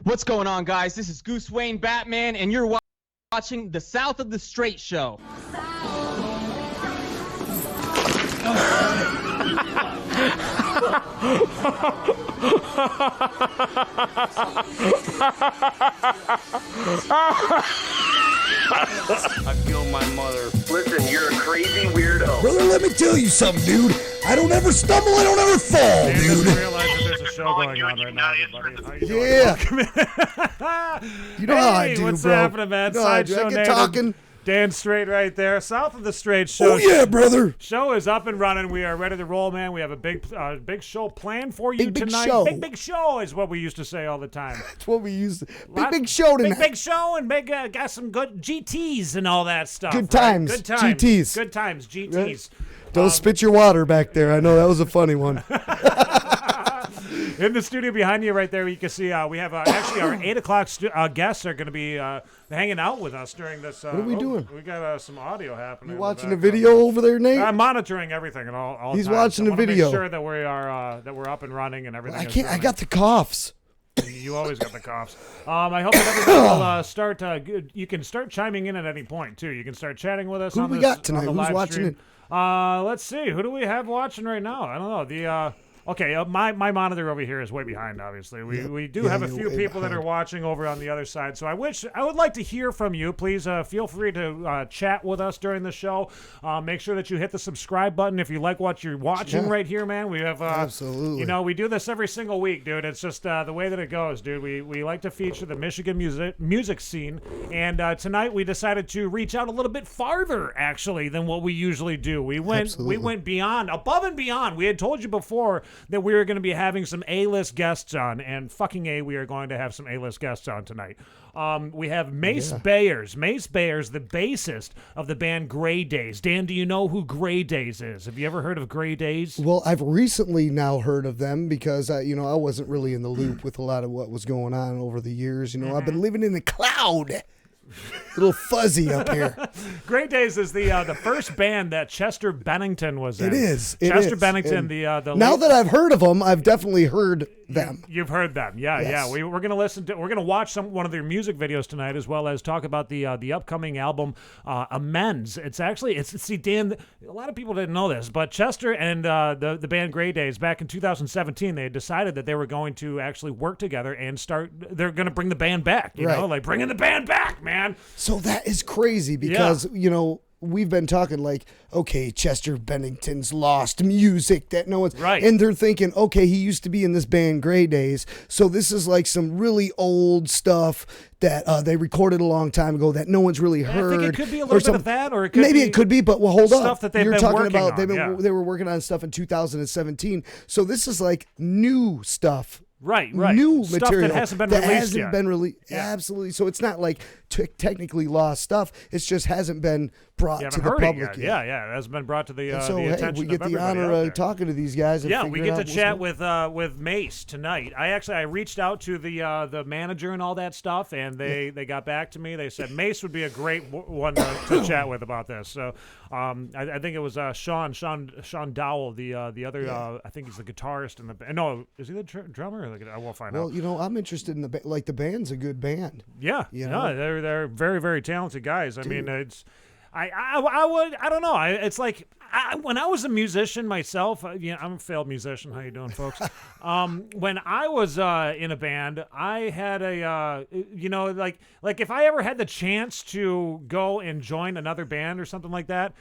What's going on, guys? This is Goose Wayne Batman, and you're watching the South of the Straight Show. I killed my mother. Listen, you're a crazy weirdo. Brother, let me tell you something, dude. I don't ever stumble, I don't ever fall, Dan dude. doesn't realize that there's a show going on right now, everybody. How you doing? Yeah. You know how I do, what's bro. happening, man? You know how I do. Sideshow I get Nathan. talking. Dan Straight right there. South of the Straight Show. Oh, yeah, brother. Show is up and running. We are ready to roll, man. We have a big show planned for you Big tonight. show. Big show is what we used to say all the time. That's what we use. Big show tonight. Big show and got some good GTs and all that stuff. Good right? times. Good times. GTs. Good times. GTs. Don't spit your water back there. I know that was a funny one. In the studio behind you right there, you can see we have actually our 8 o'clock guests are going to be hanging out with us during this. What are we doing? We got some audio happening. You watching the video over there, Nate? I'm monitoring everything and all. He's times. watching I the wanna video. Make sure that we are that we're up and running and everything. I is can't. I running. got the coughs. You always got the coughs. I hope that everybody will start. You can start chiming in at any point too. You can start chatting with us. Who on we this, got tonight? on the Who's live watching stream. it? Let's see. Who do we have watching right now? I don't know. Okay, my monitor over here is way behind, obviously. We do have a few people that are watching over on the other side, so I would like to hear from you. Please feel free to chat with us during the show. Make sure that you hit the subscribe button if you like what you're watching right here, man. We have Absolutely. You know, we do this every single week, dude. It's just the way that it goes, dude. We like to feature the Michigan music scene, and tonight we decided to reach out a little bit farther, actually, than what we usually do. We went beyond, above and beyond. We had told you before that we were going to be having some A-list guests on, and we are going to have some A-list guests on tonight. We have Mace Beyers. Mace Beyers, the bassist of the band Grey Daze. Dan, do you know who Grey Daze is? Have you ever heard of Grey Daze? Well, I've recently now heard of them because I wasn't really in the loop with a lot of what was going on over the years. I've been living in the cloud. A little fuzzy up here. Grey Daze is the first band that Chester Bennington was in. It is. Chester Bennington, the now that I've heard of them, I've definitely heard them. You've heard them, yeah. Yes. We're gonna watch one of their music videos tonight, as well as talk about the upcoming album Amends. See, Dan, a lot of people didn't know this, but Chester and the band Grey Daze back in 2017, they had decided that they were going to actually work together and they're going to bring the band back. You know, like bringing the band back, man. So that is crazy because we've been talking like, okay, Chester Bennington's lost music that no one's right, and they're thinking, okay, he used to be in this band Grey Daze, so this is like some really old stuff that they recorded a long time ago that no one's really heard. I think it could be a little bit of that, or it could maybe be it could be, but hold stuff up. That they've You're been talking working about on, they were working on stuff in 2017, so this is like new stuff. Right. New Stuff material that hasn't been released yet. Absolutely. So it's not like technically lost stuff. It just hasn't been brought to the public yet. Yeah. It hasn't been brought to the we attention get of the everybody honor out of there. talking to these guys. And we get to chat with Mace tonight. I reached out to the manager and all that stuff, and they got back to me. They said Mace would be a great one to chat with about this. So I think it was Sean Dowell, the other. I think he's the guitarist in the band. No, is he the drummer? I will find out. Well, I'm interested in the band's a good band. Yeah, they're very, very talented guys. I mean, it's I don't know. It's like when I was a musician myself. I'm a failed musician. How you doing, folks? When I was in a band, I had like if I ever had the chance to go and join another band or something like that,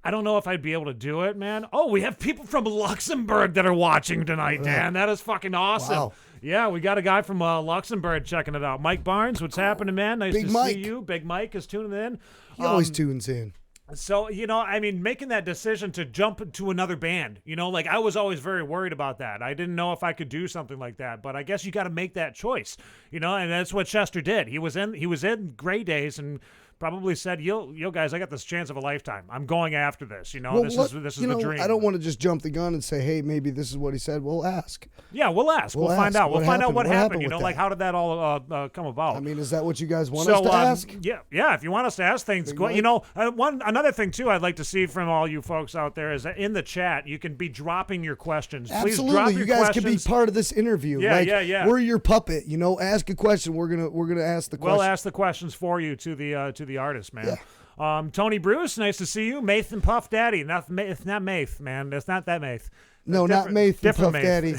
I don't know if I'd be able to do it, man. Oh, we have people from Luxembourg that are watching tonight, Dan. That is fucking awesome. Wow. Yeah, we got a guy from Luxembourg checking it out. Mike Barnes, what's happening, man? Nice to see you. Big Mike is tuning in. He always tunes in. So, making that decision to jump to another band, like I was always very worried about that. I didn't know if I could do something like that, but I guess you got to make that choice, and that's what Chester did. He was in Grey Daze, and probably said, "Yo, guys, I got this chance of a lifetime. I'm going after this. You know, Well, this is you the know, dream." I don't want to just jump the gun and say, hey, maybe this is what he said. We'll ask. Yeah, we'll ask. We'll find ask. out. We'll find out what happened. You with know, that? like how did that all come about? I mean, is that what you guys want us to ask? Yeah. If you want us to ask things, go, you know, another thing too, I'd like to see from all you folks out there is that in the chat you can be dropping your questions. Please drop Absolutely, your you guys can be questions. part of this interview. Yeah, like, yeah. We're your puppet. You know, ask a question. We're gonna ask the question. We'll ask the questions for you to the artist, man. Yeah. Tony Bruce, nice to see you. Mace and Puff Daddy. It's not Mace, man. It's not that Mace. No, not Mace and Puff Daddy.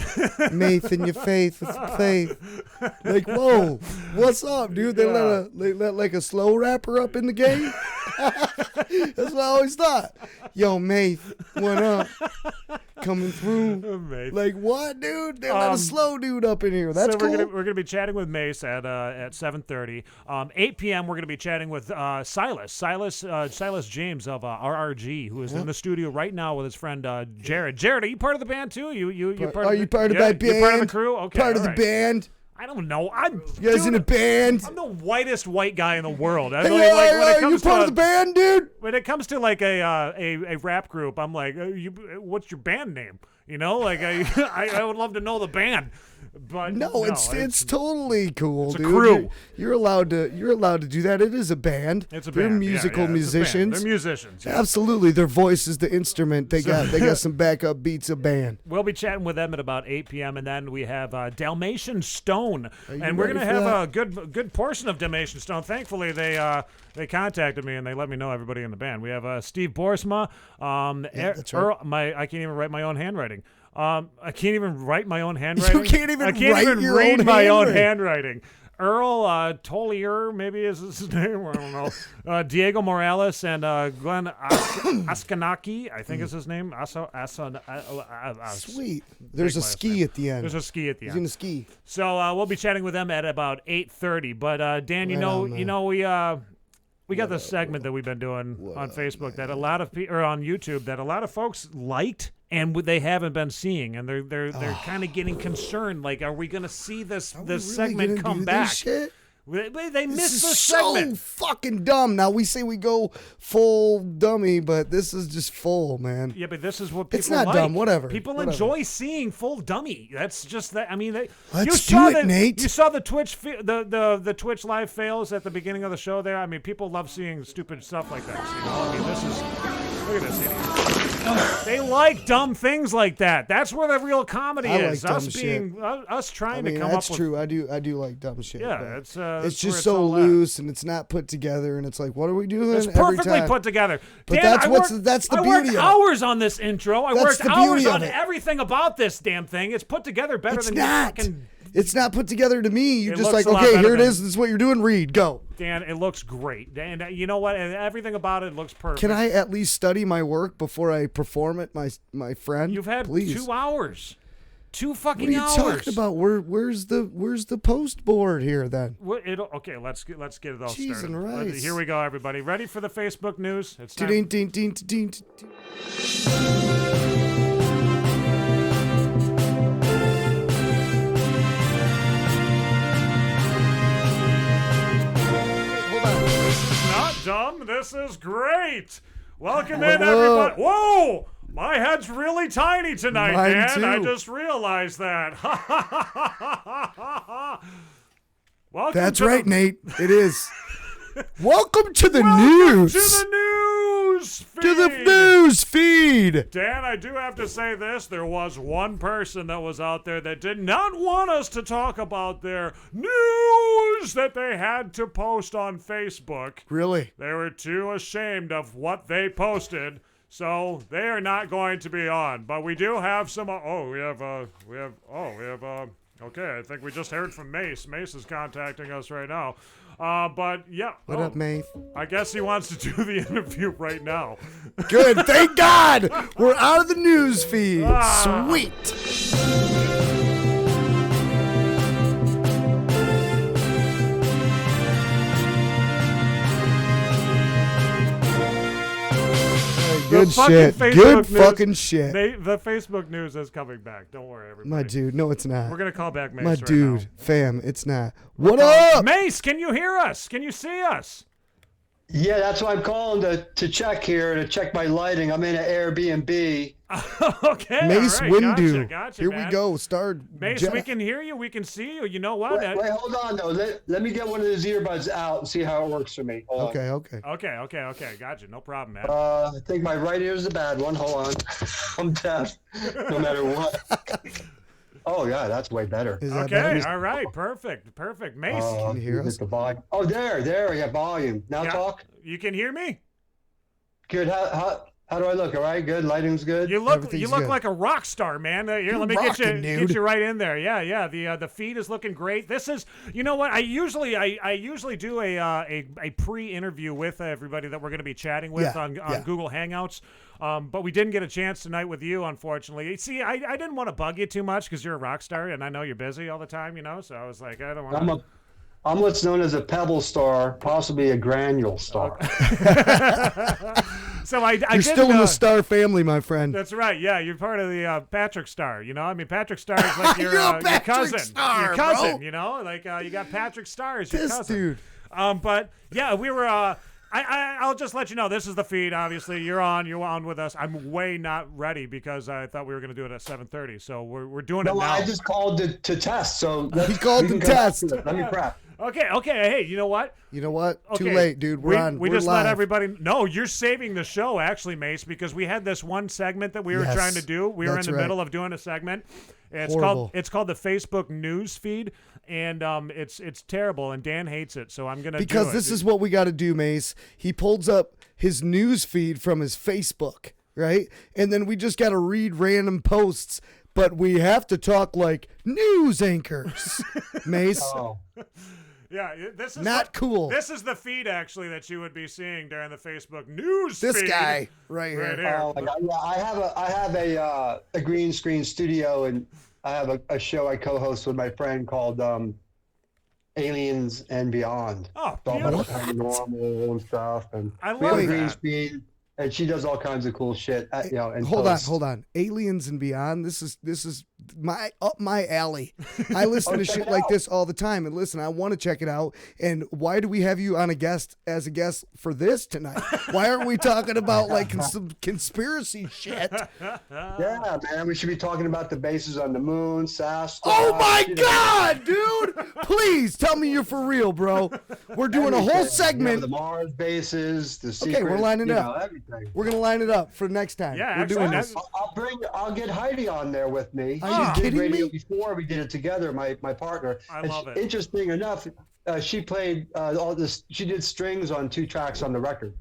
Mace in your face. It's faith. Like, whoa, what's up, dude? They let like a slow rapper up in the game. That's what I always thought. Yo, Mace, what up? Coming through. Mace. Like, what, dude? They let a slow dude up in here. That's so cool. We're gonna be chatting with Mace at 7:30. 8 p.m. We're gonna be chatting with Silas James of R.R.G, who is in the studio right now with his friend Jared. Jared, are you part of the band too? You part Are of you part of that band? You part of the crew? Okay, part of all the right. band. I don't know. You guys in a band? I'm the whitest white guy in the world. I Hey, mean, yo, like, when it comes you part of the band, dude? When it comes to like a rap group, I'm like, what's your band name? You know, like I would love to know the band. But no, it's totally cool, it's dude. a crew. You're allowed to do that. It is a band. It's a They're band. musical musicians. They're musicians. Yeah. Absolutely, their voice is the instrument. They got some backup beats of band. We'll be chatting with them at about 8 p.m. and then we have Dalmatian Stone, and we're ready gonna for have that? a good portion of Dalmatian Stone. Thankfully, they contacted me and they let me know everybody in the band. We have Steve Borsma, that's right. I can't even write my own handwriting. I can't even write my own handwriting. You can't even I can't write even your read own my own handwriting. handwriting. Earl Tollier, maybe is his name. I don't know. Diego Morales and Glenn Askanaki, I think is his name. Sweet. There's a ski at the end. There's a ski at the He's end. gonna ski. So we'll be chatting with them at about 8:30. But Dan, you know, we got this segment that we've been doing on Facebook that a lot of people, or on YouTube, that a lot of folks liked and they haven't been seeing, and they're kind of getting concerned. Like, are we going to see this segment come back? Shit? They missed This the is segment. so fucking dumb. Now we say we go full dummy, but this is just full, man. Yeah, but this is what people It's not like. dumb, whatever. People Whatever. enjoy seeing full dummy. That's just that. I mean, Let's do it, Nate. You saw the Twitch, the Twitch live fails at the beginning of the show. There, I mean, people love seeing stupid stuff like that. You know, I mean, this is look at this idiot. They like dumb things like that. That's where the real comedy I is. like Us dumb being shit. Us trying I mean, to come that's up true. I do like dumb shit. with. Yeah, but it's it's just where so all at. loose and it's not put together, and it's like, what are we doing? It's every perfectly time? put together. But Dan, that's the I beauty worked of it. hours on this intro. I That's worked the hours beauty of on it. everything about this damn thing. It's put together better It's than not. you fucking. It's not put together to me. You're It just looks like, a lot okay, better here it than- is. This is what you're doing. Read, go. Dan, it looks great. And you know what? And everything about it looks perfect. Can I at least study my work before I perform it, my friend? You've had Please. 2 hours. 2 What fucking are you hours. talking about? Where's the post board here then? Okay, let's get it all Cheese started. and rice. Here we go, everybody. Ready for the Facebook news? It's time. Ding, ding, ding, ding, ding. Not dumb. This is great. Welcome What in, up? everybody. Whoa! My head's really tiny tonight, Mine Dan. I too. just realized that. Welcome That's to right, the, Nate. It is. Welcome to the Welcome news. to the news feed. To the news feed. Dan, I do have to say this. There was one person that was out there that did not want us to talk about their news that they had to post on Facebook. Really? They were too ashamed of what they posted, so they are not going to be on. But we do have some. Okay, I think we just heard from Mace. Mace is contacting us right now. But yeah. What up, Mace? I guess he wants to do the interview right now. Good. Thank God. We're out of the news feed. Ah. Sweet. Good fucking shit. Facebook Good news- fucking shit. The Facebook news is coming back. Don't worry, everybody. My dude. No, it's not. We're gonna call back Mace My right dude. now. Fam, it's not. What up? Mace, can you hear us? Can you see us? Yeah, that's why I'm calling to check here, to check my lighting. I'm in an Airbnb. Okay, Mace all right. Windu. Gotcha, Here man. we go. Star Mace, Jeff. we can hear you. We can see you. You know what? Wait, hold on, though. Let me get one of those earbuds out and see how it works for me. Hold on. Okay. Gotcha. No problem, man. I think my right ear is the bad one. Hold on. I'm deaf, no matter what. Oh, yeah, that's way better. Is that Okay, better? all right. Perfect. Mace, Can you hear us? The volume. Oh, there. Yeah, volume. Now Yeah. talk. you can hear me? Good. How do I look? All right, good. Lighting's good. You look Everything's good. good. Like a rock star, man. Here, You're let me rocking, get dude. you right in there. Yeah. The feed is looking great. This is, you know what? I usually do a pre-interview with everybody that we're going to be chatting with Yeah, on yeah. Google Hangouts. But we didn't get a chance tonight with you, unfortunately. See, I didn't want to bug you too much because you're a rock star, and I know you're busy all the time, So I was like, I don't want to. I'm what's known as a pebble star, possibly a granule star. So I You're still in the Star family, my friend. That's right. Yeah, you're part of the Patrick Star. I mean, Patrick Star is like your, You're a your Patrick cousin. Star, your cousin, bro. Like you got Patrick Star as your This cousin. dude. But yeah, we were. I'll just let you know. This is the feed. Obviously, you're on with us. I'm way not ready because I thought we were going to do it at 7:30. So we're doing it No, now. I just called to test. So He called to test. Let me prep. Okay. Hey, you know what? You know what? Too Okay, late, dude. We're we just live. let everybody. No, you're saving the show, actually, Mace, because we had this one segment that we were Yes, trying to do. We were in that's the right. middle of doing a segment. It's Horrible. called the Facebook news feed, and it's terrible, and Dan hates it. So I'm gonna Because do it. this is what we got to do, Mace. He pulls up his news feed from his Facebook, right? And then we just got to read random posts, but we have to talk like news anchors, Mace. Oh. Yeah, this is Not cool. This is the feed actually that you would be seeing during the Facebook news This feed. guy right here. Right here. Oh my God. Yeah, I have a green screen studio, and I have a show I co-host with my friend called Aliens and Beyond. Oh, It's all about beautiful. paranormal and stuff, and I we have love a green that. screen, and she does all kinds of cool shit. And Hold posts. on. Aliens and Beyond. This is up my alley. I listen to check shit it like out. this all the time. And listen, I want to check it out. And why do we have you on as a guest for this tonight? Why aren't we talking about like some conspiracy shit? Yeah, man, we should be talking about the bases on the moon, Sasquatch. Oh my you know, God, dude! Please tell me you're for real, bro. We're doing a whole everything. segment. The Mars bases, the Okay, secret. we're lining it up. Everything. We're gonna line it up for next time. Yeah, we're doing actually, this. I'll get Heidi on there with me. Are you She did kidding radio me? before. We did it together, my partner. I And love it. Interesting enough, she played all this. She did strings on 2 tracks on the record.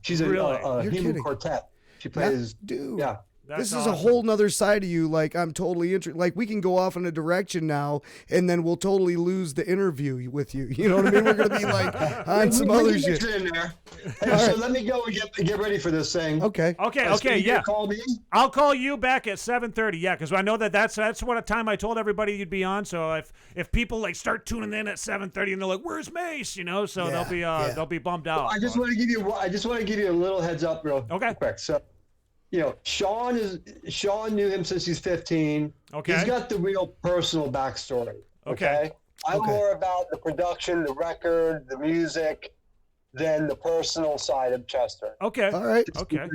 She's a Really? You're human kidding. quartet. She plays. Dude. Yeah. That's This is awesome. a whole nother side of you. Like, I'm totally interested. Like, we can go off in a direction now, and then we'll totally lose the interview with you. You know what I mean? We're going to be like on some We other can shit. mix it in there. Hey, so let me go and get ready for this thing. Okay. Okay, So you yeah. Call me. I'll call you back at 7:30. Yeah, because I know that's what a time I told everybody you'd be on. So if people like start tuning in at 7:30 and they're like, "Where's Mace?" So Yeah, they'll be bummed out. I just want to give you a little heads up real quick. So, Sean knew him since he's 15. Okay. He's got the real personal backstory. Okay. I'm Okay. more about the production, the record, the music, than the personal side of Chester. Okay. All right. Okay.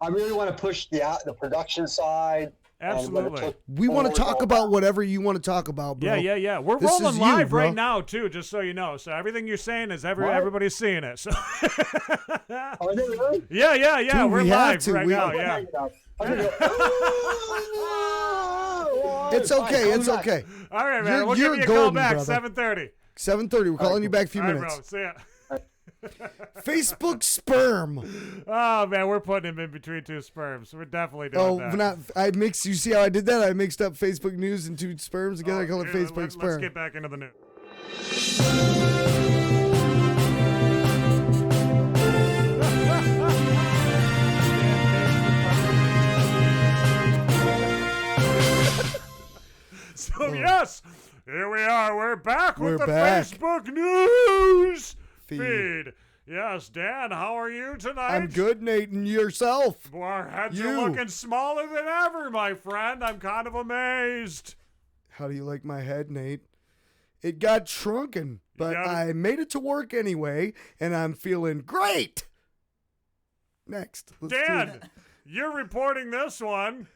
I really want to push the production side. and what it Absolutely. took We want to forward talk all about whatever you want to talk about, bro. Yeah. We're This rolling is you, live bro. right now too, just so you know. So everything you're saying is What? everybody's seeing it. So Oh, is it really? yeah. Dude, We're we have live to. right We- now. I'm Yeah. hanging out. I'm gonna go, It's All right, okay. call It's me back. okay. All right, man. You're- we'll you're give you a call golden, back brother. 7:30. 7:30. We're calling you back a few All right, minutes. bro. See ya. Facebook sperm. Oh man, we're putting him in between 2 sperms. We're definitely doing Oh, that. not. I mixed. You see how I did that? I mixed up Facebook news and 2 sperms together. I call it Here, Facebook let's sperm. get back into the news. So yes, here we are. We're back with We're the back. Facebook news Feed. feed. Yes, Dan, how are you tonight? I'm good, Nate, and yourself. Our heads You. are looking smaller than ever, my friend. I'm kind of amazed. How do you like my head, Nate? It got shrunken, but I made it to work anyway, and I'm feeling great. Next. Dan, you're reporting this one.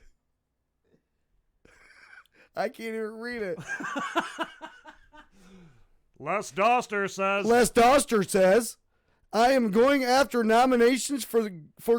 I can't even read it. Les Doster says, I am going after nominations for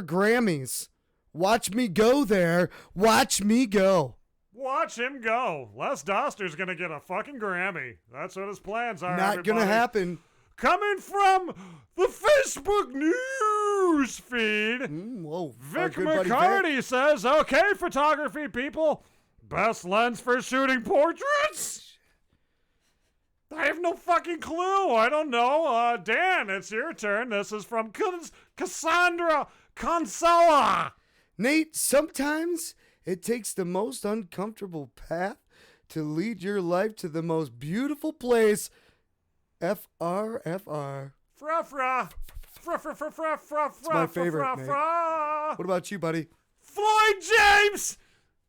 Grammys. Watch me go there. Watch me go. Watch him go. Les Doster's going to get a fucking Grammy. That's what his plans are. Not going to happen. Coming from the Facebook news feed, Vic McCarty says, okay, photography people, best lens for shooting portraits? I have no fucking clue. I don't know. Dan, it's your turn. This is from Cassandra Consella. Nate, sometimes it takes the most uncomfortable path to lead your life to the most beautiful place. FRFR. Fra. It's my favorite, Nate. What about you, buddy? Floyd James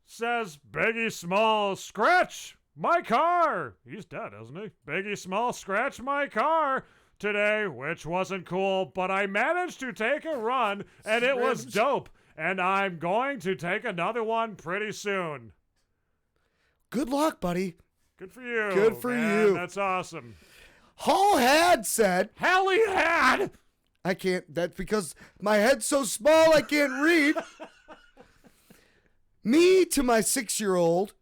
says, Biggie Small, scratch my car. He's dead, isn't he? Biggie Small, scratch my car today, which wasn't cool, but I managed to take a run, and it was dope. And I'm going to take another one pretty soon. Good luck, buddy. Good for you. Good for you. That's awesome. Hall had said. Hallie had. I can't. That's because my head's so small I can't read. Me to my 6-year-old.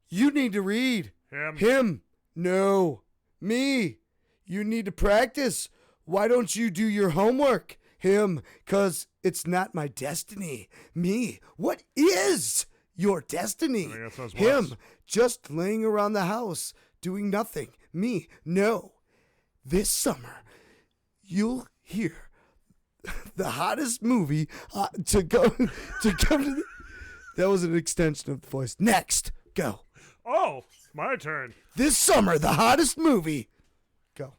You need to read. Him. No. Me. You need to practice. Why don't you do your homework? Him. 'Cause it's not my destiny. Me. What is your destiny? Him. Just laying around the house doing nothing. Me. No. This summer, you'll hear the hottest movie to come to the... That was an extension of the voice. Next. Go. Oh, my turn. This summer, the hottest movie. Go.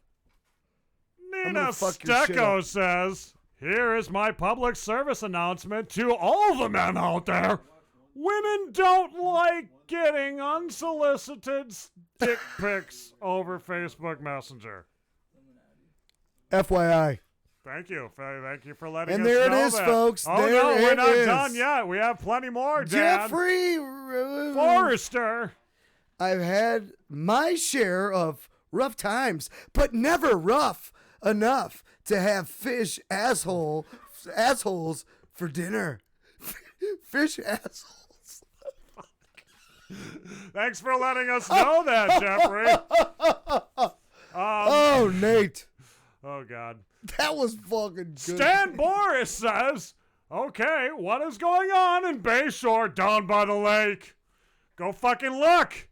Nina Stecco says, here is my public service announcement to all the men out there. Women don't like getting unsolicited dick pics over Facebook Messenger. FYI. Thank you. Thank you for letting us know. And there it is, that. folks. Oh, there no, we're not is. done yet. We have plenty more, Dan. Jeffrey Forrester. I've had my share of rough times, but never rough enough to have fish assholes for dinner. Fish assholes. Thanks for letting us know that, Jeffrey. Oh, Nate. Oh, God. That was fucking good. Stan Boris says, okay, what is going on in Bayshore down by the lake? Go fucking look.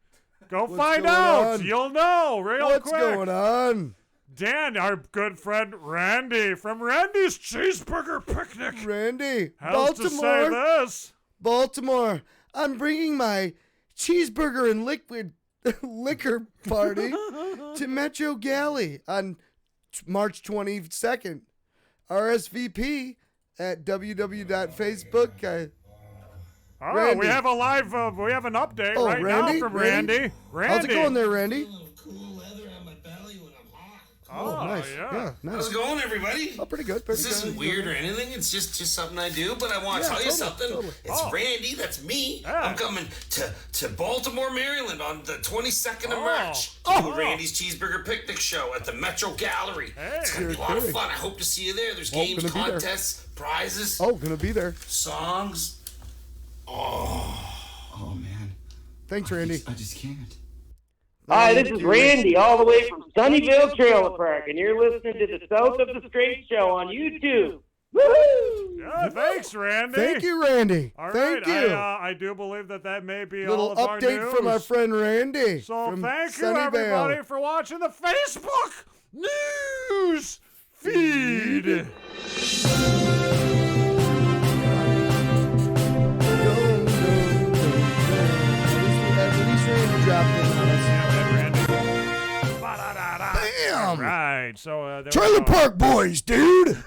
Go find out. On? You'll know real quick. What's going on? Dan, our good friend Randy from Randy's Cheeseburger Picnic. Randy, has Baltimore. to say this. Baltimore, I'm bringing my cheeseburger and liquor party to Metro Galley on March 22nd. RSVP at www.facebook. Oh, we have a live, we have an update right Randy? now from Randy. How's it going there, Randy? Cool leather on my belly when I'm hot. Oh, nice. yeah. Nice. How's it going, everybody? Oh, pretty good. This isn't weird or anything. It's just something I do. But I want to tell you something. Totally. It's Randy. That's me. Yeah. I'm coming to Baltimore, Maryland on the 22nd of March to do Randy's Cheeseburger Picnic Show at the Metro Gallery. It's going to be a lot of fun. I hope to see you there. There's games, contests, prizes. Oh, gonna be there. Songs. Oh, man. Thanks, Randy. I just can't. Hi, this is Randy, all the way from Sunnyvale Trailer Park, and you're listening to the South of the Straight Show on YouTube. Woohoo! Yeah, thanks, Randy. Thank you, Randy. All Thank right, you. I do believe that may be Little all of our update news. from our friend Randy. So from thank you, Sunnyvale. everybody, for watching the Facebook news feed. At least Randy dropped in on us. Bam! Right, so there we Trailer go. Park Boys, dude.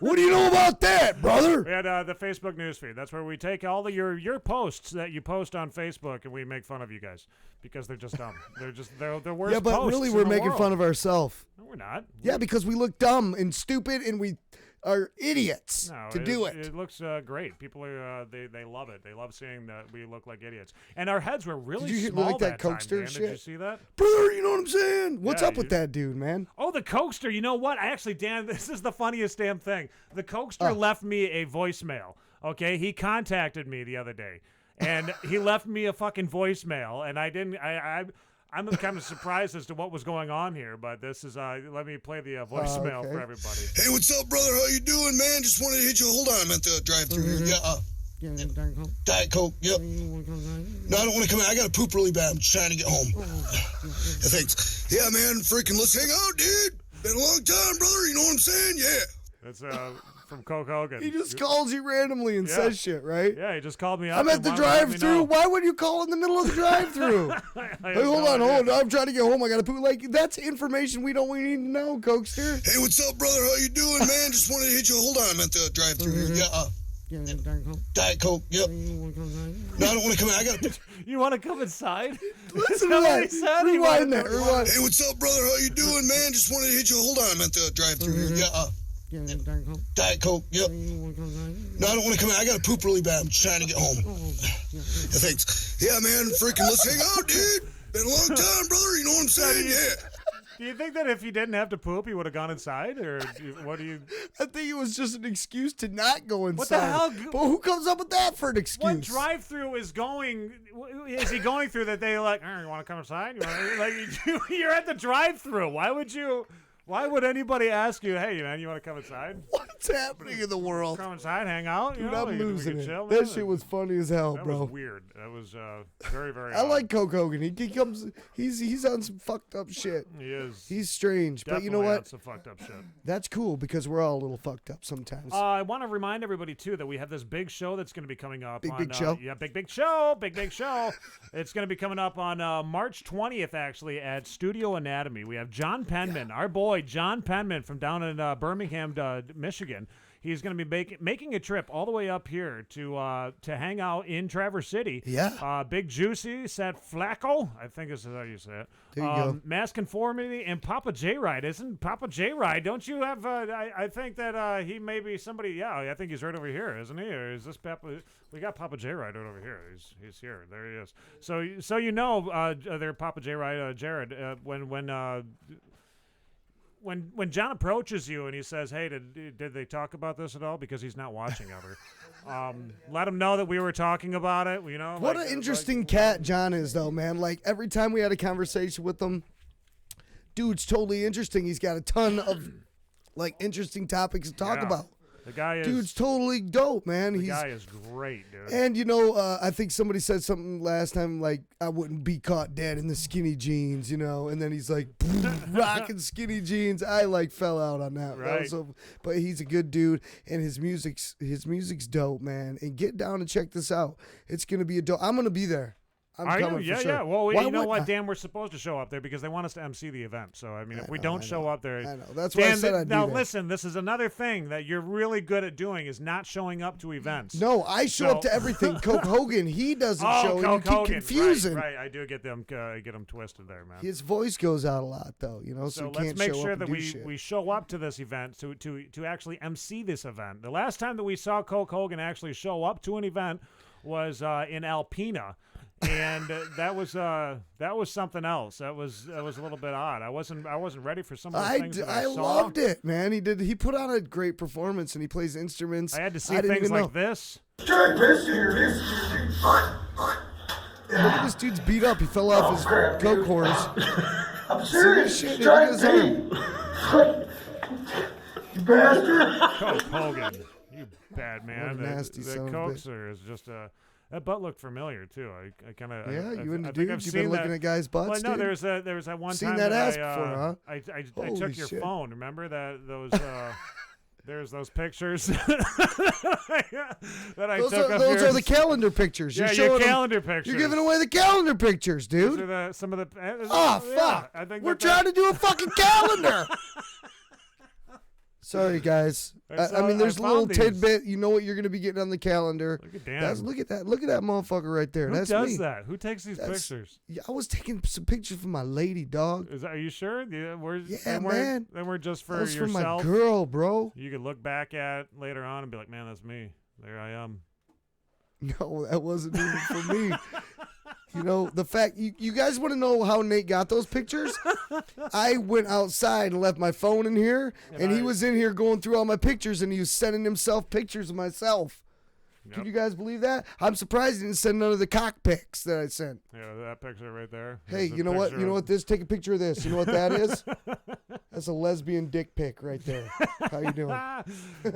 What do you know about that, brother? We had the Facebook newsfeed. That's where we take all of your posts that you post on Facebook, and we make fun of you guys because they're just dumb. They're worst. Yeah, but posts really, in we're the making world. fun of ourselves. No, we're not. Yeah, because we look dumb and stupid, and we are idiots to do it. It looks great. People are they love it. They love seeing that we look like idiots. And our heads were really Did you hear small like that time, Cokester Dan. shit? Did you see that? Brother, you know what I'm saying? What's Yeah, up with that dude, man? Oh, the Cokester. You know what? Dan, this is the funniest damn thing. The Cokester left me a voicemail. Okay, he contacted me the other day, and he left me a fucking voicemail, and I didn't. I'm kind of surprised as to what was going on here, but this is let me play the voicemail for everybody. Hey, what's up, brother? How you doing, man? Just wanted to hit you. Hold on, I'm at the drive-thru here. Yeah, Diet Coke. Yep. No, I don't want to come in. I got to poop really bad. I'm just trying to get home. Thanks. Yeah, man. Freaking, let's hang out, dude. Been a long time, brother. You know what I'm saying? Yeah. That's from Coke Hogan. He just calls you randomly and says shit, right? Yeah, he just called me up. I'm at the drive-thru. Why would you call in the middle of the drive-thru? Hey, hold on. I'm trying to get home. I got to poop. Like, that's information we need to know, Cokester. Hey, what's up, brother? How you doing, man? Just wanted to hit you. Hold on, I'm at the drive-thru here. Yeah, Diet Coke. Yep. No, I don't want to come in. I got to. You want to come inside? Listen to that. Rewind that. Rewind. Hey, what's up, brother? How you doing, man? Just wanted to hit you. Hold on, I'm at the drive-thru here. Yeah, Diet Coke. Yep. No, I don't want to come in. I got to poop really bad. I'm just trying to get home. Thanks. Yeah, man. Freaking, let's hang out, dude. Been a long time, brother. You know what I'm saying? Yeah. Do you think that if he didn't have to poop, he would have gone inside, or what do you? I think it was just an excuse to not go inside. What the hell? But who comes up with that for an excuse? What drive-through is he going through that they like? You want to come inside? You're at the drive-through. Why would anybody ask you, hey, man, you want to come inside? What's happening in the world? Come inside, hang out. Dude, I'm losing it. Chill, that shit was funny as hell, that bro. That was weird. That was very, very I like Coke Hogan. He comes, he's on some fucked up shit. He is. He's strange. Definitely but you know what? On some fucked up shit. That's cool because we're all a little fucked up sometimes. I want to remind everybody, too, that we have this big show that's going to be coming up. Big show? Yeah, big show. Big show. It's going to be coming up on March 20th, actually, at Studio Anatomy. We have John Penman, our boy, John Penman, from down in Birmingham, Michigan. He's going to be making a trip all the way up here to hang out in Traverse City. Yeah. Big Juicy, Sat Flacco, I think is how you say it. There you go. Mass Conformity, and Papa J Ride. Isn't Papa J Ride? Don't you have? I think that he may be somebody. Yeah, I think he's right over here, isn't he? Or is this Papa? We got Papa J Ride right over here. He's here. There he is. So you know, there Papa J Ride, Jared. When John approaches you and he says, hey, did they talk about this at all? Because he's not watching ever. Let him know that we were talking about it. You know. What an interesting cat John is, though, man. Like, every time we had a conversation with him, dude's totally interesting. He's got a ton of, like, interesting topics to talk about. The guy is. Dude's totally dope, man. The guy is great, dude. And, you know, I think somebody said something last time, like, I wouldn't be caught dead in the skinny jeans, you know. And then he's like, rocking skinny jeans. I, like, fell out on that. Right. But he's a good dude, and his music's dope, man. And get down and check this out. It's going to be a dope. I'm going to be there. Are you? Yeah, sure. yeah. Well, Why you know would what, I? Dan? We're supposed to show up there because they want us to MC the event. So, I mean, if we don't show up there. I know. That's why I said I'd be now, there. listen, this is another thing that you're really good at doing is not showing up to events. No, I show up to everything. Coke Hogan, he doesn't show. Coke You keep Hogan. confusing. Right. I do get them twisted there, man. His voice goes out a lot, though, you know, So so he let's can't make show sure up that and do shit. we show up to this event to actually MC this event. The last time that we saw Coke Hogan actually show up to an event was in Alpena. And that was something else. That was a little bit odd. I wasn't ready for some of the things that I saw. loved it, man. He put on a great performance, and he plays instruments. I had to see things like this. Look at this dude's beat up. He fell off his Coke horse. I'm serious. Shit, Strike look at his me. You bastard. Coke Hogan, you bad man. What a nasty the son of a Cokester is just a. That butt looked familiar too. I kind of. Yeah, you and the I think dude. I've You've seen been looking that. at guys' butts, Well, no, dude. there was that one Seen time that ass I, before, huh? I Holy took your shit. phone. Remember those. There's those pictures that I Those took of are yours. the calendar pictures. Yeah, You're your showing them- calendar pictures. You're giving away the calendar pictures, These dude. are some of the. Oh, yeah, fuck. I think We're trying to do a fucking calendar. Sorry, guys. I mean, there's a little tidbit. You know what you're going to be getting on the calendar. Look at Dan. Look at that. Look at that motherfucker right there. Who That's does me. that? Who takes these pictures? Yeah, I was taking some pictures for my lady, dog. Are you sure? Yeah, man. Then we're just for That's yourself. for my girl, bro. You could look back at later on and be like, man, that's me. There I am. No, that wasn't even for me. You know, the fact, you guys want to know how Nate got those pictures? I went outside and left my phone in here, and he was in here going through all my pictures, and he was sending himself pictures of myself. Yep. Can you guys believe that? I'm surprised he didn't send none of the cock pics that I sent. Yeah, that picture right there. Hey, you know what? You know what? Take a picture of this. You know what that is? That's a lesbian dick pic right there. How you doing?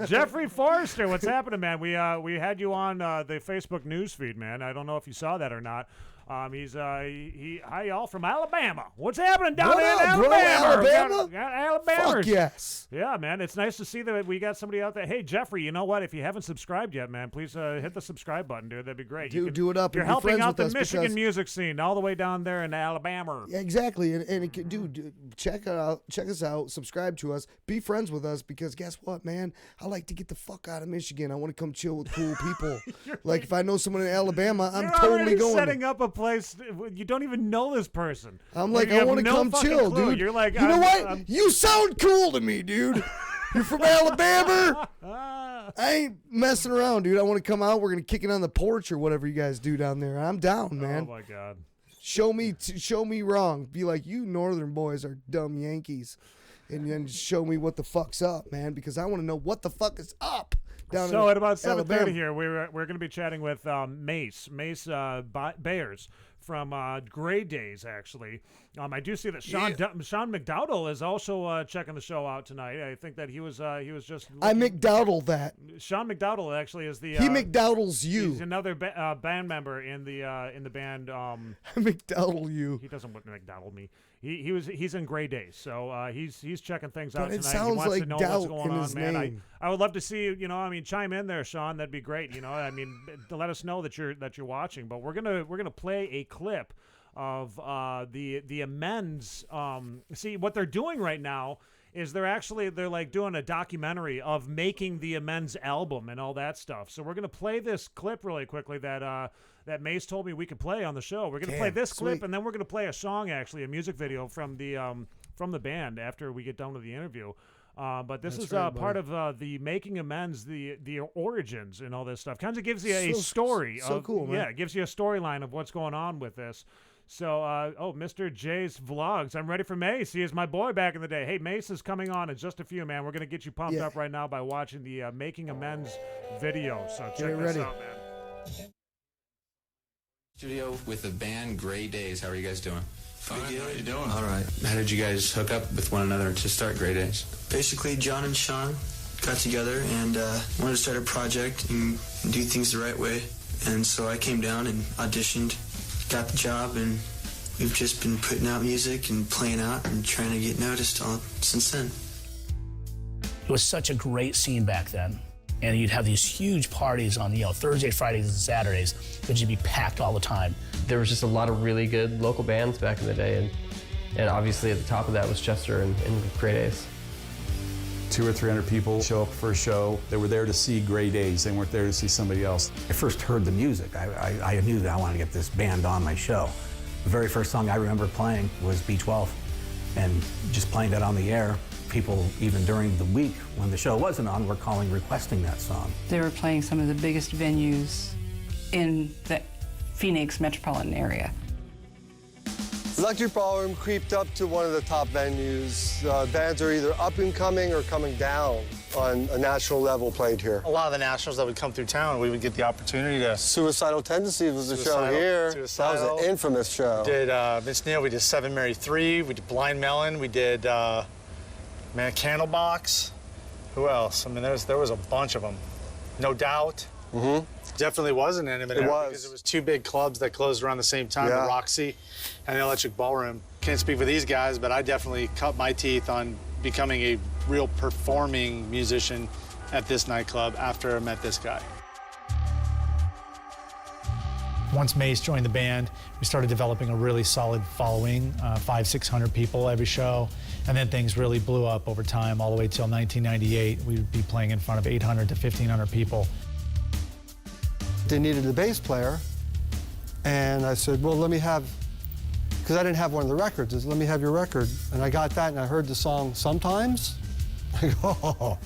Jeffrey Forrester, what's happening, man? We had you on the Facebook news feed, man. I don't know if you saw that or not. Hi y'all from Alabama. What's happening down there in Alabama? Alabama. Fuck yes. Yeah, man. It's nice to see that we got somebody out there. Hey, Jeffrey, you know what? If you haven't subscribed yet, man, please hit the subscribe button, dude. That'd be great. Do it up. You're helping out the Michigan music scene all the way down there in Alabama. Yeah, exactly. And dude, check us out. Subscribe to us. Be friends with us because guess what, man? I like to get the fuck out of Michigan. I want to come chill with cool people. Like if I know someone in Alabama, I'm totally going. Setting up a place. You don't even know this person. I'm like, I want to come chill, clue. dude. You're like, you know what? You sound cool to me, dude. You're from Alabama. I ain't messing around, dude. I want to come out. We're gonna kick it on the porch or whatever you guys do down there. I'm down, man. Oh my god. Show me wrong. Be like, you northern boys are dumb Yankees, and then show me what the fuck's up, man. Because I want to know what the fuck is up. So at about 7:30 here, we're going to be chatting with Mace Beyers from Grey Daze, actually. I do see that Sean McDowell is also checking the show out tonight. I think that he was just. I McDowell that. Sean McDowell actually is the. He McDowells you. He's another band member in the band. McDowell you. He doesn't McDowell me. He's in Grey Daze, so he's checking things out tonight. Sounds he wants like to know doubt what's going in on, his man. name. I would love to see you. I mean, chime in there, Sean. That'd be great. To let us know that you're watching. But we're gonna play a clip of the Amends. See what they're doing right now is they're like doing a documentary of making the Amends album and all that stuff. So we're gonna play this clip really quickly that Mace told me we could play on the show. We're gonna play this clip and then we're gonna play a song, actually a music video from the band after we get done with the interview. But this is part of the making Amends, the origins and all this stuff. Kind of gives you a story. So cool, man. Yeah, it gives you a storyline of what's going on with this. So, Mr. J's Vlogs. I'm ready for Mace. He is my boy back in the day. Hey, Mace is coming on in just a few, man. We're going to get you pumped up right now by watching the Making Amends video. So check this out, man. Studio with the band Grey Daze. How are you guys doing? Fine. How you doing? All right. How did you guys hook up with one another to start Grey Daze? Basically, John and Sean got together and wanted to start a project and do things the right way. And so I came down and auditioned, got the job, and we've just been putting out music and playing out and trying to get noticed all since then. It was such a great scene back then. And you'd have these huge parties on, Thursdays, Fridays, and Saturdays, but you'd be packed all the time. There was just a lot of really good local bands back in the day, and obviously at the top of that was Chester and Grey Daze. 200 or 300 people show up for a show. They were there to see Grey Daze. They weren't there to see somebody else. I first heard the music. I knew that I wanted to get this band on my show. The very first song I remember playing was B12, and just playing that on the air. People, even during the week when the show wasn't on, were calling requesting that song. They were playing some of the biggest venues in the Phoenix metropolitan area. Electric Ballroom creeped up to one of the top venues. Bands are either up and coming or coming down on a national level played here. A lot of the nationals that would come through town, we would get the opportunity to... Suicidal Tendencies was the show here. Suicidal. That was an infamous show. We did Vince Neil, we did 7 Mary 3, we did Blind Melon, we did Candlebox. Who else? I mean, there was a bunch of them. No Doubt. Mm-hmm. Definitely was an intimate era because it was 2 big clubs that closed around the same time, the Roxy and the Electric Ballroom. Can't speak for these guys, but I definitely cut my teeth on becoming a real performing musician at this nightclub after I met this guy. Once Mace joined the band, we started developing a really solid following, 500-600 people every show, and then things really blew up over time all the way till 1998. We would be playing in front of 800 to 1,500 people. They needed a bass player, and I said, well, let me have, because I didn't have one of the records, I said, let me have your record. And I got that, and I heard the song Sometimes. I go, oh.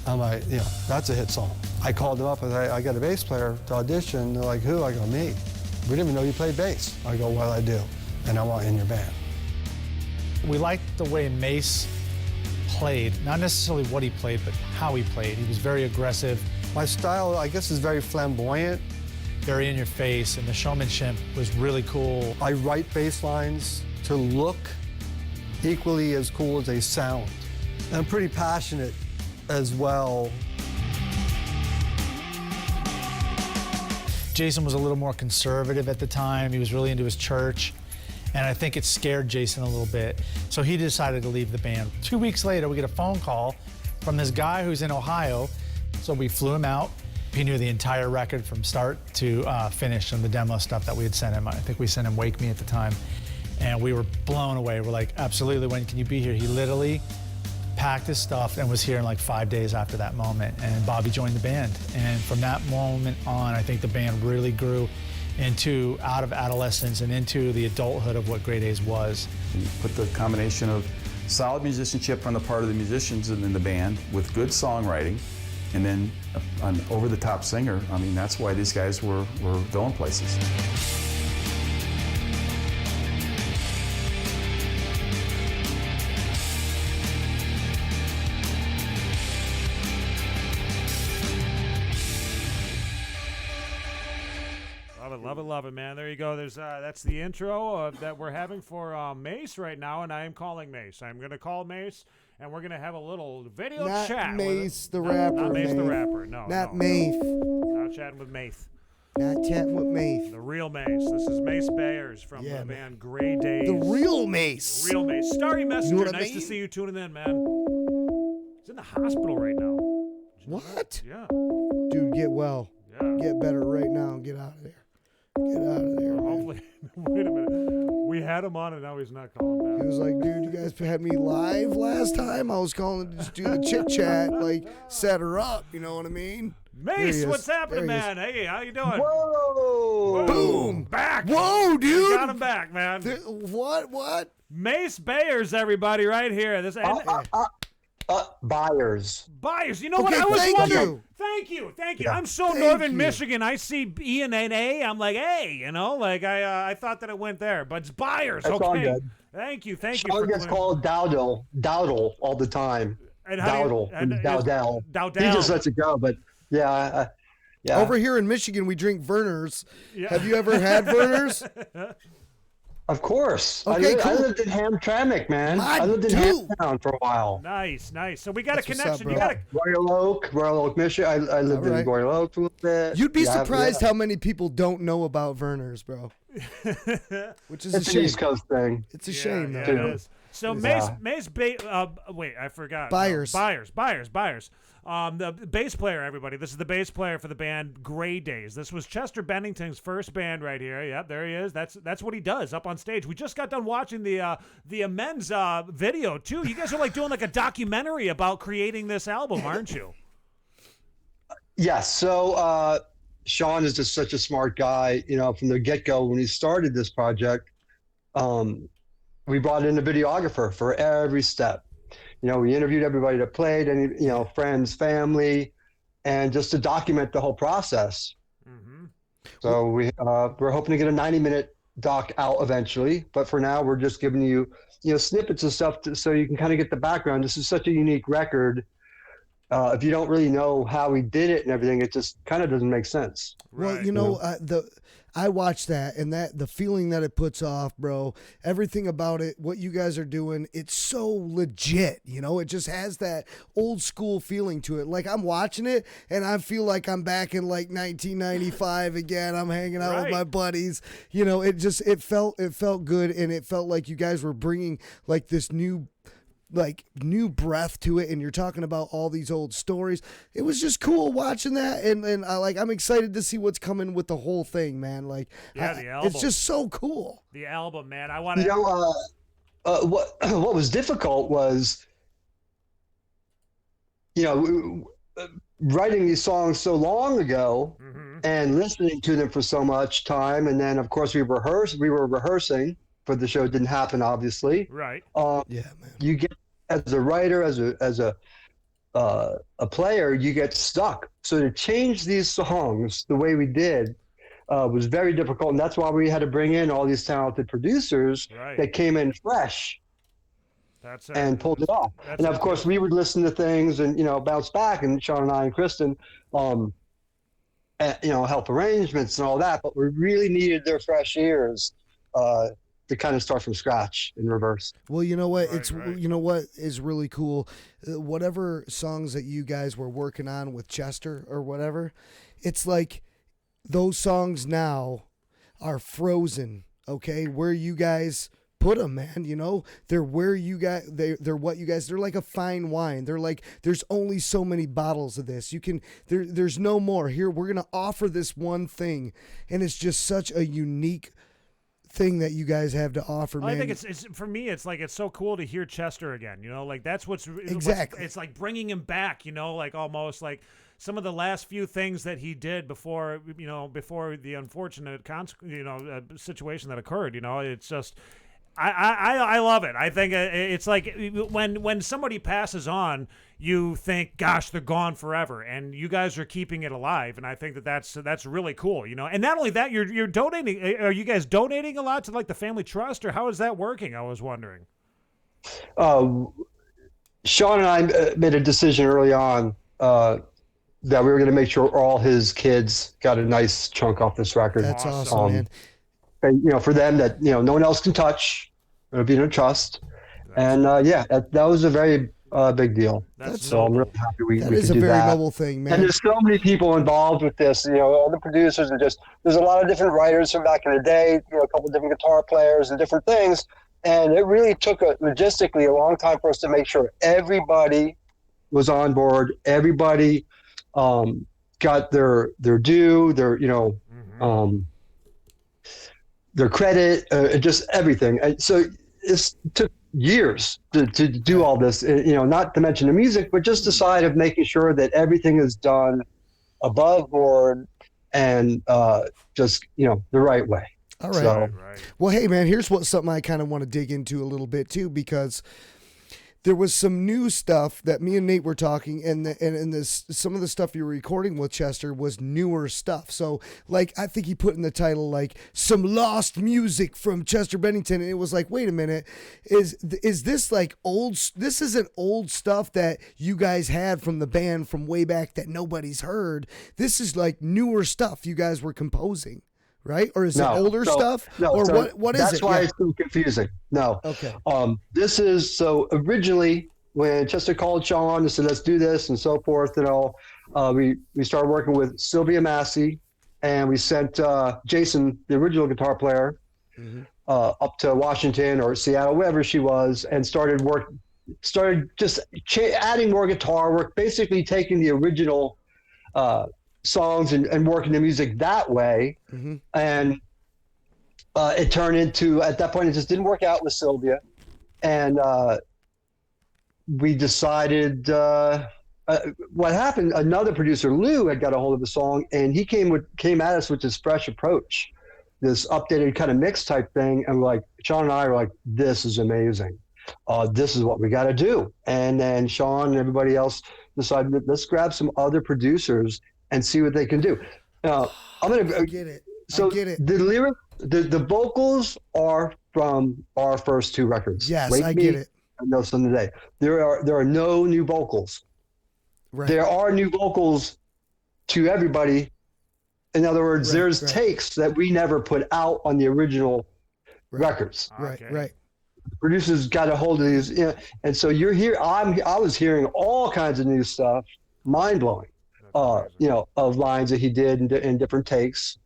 I'm like, yeah, that's a hit song. I called them up and I got a bass player to audition. They're like, who? I go, me. We didn't even know you played bass. I go, well, I do, and I want you in your band. We liked the way Mace played, not necessarily what he played, but how he played. He was very aggressive. My style, I guess, is very flamboyant. Very in your face, and the showmanship was really cool. I write bass lines to look equally as cool as they sound. I'm pretty passionate as well. Jason was a little more conservative at the time. He was really into his church, and I think it scared Jason a little bit. So he decided to leave the band. 2 weeks later, we get a phone call from this guy who's in Ohio. So we flew him out. He knew the entire record from start to finish and the demo stuff that we had sent him. I think we sent him Wake Me at the time. And we were blown away. We're like, absolutely, when can you be here? He literally packed his stuff and was here in like 5 days after that moment. And Bobby joined the band. And from that moment on, I think the band really grew out of adolescence and into the adulthood of what Grey Daze was. You put the combination of solid musicianship on the part of the musicians and in the band with good songwriting, and then an over-the-top singer. I mean, that's why these guys were going places. Love it, man. There you go. That's the intro that we're having for Mace right now, and I am calling Mace. I'm going to call Mace, and we're going to have a little video chat. Not Mace the with rapper. Not Mace the Mace. rapper. No. Not no. Mace. Not chatting with Mace. Not chatting with Mace. The real Mace. This is Mace Beyers from the band Grey Daze. The real Mace. The real Mace. Starry Messenger. You know what I nice mean? to see you tuning in, man. He's in the hospital right now. What? Yeah. Dude, get well. Yeah. Get better right now and get out of there. Get out of there. Hopefully. Wait a minute. We had him on and now he's not calling back. He was like, dude, you guys had me live last time. I was calling to just do the chit chat, like set her up. You know what I mean? Mace, what's happening, man? Hey, how you doing? Whoa! Boom! Back! Whoa, dude! We got him back, man. What? Mace Beyers, everybody, right here. Buyers. Buyers. You know what? I was wondering. Thank you. Yeah. I'm so Northern Michigan. I see E and an A. I'm like, hey, you know, like I thought that it went there, but it's Buyers. That's okay. all good. Thank you. Sean gets called Dowdle all the time. And Dowdle. Dowdell. He just lets it go, but yeah. Yeah. Over here in Michigan, we drink Vernors. Yeah. Have you ever had Vernors? Of course. Okay, I cool. lived in Hamtramck, man. I lived in Hamtown for a while. Nice. So we got That's a what's connection. up, You bro. got Royal Oak, Michigan. I lived in Royal Oak for a little bit. You'd be Yeah, surprised how many people don't know about Vernors, bro. Which is It's a an shame. East Coast thing. It's a shame, Yeah, though. it is. So Mace, wait, I forgot. Buyers. Buyers. The bass player, everybody. This is the bass player for the band Grey Daze. This was Chester Bennington's first band right here. Yep, there he is. That's what he does up on stage. We just got done watching the Amends video too. You guys are like doing like a documentary about creating this album, aren't you? Yes. So Sean is just such a smart guy. You know, from the get-go when he started this project, we brought in a videographer for every step. You know, we interviewed everybody that played, and you know, friends, family, and just to document the whole process. Mm-hmm. So we're hoping to get a 90-minute doc out eventually, but for now we're just giving you snippets of stuff so you can kind of get the background. This is such a unique record. If you don't really know how we did it and everything, it just kind of doesn't make sense. Well, you know, I watched that, and the feeling that it puts off, bro, everything about it, what you guys are doing, it's so legit, you know? It just has that old school feeling to it. Like, I'm watching it, and I feel like I'm back in, like, 1995 again. I'm hanging out with my buddies. You know, it felt good, and it felt like you guys were bringing, like, this new like new breath to it, and you're talking about all these old stories. It was just cool watching that, and I'm excited to see what's coming with the whole thing, man. Like, Yeah, the album. it's just so cool. The album, man. I want to. You know, what was difficult was, you know, writing these songs so long ago and listening to them for so much time, and then of course we were rehearsing for the show. It didn't happen, obviously. Right. Yeah, man. You get, as a writer, as a player, you get stuck. So to change these songs the way we did was very difficult, and that's why we had to bring in all these talented producers that came in fresh and pulled it off. And of course, we would listen to things and, you know, bounce back, and Sean and I and Kristen, you know, help arrangements and all that. But we really needed their fresh ears to kind of start from scratch in reverse. Well, you know what? You know what is really cool? Whatever songs that you guys were working on with Chester or whatever, it's like those songs now are frozen, okay? Where you guys put them, man, you know? They're where you guys, they're what you guys, they're like a fine wine. They're like, there's only so many bottles of this. You can, there's no more. Here, we're going to offer this one thing, and it's just such a unique thing that you guys have to offer, man. I think it's for me, it's like, it's so cool to hear Chester again, you know, like that's exactly. It's like bringing him back, you know, like almost like some of the last few things that he did before, you know, before the unfortunate situation that occurred, you know. It's just, I love it. I think it's like when somebody passes on, you think, gosh, they're gone forever, and you guys are keeping it alive, and I think that's really cool, you know. And not only that, you're donating. Are you guys donating a lot to like the family trust, or how is that working? I was wondering. Sean and I made a decision early on that we were going to make sure all his kids got a nice chunk off this record. That's awesome, man. And, you know, for them that, you know, no one else can touch. It'll be no trust. And yeah, that was a very big deal. So I'm really happy we could do that. That is a very noble thing, man. And there's so many people involved with this. You know, all the producers are just, there's a lot of different writers from back in the day, you know, a couple of different guitar players and different things. And it really took logistically a long time for us to make sure everybody was on board. Everybody got their due, their, you know, their credit, just everything. And so it took years to do all this, you know, not to mention the music, but just the side of making sure that everything is done above board and just, you know, the right way. All right. So, well, hey, man, here's something I kind of want to dig into a little bit too, because there was some new stuff that me and Nate were talking, and some of the stuff you were recording with Chester was newer stuff. So, like, I think he put in the title, like, some lost music from Chester Bennington, and it was like, wait a minute, is this like old? This isn't old stuff that you guys had from the band from way back that nobody's heard. This is like newer stuff you guys were composing. Right? Or is it older stuff? No, or so what is it? That's why it's so confusing. No. Okay. This is, so originally when Chester called Sean and said, let's do this and so forth, you know, we started working with Sylvia Massey, and we sent Jason, the original guitar player, up to Washington or Seattle, wherever she was, and started just adding more guitar work, basically taking the original songs and working the music that way. And it turned into, at that point, it just didn't work out with Sylvia. And we decided, what happened, another producer, Lou, had got a hold of the song, and he came at us with this fresh approach, this updated kind of mix type thing. And like, Sean and I were like, this is amazing. This is what we got to do. And then Sean and everybody else decided, let's grab some other producers and see what they can do. I'm gonna get it. So I get it. The lyric, the vocals are from our first two records. Yes, Wake I Me get it. and No Sun Today. There are no new vocals. Right. There are new vocals to everybody. In other words, there's takes that we never put out on the original records. Right. The producers got a hold of these, you know, and so you're here. I was hearing all kinds of new stuff, mind blowing. You know, of lines that he did in different takes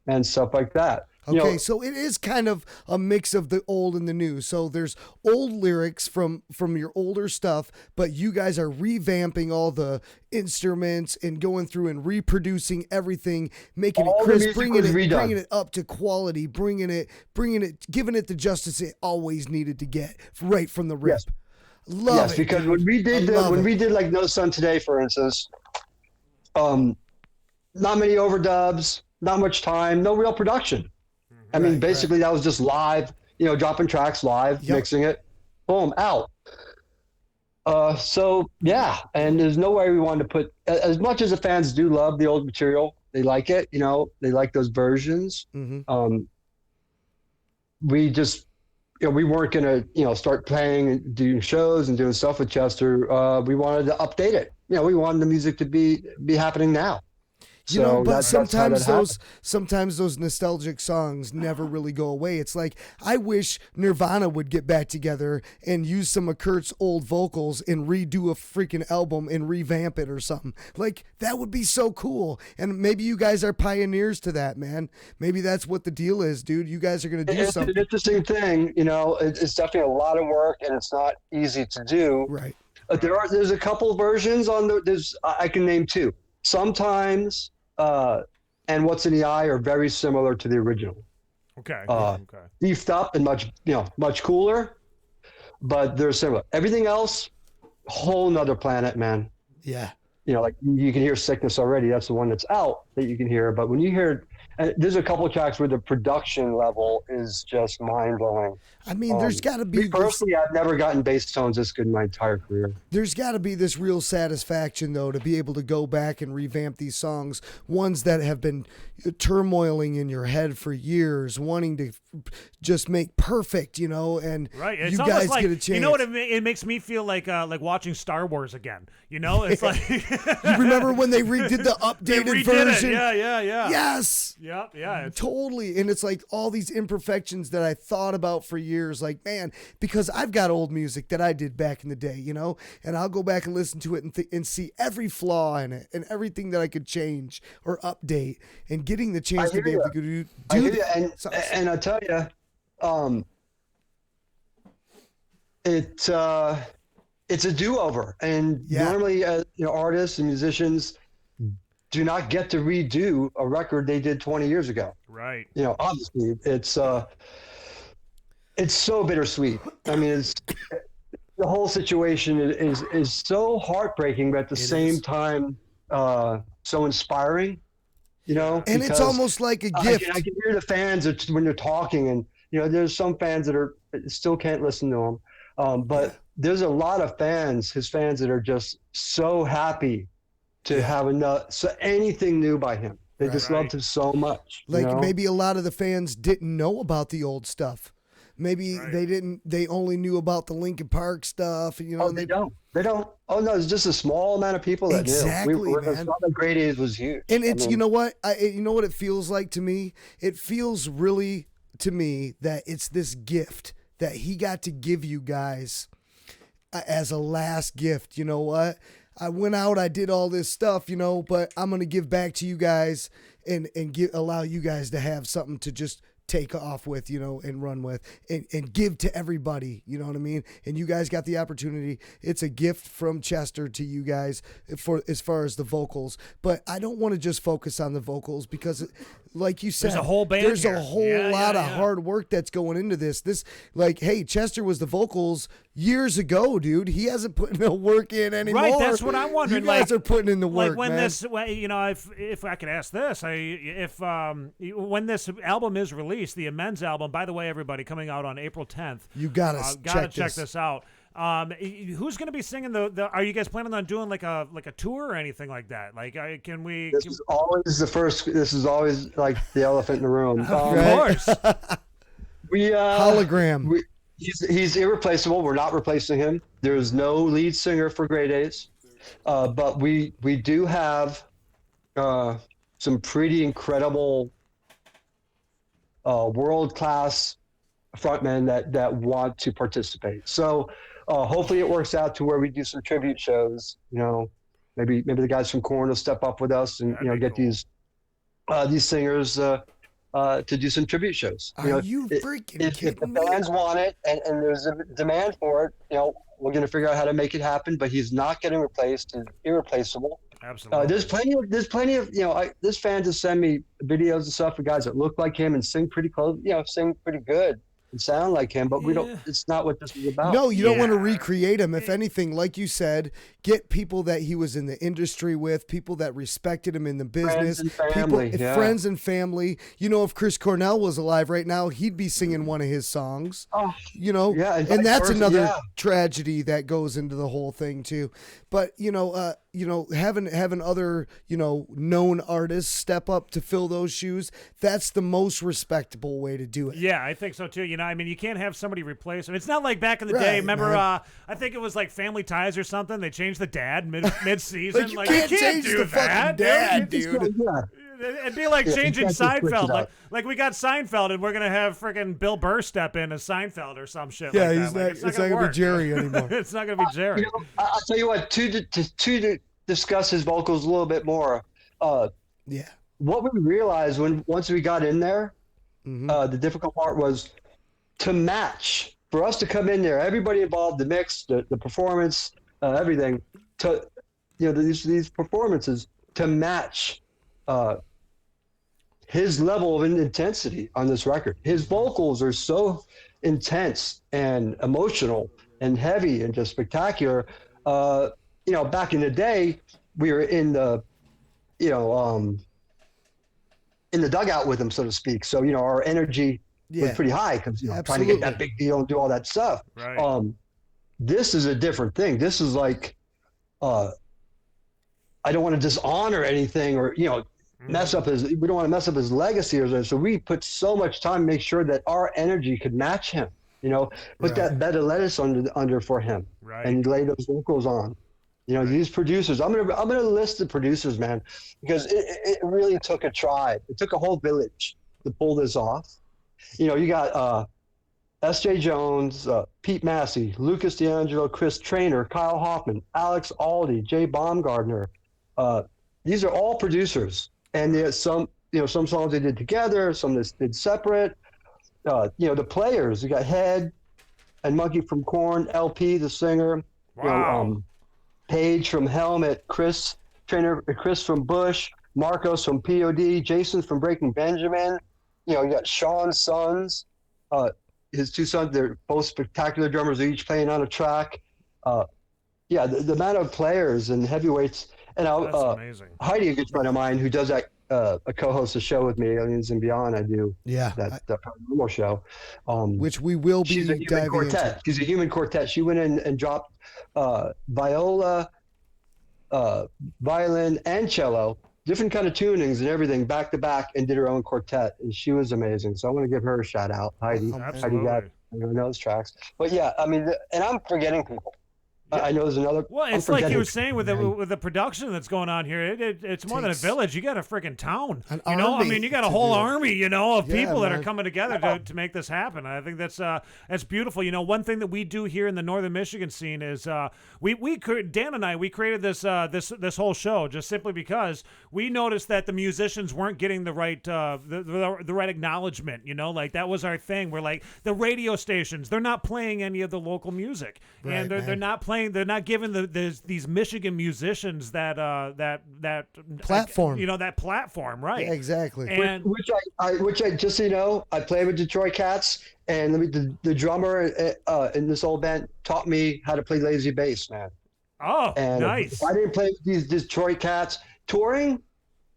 and stuff like that. Okay, so it is kind of a mix of the old and the new. So there's old lyrics from your older stuff, but you guys are revamping all the instruments and going through and reproducing everything, making All it the crisp, music bringing was redone. it up to quality, bringing it, giving it the justice it always needed to get right from the rip. Yes. Love yes, it, because dude. when we I did like No Sun Today, for instance, not many overdubs, not much time, no real production. I mean, basically that was just live, dropping tracks live, mixing it, boom, out. So yeah, and there's no way we wanted to put, as much as the fans do love the old material, they like it, they like those versions. We just, we weren't going to, start playing and doing shows and doing stuff with Chester. We wanted to update it. We wanted the music to be happening now. But sometimes those nostalgic songs never really go away. It's like, I wish Nirvana would get back together and use some of Kurt's old vocals and redo a freaking album and revamp it or something. Like, that would be so cool. And maybe you guys are pioneers to that, man. Maybe that's what the deal is, dude. You guys are going to do something. It's an interesting thing. It's definitely a lot of work and it's not easy to do. Right. There's a couple versions I can name two. Sometimes and What's in the Eye are very similar to the original. Okay. Beefed up and much cooler, but they're similar. Everything else, whole nother planet, man. Yeah. Like you can hear Sickness already. That's the one that's out that you can hear. But when you hear, there's a couple of tracks where the production level is just mind blowing. I mean, there's got to be. Me personally, I've never gotten bass tones this good in my entire career. There's got to be this real satisfaction, though, to be able to go back and revamp these songs, ones that have been turmoiling in your head for years, wanting to just make perfect, and right. It's you almost guys like, get a chance. You know what? It makes me feel like watching Star Wars again. It's like you remember when they redid the updated version? Yeah. Yes. Yeah. Totally. And it's like all these imperfections that I thought about for years. Like, man, because I've got old music that I did back in the day, and I'll go back and listen to it and see every flaw in it and everything that I could change or update, and getting the chance to be able to do that. And I tell you, it's a do-over, and normally artists and musicians do not get to redo a record they did 20 years ago. Right. Obviously it's so bittersweet. I mean, the whole situation is so heartbreaking, but at the same time, so inspiring. And it's almost like a gift. I can hear the fans when they're talking, and there's some fans that still can't listen to him, but there's a lot of his fans that are just so happy to have anything new by him. They just loved him so much. Maybe a lot of the fans didn't know about the old stuff. Maybe they only knew about the Linkin Park stuff. They don't. Oh no, it's just a small amount of people that knew. Man. The Grey Daze was huge. And it's, you know what it feels like to me? It feels really to me that it's this gift that he got to give you guys as a last gift. You know what? I went out, I did all this stuff, but I'm going to give back to you guys and allow you guys to have something to just take off with, and run with and give to everybody, you know what I mean? And you guys got the opportunity. It's a gift from Chester to you guys for as far as the vocals, but I don't want to just focus on the vocals because like you said, there's a whole band. There's a whole lot of hard work that's going into this. Hey, Chester was the vocals years ago, dude. He hasn't put no work in anymore. Right, that's what I'm wondering. You guys are putting in the work, like when man. if I could ask this, when this album is released, the Amends album, by the way, everybody, coming out on April 10th. You gotta check this out. Who's going to be singing are you guys planning on doing like a tour or anything like that? Can we? This is always like the elephant in the room. Of course. Hologram. He's irreplaceable. We're not replacing him. There's no lead singer for Grey Daze, but we do have some pretty incredible world-class frontmen that want to participate. So hopefully it works out to where we do some tribute shows. Maybe the guys from Korn will step up with us and get cool. these singers to do some tribute shows. Are you freaking if kidding the me? fans want it and there's a demand for it, we're going to figure out how to make it happen. But he's not getting replaced. He's irreplaceable. Absolutely. There's plenty of this fan to send me videos and stuff for guys that look like him and sing pretty close, sing pretty good and sound like him, but we don't. It's not what this is about. No, you don't want to recreate him. If anything, like you said, get people that he was in the industry with, people that respected him in the business, friends and family. If Chris Cornell was alive right now, he'd be singing one of his songs. Oh, and that's another tragedy that goes into the whole thing too. But having other known artists step up to fill those shoes, that's the most respectable way to do it. Yeah, I think so too. You can't have somebody replace him. It's not like back in the day. Remember, I think it was like Family Ties or something. They changed the dad mid-season. you can't change do the that, fucking dad, dude. It'd be like changing Seinfeld. Like we got Seinfeld, and we're gonna have freaking Bill Burr step in as Seinfeld or some shit. Yeah, like he's that. not. It's not gonna be Jerry anymore. It's not gonna be Jerry. I'll tell you what. To discuss his vocals a little bit more. What we realized once we got in there, the difficult part was to match. For us to come in there, everybody involved, the mix, the performance, everything, to these performances to match his level of intensity on this record. His vocals are so intense and emotional and heavy and just spectacular. Back in the day, we were in the dugout with him, so to speak. So our energy was pretty high because trying to get that big deal and do all that stuff. Right. This is a different thing. This is like, I don't want to dishonor anything or mess up we don't want to mess up his legacy or something. So we put so much time to make sure that our energy could match him. Put that bed of lettuce under for him, and lay those vocals on. These producers. I'm gonna list the producers, man, because it really took a tribe. It took a whole village to pull this off. You got S.J. Jones, Pete Massey, Lucas D'Angelo, Chris Traynor, Kyle Hoffman, Alex Aldi, Jay Baumgartner. These are all producers, and there's some songs they did together, some they did separate. The players. You got Head and Monkey from Korn, LP the singer. Wow. Paige from Helmet, Chris from Bush, Marcos from POD, Jason from Breaking Benjamin. You got Sean's sons, his two sons. They're both spectacular drummers. They're each playing on a track. The amount of players and heavyweights. And That's amazing. Heidi, a good friend of mine, who does that, co-hosts a show with me, Aliens and Beyond. I do that paranormal show, which we will be she's a human diving quartet. into. She's a human quartet. She went in and dropped viola, violin, and cello, different kind of tunings and everything back to back, and did her own quartet, and she was amazing. So I want to give her a shout out, Heidi. Heidi got those tracks. But and I'm forgetting people. I know there's another. Well, it's like you were saying with the production that's going on here. It's more than a village. You got a freaking town. You got a whole army. Of people that are coming together to make this happen. I think that's beautiful. One thing that we do here in the Northern Michigan scene is Dan and I created this whole show just simply because we noticed that the musicians weren't getting the right the right acknowledgement. Like that was our thing. We're like the radio stations. They're not playing any of the local music, and they're not playing. They're not giving these Michigan musicians that platform. That platform, right? Yeah, exactly. And which I just I play with Detroit Cats, and the drummer in this old band taught me how to play lazy bass, man. Oh, and nice. If I didn't play with these Detroit Cats touring,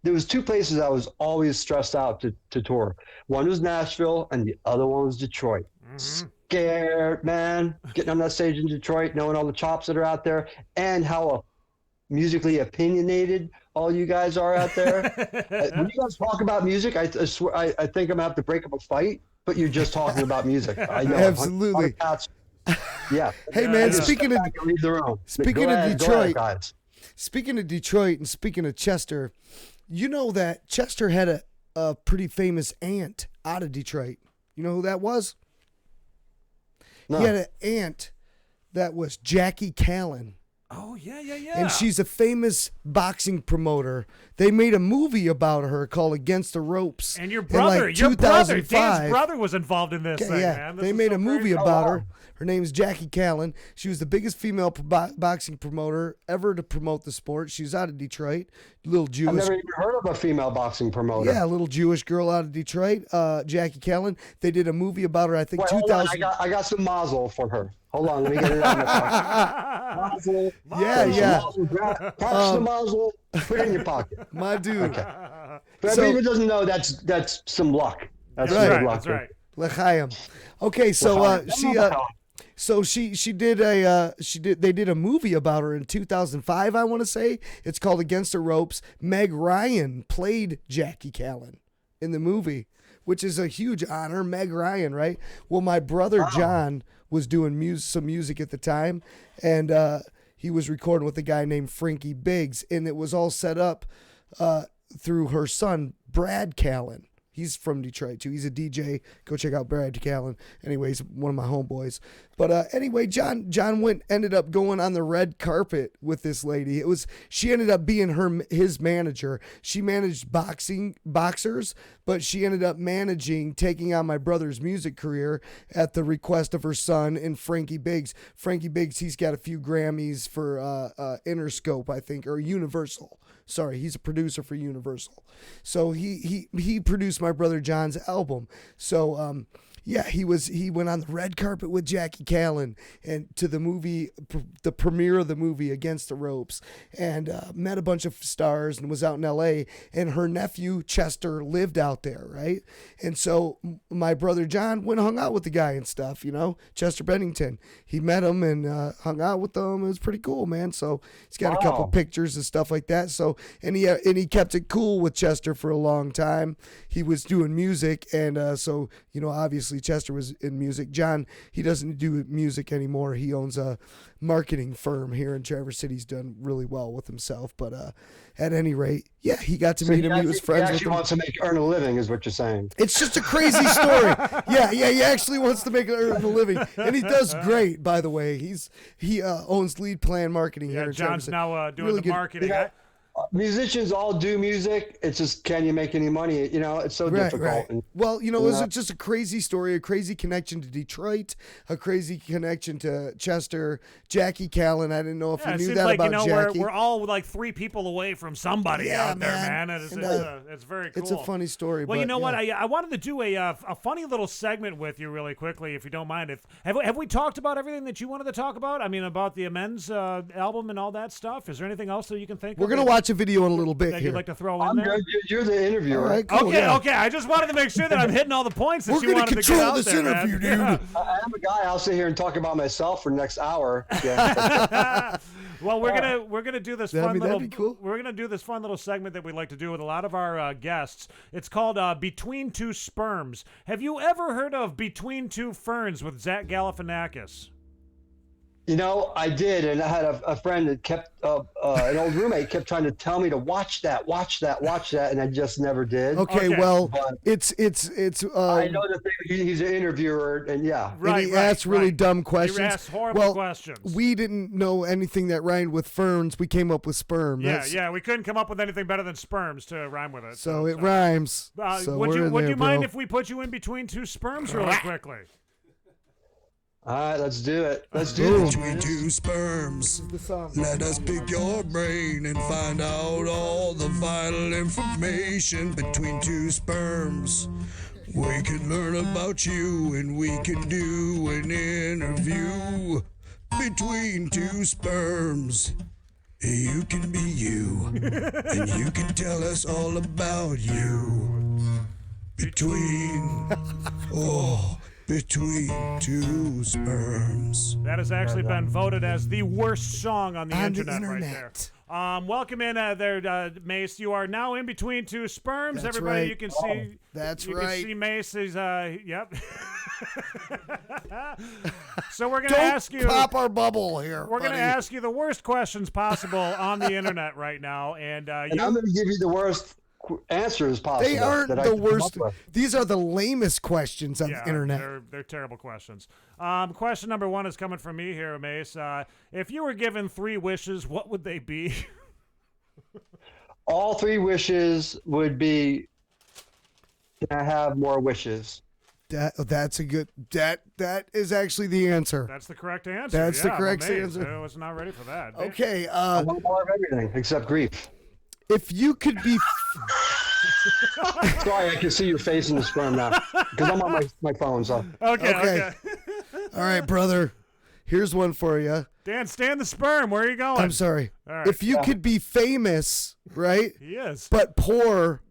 there was two places I was always stressed out to tour. One was Nashville, and the other one was Detroit. Scared, man, getting on that stage in Detroit, knowing all the chops that are out there, and how musically opinionated all you guys are out there. When you guys talk about music, I swear I think I'm gonna have to break up a fight. But you're just talking about music. I know. Absolutely. Yeah. Hey man, speaking of Detroit, speaking of Detroit, and speaking of Chester, you know that Chester had a pretty famous aunt out of Detroit. You know who that was? No. He had an aunt that was Jackie Callan. Oh, Oh, yeah. And she's a famous boxing promoter. They made a movie about her called Against the Ropes. And your in, brother, like, your brother, 2005. Dan's brother was involved in this thing, man. This they is made so a movie crazy. about her. Her name's Jackie Callan. She was the biggest female boxing promoter ever to promote the sport. She's out of Detroit, little Jewish. I've never even heard of a female boxing promoter. Yeah, a little Jewish girl out of Detroit, Jackie Callan. They did a movie about her, I think, Wait, hold on. 2000. I got some mazel for her. Hold on, let me get it on the phone. Mazel. Yeah. Catch the mazel, put it in your pocket. My dude. Okay. But everyone who doesn't know, that's some luck. That's some good luck. That's right. L'chaim. Okay, so they did a movie about her in 2005, I want to say. It's called Against the Ropes. Meg Ryan played Jackie Callan in the movie, which is a huge honor. Meg Ryan, right? Well, my brother John was doing some music at the time, and he was recording with a guy named Frankie Biggs, and it was all set up through her son, Brad Callan. He's from Detroit too. He's a DJ. Go check out Brad Callan. Anyways, one of my homeboys. But anyway, John ended up going on the red carpet with this lady. She ended up being his manager. She managed boxers, but she ended up taking on my brother's music career at the request of her son and Frankie Biggs. Frankie Biggs, he's got a few Grammys for Interscope, I think, or Universal. Sorry, he's a producer for Universal. So he produced my brother John's album. So he went on the red carpet with Jackie Callan and to the movie, the premiere of the movie Against the Ropes, and met a bunch of stars and was out in L.A. And her nephew Chester lived out there, right? And so my brother John went and hung out with the guy and stuff, Chester Bennington. He met him and hung out with them. It was pretty cool, man. So he's got a couple pictures and stuff like that. So and he kept it cool with Chester for a long time. He was doing music, and so obviously Chester was in music. John, he doesn't do music anymore. He owns a marketing firm here in Traverse City. He's done really well with himself. But at any rate, he got to meet him. He was friends with him. He actually wants to earn a living, is what you're saying. It's just a crazy story. He actually wants to earn a living, and he does great. By the way, he owns Lead Plan Marketing here in Traverse City. John's now doing Really the good. marketing. Musicians all do music. It's just, can you make any money? It's so difficult. Right. And, well, it was just a crazy story, a crazy connection to Detroit, a crazy connection to Chester, Jackie Callan. I didn't know if you knew that about Jackie. We're all like 3 people away from somebody out there, man. It's very cool. It's a funny story. Well, but, you know what? I wanted to do a funny little segment with you really quickly, if you don't mind. Have we talked about everything that you wanted to talk about? I mean, about the Amends album and all that stuff? Is there anything else that you can think of? We're going to watch a video in a little bit that here. you'd like to throw in there? You're the interviewer. All right, cool, Okay. I just wanted to make sure that I'm hitting all the points that you wanted to get out there, man. We're going to control this interview, dude. I'm a guy. I'll sit here and talk about myself for the next hour. Well, we're gonna do this fun little. Cool. We're gonna do this fun little segment that we like to do with a lot of our guests. It's called Between Two Sperms. Have you ever heard of Between Two Ferns with Zach Galifianakis? I did, and I had a friend that kept, an old roommate kept trying to tell me to watch that, and I just never did. Okay. Well, but it's. I know that he's an interviewer, and and he asks really dumb questions. He asks horrible questions. We didn't know anything that rhymed with ferns. We came up with sperm. We couldn't come up with anything better than sperms to rhyme with it. So it rhymes. Would you mind if we put you in between two sperms really quickly? All right, let's do it. Between two sperms, let us pick your brain and find out all the vital information. Between two sperms, we can learn about you and we can do an interview. Between two sperms, you can be you, and you can tell us all about you. Between two sperms. That has actually been voted as the worst song on the internet right there. Welcome in there, Mace. You are now in between two sperms. That's Everybody, right. you can see. That's you right. You can see Mace. He's yep. So we're gonna ask you. Pop our bubble here. We're gonna ask you the worst questions possible on the internet right now, and I'm gonna give you the worst answers possible. They aren't that I the could come up worst. with. These are the lamest questions on the internet. They're terrible questions. Question number 1 is coming from me here, Mace. If you were given 3 wishes, what would they be? All 3 wishes would be, can I have more wishes? That's a good. That is actually the answer. That's the correct answer. That's the correct Amazed. answer. I was not ready for that. Okay. I want more of everything except grief. If you could be. Sorry, I can see your face in the sperm now because I'm on my phone. So. Okay. All right, brother. Here's one for you. Dan, stay in the sperm. Where are you going? I'm sorry. All right. If you could be famous, right? He is. But poor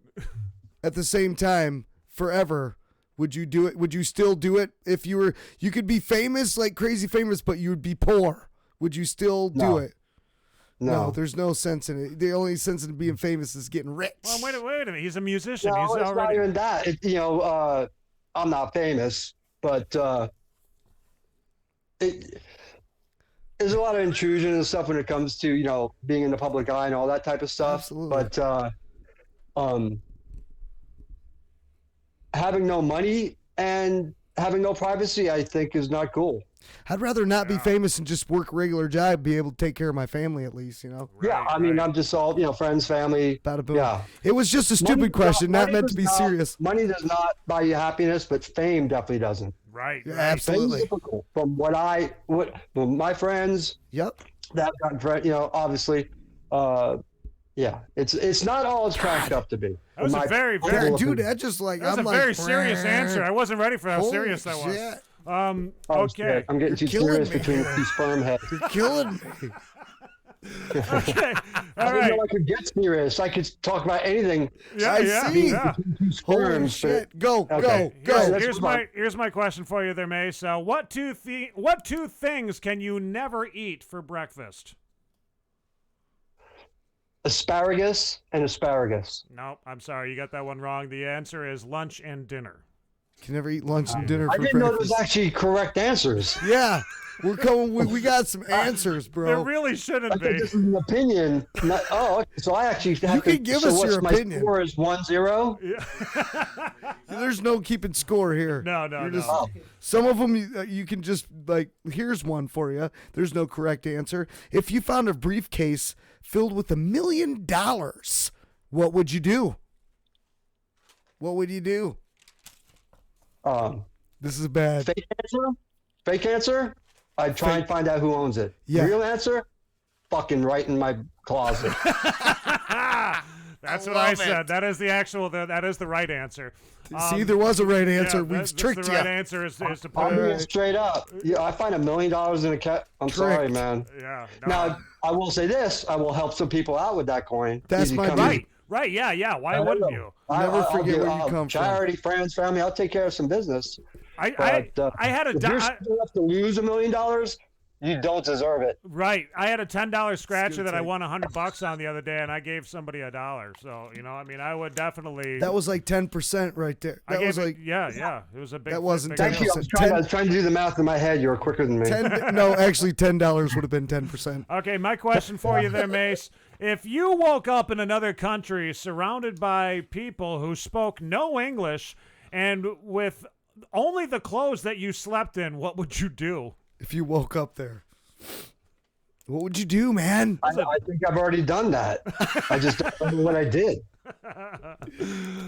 at the same time forever, would you do it? Would you still do it if you could be famous, like crazy famous, but you would be poor? Would you still do it? No, there's no sense in it. The only sense in being famous is getting rich. Well, wait a minute. He's a musician. No, He's it's already. not even that. I'm not famous, but there's a lot of intrusion and stuff when it comes to being in the public eye and all that type of stuff. Absolutely. But having no money and having no privacy, I think, is not cool. I'd rather not be famous and just work a regular job, be able to take care of my family at least, Yeah, I mean, I'm just all, friends, family. Bada boom. Yeah. It was just a stupid question, not meant to be serious. Money does not buy you happiness, but fame definitely doesn't. Right. Yeah, absolutely. From what my friends. Yep. That I've gotten, obviously, yeah, it's not all it's cracked up to be. That was a very, very dude. That just like that was I'm a like, very serious answer. I wasn't ready for how Holy serious that was. shit. Okay. I'm getting too serious between 2 sperm heads. You're killing me. Okay. I All didn't right. know I could get serious. I could talk about anything. I see. Yeah. Holy Sperms, shit. Go, Okay. go. Here's my question for you there, Mace. What two things can you never eat for breakfast? Asparagus and asparagus. No, I'm sorry. You got that one wrong. The answer is lunch and dinner. Can never eat lunch and dinner I for didn't know there breakfast. was actually correct answers. Yeah. We're coming. We got some answers, bro. There really shouldn't I be. think this is an opinion. Okay. So I actually have You to. can give so us what's your my opinion. score is 1-0. There's no keeping score here. No. Some of them you can just like. Here's one for you. There's no correct answer. If you found a briefcase filled with $1 million, what would you do? What would you do? This is bad. Fake answer? I'd try and find out who owns it. Yeah. Real answer? Fucking right in my closet. That's what I said. That is the actual. That is the right answer. See, there was a right answer. Yeah, We've tricked the you. right answer is to put I'm being it. straight up. Yeah, I find $1 million in a cat. I'm sorry, man. Yeah. Now, I will say this. I will help some people out with that coin. That's Easy my come, right. Right. Yeah. Why wouldn't you? Never forget where you come from. Charity, friends, family. I'll take care of some business. I had a. If you're smart enough to lose $1 million, you don't deserve it. Right. I had a $10 scratcher that I won $100 on the other day, and I gave somebody $1. So I would definitely. That was like 10% right there. That was like yeah. It was a big. That wasn't big 10%. Thank you. I was trying to do the math in my head. You were quicker than me. No, actually $10 would have been 10%. Okay, my question for you there, Mace. If you woke up in another country surrounded by people who spoke no English and with only the clothes that you slept in, what would you do? If you woke up there, what would you do, man? I think I've already done that. I just don't remember what I did.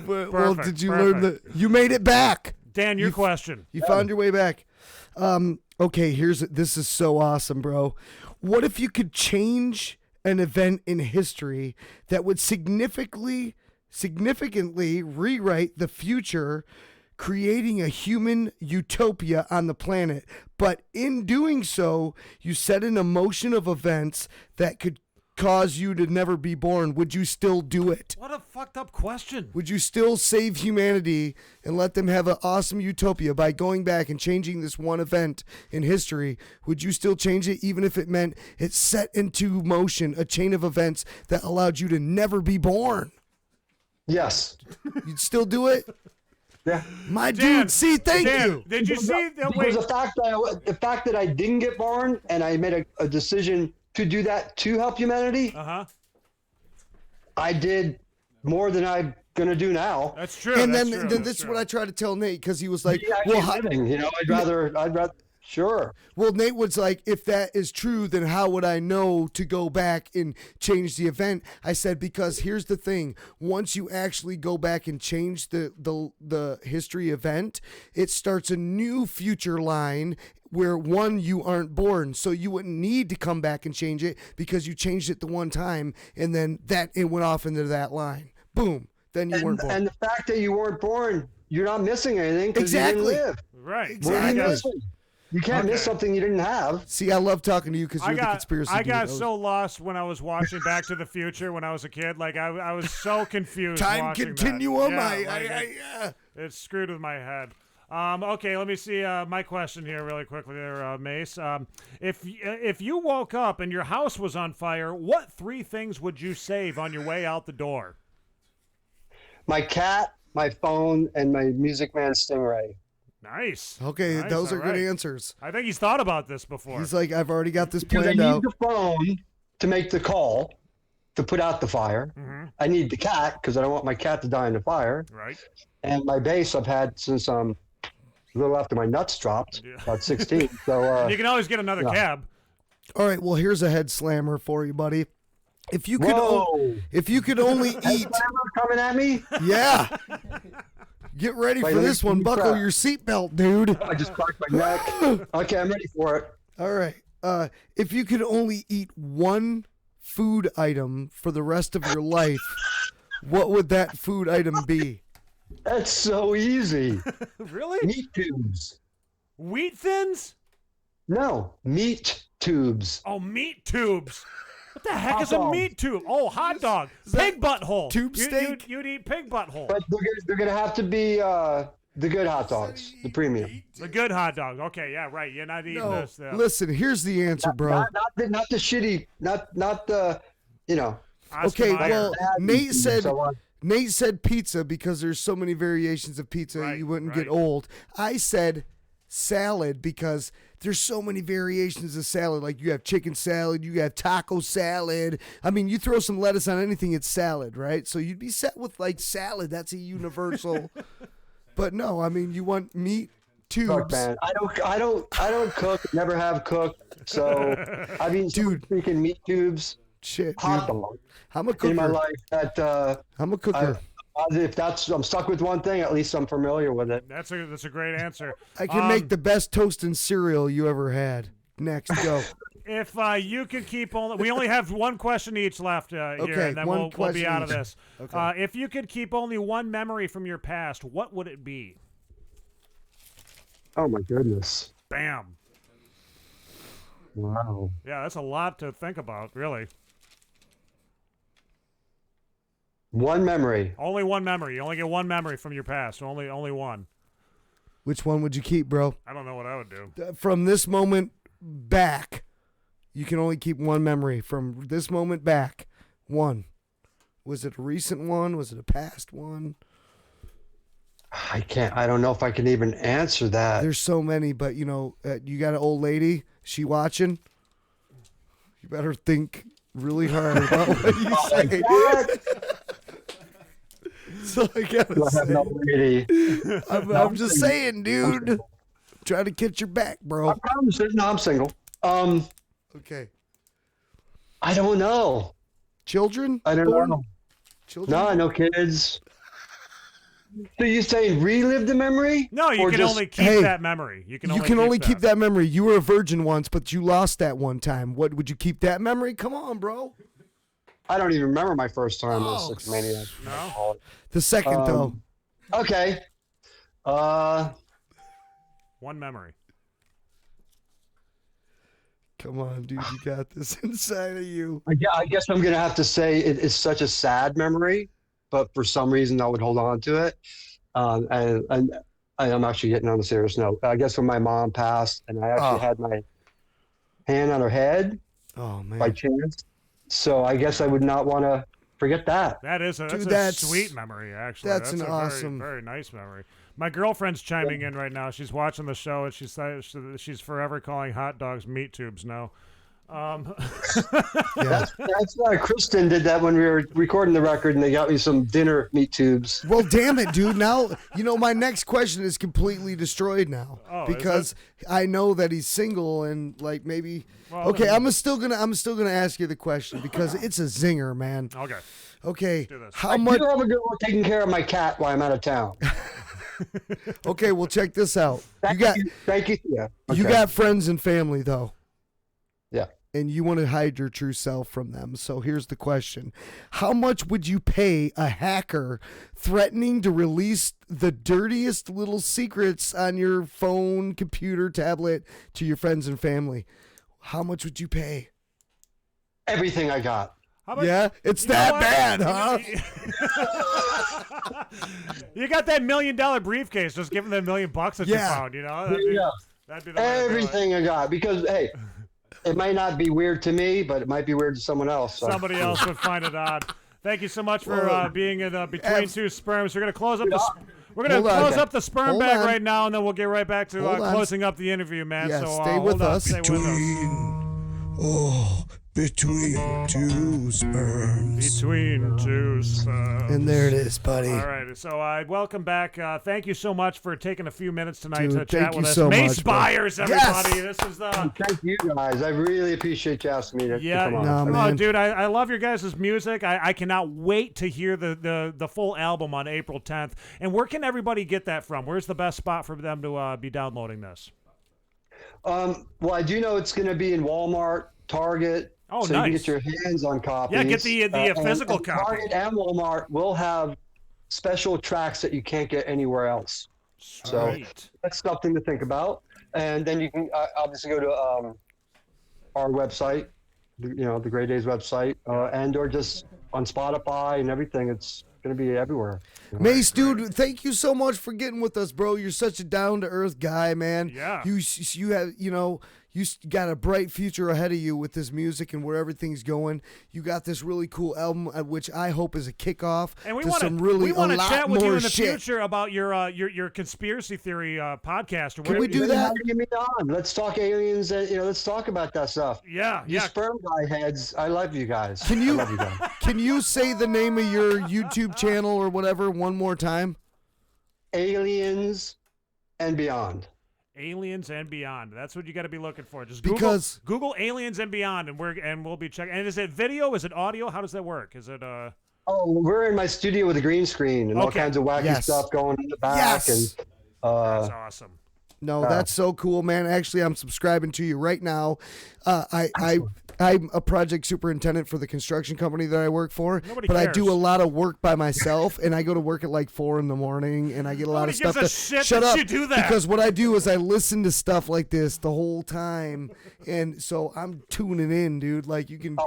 Well, did you learn that you made it back? Dan, your question. You found your way back. Okay, this is so awesome, bro. What if you could change an event in history that would significantly rewrite the future, creating a human utopia on the planet, but in doing so, you set in a motion of events that could cause you to never be born? Would you still do it? What a fucked up question. Would you still save humanity and let them have an awesome utopia by going back and changing this one event in history? Would you still change it even if it meant it set into motion a chain of events that allowed you to never be born? Yes. You'd still do it? Yeah. My Dan, dude, see, thank Dan, you. Did you see that? Because the fact that I didn't get born and I made a decision to do that to help humanity, Uh-huh. I did more than I'm gonna do now. That's true. And that's then, true, then that's this is true. what I tried to tell Nate because he was like, Yeah, "Well, living, I'd rather, sure." Well, Nate was like, "If that is true, then how would I know to go back and change the event?" I said, "Because here's the thing: once you actually go back and change the history event, it starts a new future line." Where one, you aren't born, so you wouldn't need to come back and change it because you changed it the one time, and then it went off into that line. Boom. Then you weren't born. And the fact that you weren't born, you're not missing anything because you didn't live. Right. What are you Exactly. missing? You can't miss something you didn't have. See, I love talking to you because you're the conspiracy I got dude. so lost when I was watching Back to the Future when I was a kid. Like I was so confused. Time watching continuum. That. It screwed with my head. Okay, let me see my question here really quickly there, Mace. If you woke up and your house was on fire, what 3 things would you save on your way out the door? My cat, my phone, and my Music Man Stingray. Nice. Okay, Nice, those are all right. good answers. I think he's thought about this before. He's like, I've already got this Because I planned need out. the phone to make the call to put out the fire. Mm-hmm. I need the cat because I don't want my cat to die in the fire. Right. And my bass I've had since a little after my nuts dropped, about 16. So you can always get another cab. All right, well, here's a head slammer for you, buddy. If you could, Whoa. if you could only eat, coming at me. yeah. Get ready Wait, for let me- this let one. me Buckle try. your seatbelt, dude. I just cracked my neck. Okay, I'm ready for it. All right. If you could only eat one food item for the rest of your life, what would that food item be? That's so easy. Really? Meat tubes. Wheat thins? No, meat tubes. Oh, meat tubes. What the heck Hot is a dog. meat tube? Oh, hot dog. Pig butthole. Tube steak? You'd eat pig butthole. But they're gonna have to be the good hot dogs, the premium. The good hot dog. Okay, yeah, right. You're not eating No, this. listen, here's the answer, bro. Not the shitty, not the, Okay, Oscar well, Mayer. Nate said pizza because there's so many variations of pizza you wouldn't get old. I said salad because there's so many variations of salad. Like you have chicken salad, you have taco salad. I mean, you throw some lettuce on anything, it's salad, right? So you'd be set with like salad. That's a universal. But no, I mean, you want meat tubes. Look, man, I don't cook. Never have cooked. So I've eaten freaking meat tubes. Shit, hot dude. dog. I'm a cooker. In my life, that I'm a cooker. if I'm stuck with one thing, at least I'm familiar with it. That's a great answer. I can make the best toast and cereal you ever had. Next, go. If you could keep only, we only have one question each left here, Okay, and then one we'll be question out of each. this. Okay. If you could keep only one memory from your past, what would it be? Oh my goodness! Bam. Wow. Yeah, that's a lot to think about, really. One memory. Only one memory. You only get one memory from your past. Only one. Which one would you keep, bro? I don't know what I would do. From this moment back, you can only keep one memory. From this moment back, one. Was it a recent one? Was it a past one? I don't know if I can even answer that. There's so many, but you know, you got an old lady. She watching. You better think really hard about what you say. So I gotta say, I'm just saying, dude. Try to catch your back, bro. I promise it. No, I'm single. Okay. I don't know. Children? I don't know. Children? No, no kids. So you saying relive the memory? No, you Or can just- only keep that memory. You can only keep that memory. You were a virgin once, but you lost that one time. What would you keep that memory? Come on, bro. I don't even remember my first time as a maniac. No. The second though. Okay. One memory. Come on, dude. You got this inside of you. I guess I'm gonna have to say it is such a sad memory, but for some reason I would hold on to it. And I'm actually getting on a serious note. I guess when my mom passed, and I actually had my hand on her head. Oh man. By chance. So I guess I would not want to forget that. That is Dude, a sweet memory, actually. that's an a awesome- very, very nice memory. My girlfriend's chiming in right now. She's watching the show, and she's forever calling hot dogs meat tubes now. That's why Kristen did that when we were recording the record, and they got me some dinner meat tubes. Well, damn it, dude. Now, my next question is completely destroyed now because I know that he's single and like maybe. Well, okay, I'm still gonna ask you the question because it's a zinger, man. Okay. How much? I do have a good one taking care of my cat while I'm out of town. Okay, well, check this out. Thank you. Yeah. You got friends and family though. Yeah. And you want to hide your true self from them. So here's the question. How much would you pay a hacker threatening to release the dirtiest little secrets on your phone, computer, tablet to your friends and family? How much would you pay? Everything I got. Yeah, it's that bad, huh? You got that $1 million briefcase. Just give them $1 million that you found. That'd be the everything I got because hey. It might not be weird to me, but it might be weird to someone else. So. Somebody else would find it odd. Thank you so much for being in Between Two Sperms. We're gonna close up up the sperm bag right now, and then we'll get right back to closing up the interview, man. Yeah, so stay with us. Between two sperms. Between two sperms. And there it is, buddy. All right. So welcome back. Thank you so much for taking a few minutes tonight to chat thank with you us. so Mace much, Beyers, everybody. Yes! This is the. Thank you guys. I really appreciate you asking me to come on. man. Dude, I love your guys' music. I cannot wait to hear the full album on April 10th. And where can everybody get that from? Where's the best spot for them to be downloading this? Well, I do know it's going to be in Walmart, Target. Oh, so nice. you can get your hands on copies. Yeah, get the physical and copy. Target and Walmart will have special tracks that you can't get anywhere else. So that's something to think about. And then you can obviously go to our website, the Grey Daze website, and or just on Spotify and everything. It's going to be everywhere. Mace, dude, thank you so much for getting with us, bro. You're such a down-to-earth guy, man. Yeah. You have, you got a bright future ahead of you with this music and where everything's going. You got this really cool album, which I hope is a kickoff and we to want some really we want to chat with you in the shit. future about your conspiracy theory podcast. Or Can we do that? Get me on. Let's talk aliens. Let's talk about that stuff. Yeah, you sperm guy heads. I love you guys. Can you I love you guys. Can you say the name of your YouTube channel or whatever one more time? Aliens and Beyond. Aliens and Beyond. That's what you got to be looking for. Just Google Aliens and Beyond, and we'll be checking. And is it video? Is it audio? How does that work? Is it Oh, we're in my studio with a green screen and all kinds of wacky stuff going in the back. And that's awesome. No, that's so cool, man. Actually, I'm subscribing to you right now. I'm a project superintendent for the construction company that I work for, but I do a lot of work by myself, and I go to work at like 4 a.m, and I get a lot of stuff. Shut up! You do that. Because what I do is I listen to stuff like this the whole time, and so I'm tuning in, dude. Like you can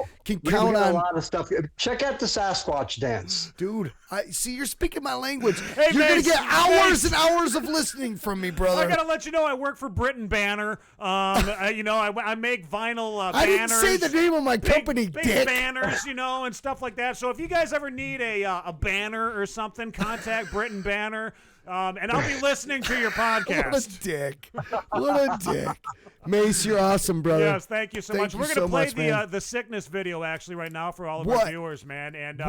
count on a lot of stuff. Check out the Sasquatch dance, dude. I see you're speaking my language. Hey, you're Mace, gonna get hours and hours of listening from me, brother. I gotta let you know I work for Brit & Banner. I make vinyl banners. I didn't say the name of my company, big dick. banners, and stuff like that. So if you guys ever need a banner or something, contact Brit & Banner, and I'll be listening to your podcast. What a dick! What a dick! Mace, you're awesome, brother. Yes, thank you so much. We're gonna play the sickness video actually right now for all of our viewers, man. And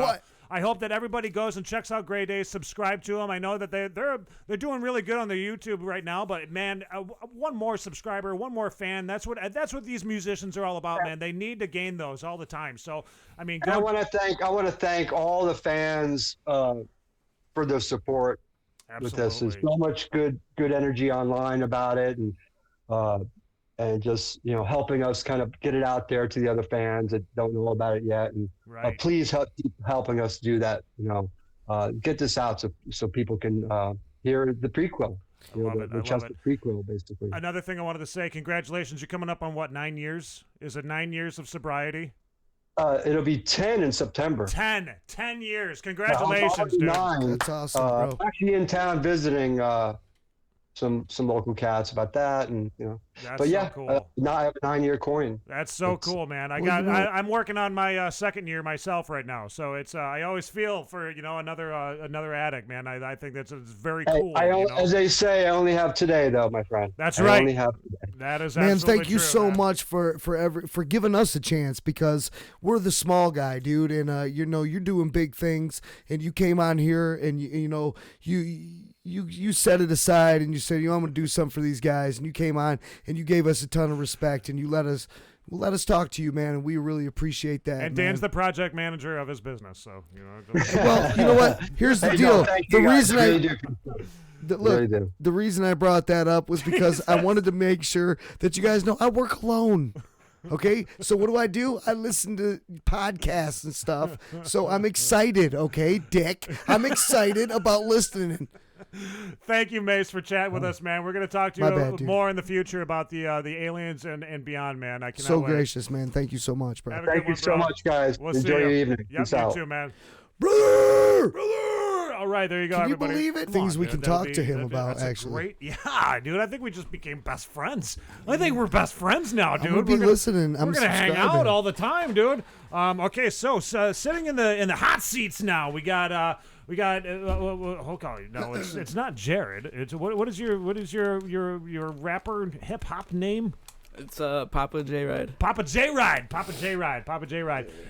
I hope that everybody goes and checks out Grey Daze, subscribe to them. I know that they're doing really good on their YouTube right now, but man, one more subscriber, one more fan. That's what these musicians are all about, man. They need to gain those all the time. So I mean, I want to thank all the fans for their support with this. There's so much good energy online about it, and just helping us kind of get it out there to the other fans that don't know about it yet, and please keep helping us do that. Get this out so people can hear the prequel, the Chester prequel, basically. Another thing I wanted to say: congratulations! You're coming up on what, 9 years? Is it 9 years of sobriety? It'll be 10 in September. 10 years! Congratulations, dude! 9. That's awesome, bro. I'm actually in town visiting some local cats about that, and That's but yeah, so cool. now I have a 9-year coin. That's so cool, man. I'm working on my second year myself right now, so it's I always feel for another addict, man. I think it's very cool. As they say, I only have today, though, my friend. That's I right. only have today. That is Man, absolutely thank you true, so man. much for giving us a chance, because we're the small guy, dude, and you're doing big things, and you came on here and you set it aside and you said, I'm going to do something for these guys, and you came on and you gave us a ton of respect, and you let us talk to you, man, and we really appreciate that. And Dan's the project manager of his business, so Well, you know what? Here's the deal. The reason the reason I brought that up was because I wanted to make sure that you guys know I work alone. Okay, so what do? I listen to podcasts and stuff. So I'm excited. Okay, Dick, I'm excited about listening. Thank you, Mace, for chatting with us, man. We're going to talk to you more in the future about the aliens and beyond, man. I cannot wait. Gracious, man. Thank you so much, bro. Thank you so much, guys. We'll Enjoy your evening. Yep, Peace you out. too, man. Brother! All right, there you go, Can everybody. you believe it? Come Things on, we dude. can talk to him about, that's a actually. Great, yeah, dude. I think we just became best friends. I think we're best friends now, dude. I'm gonna be listening. We're I'm gonna hang subscribing. out all the time, dude. Okay, so sitting in the hot seats now, we got hold on, no, it's not Jared. It's what is your rapper hip hop name? It's Papa J Ride. Papa J Ride,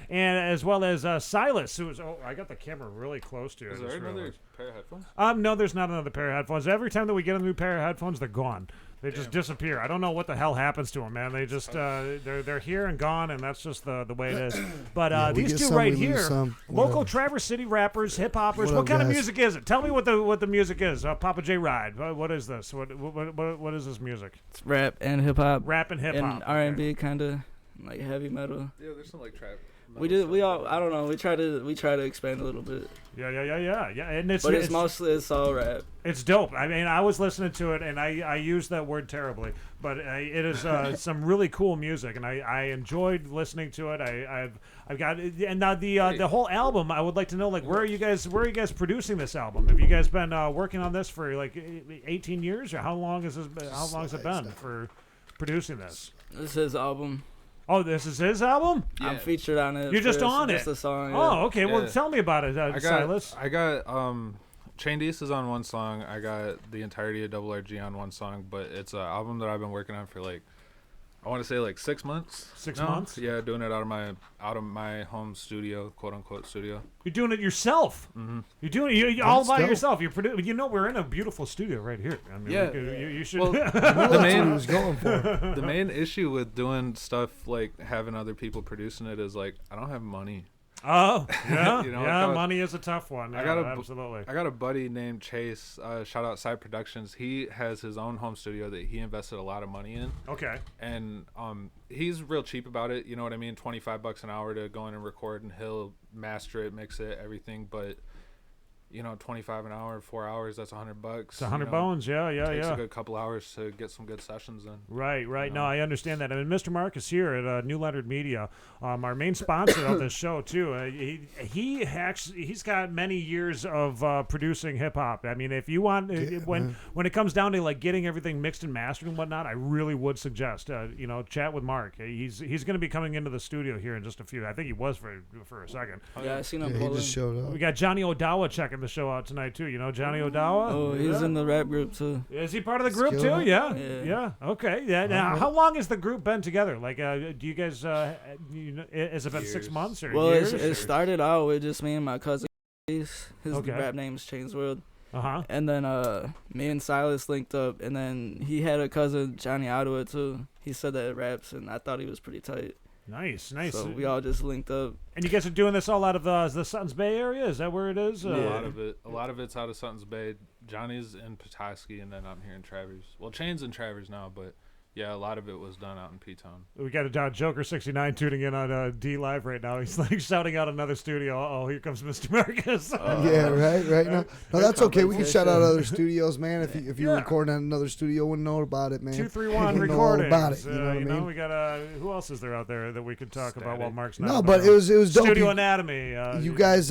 and as well as Silas, who is. Oh, I got the camera really close to you. Is there another pair of headphones? No, there's not another pair of headphones. Every time that we get a new pair of headphones, they're gone. They just disappear. I don't know what the hell happens to them, man. They just they're here and gone, and that's just the way it is. But these two right here, local Traverse City rappers, hip hoppers. What kind of music is it? Tell me what the music is. Papa J Ride. What is this? What is this music? It's rap and hip hop. Rap and hip hop. And R&B, kind of like heavy metal. Yeah, there's some like trap. We I don't know. We try to expand a little bit. Yeah. And it's all rap. It's dope. I mean, I was listening to it, and I use that word terribly, but it is some really cool music, and I enjoyed listening to it. I've got, and now the whole album. I would like to know, like, where are you guys producing this album? Have you guys been working on this for like 18 years, or how long has it been for producing this? This is his album. Oh, this is his album? Yeah. I'm featured on it. You're just on it? Just a song. Yeah. Oh, okay. Well, tell me about it, Silas. I got Chain Deese is on one song. I got the entirety of R.R.G on one song, but it's an album that I've been working on for like, I want to say like 6 months. 6 months? Yeah, doing it out of my home studio, quote unquote studio. You're doing it yourself. Mm-hmm. You're doing it all by yourself. You're we're in a beautiful studio right here. I mean, yeah, you should. Well, the main issue with doing stuff like having other people producing it is like I don't have money. Oh, yeah, yeah. Money is a tough one. Yeah, absolutely. I got a buddy named Chase. Shout out Side Productions. He has his own home studio that he invested a lot of money in. Okay. And he's real cheap about it. You know what I mean? $25 an hour to go in and record, and he'll master it, mix it, everything. But $25 an hour, 4 hours, that's $100. It's $100 bones, yeah. Takes a good couple hours to get some good sessions in. Right. No, I understand that. I mean, Mr. Mark is here at New Leonard Media, our main sponsor of this show too. He's got many years of producing hip hop. I mean, if you want, when it comes down to like getting everything mixed and mastered and whatnot, I really would suggest chat with Mark. He's going to be coming into the studio here in just a few. I think he was for a second. Yeah, I seen him. He just showed up. We got Johnny Odawa checking the show out tonight too. You know Johnny Odawa? Oh, he's in the rap group too. Is he part of the group too? Yeah. Okay. Yeah. Now, how long has the group been together? Like, do you guys? Has it been 6 months or years? Well, it started out with just me and my cousin. His rap name's Chains World. And then me and Silas linked up, and then he had a cousin Johnny Ottawa too. He said that it raps, and I thought he was pretty tight. Nice. So we all just linked up. And you guys are doing this all out of the Suttons Bay area? Is that where it is? A lot of it's out of Suttons Bay. Johnny's in Petoskey, and then I'm here in Traverse. Well, Chain's in Traverse now, but Yeah, a lot of it was done out in P-Town. We got a Joker69 tuning in on D Live right now. He's like shouting out another studio. Oh, here comes Mr. Marcus. Yeah, right. No, that's okay. We can shout out other studios, man. If you're recording at another studio, wouldn't know about it, man. 231 Know recordings. about it. You know what I mean? We got who else is there out there that we could talk about while Mark's not? No, but it was dope. Studio Anatomy. You guys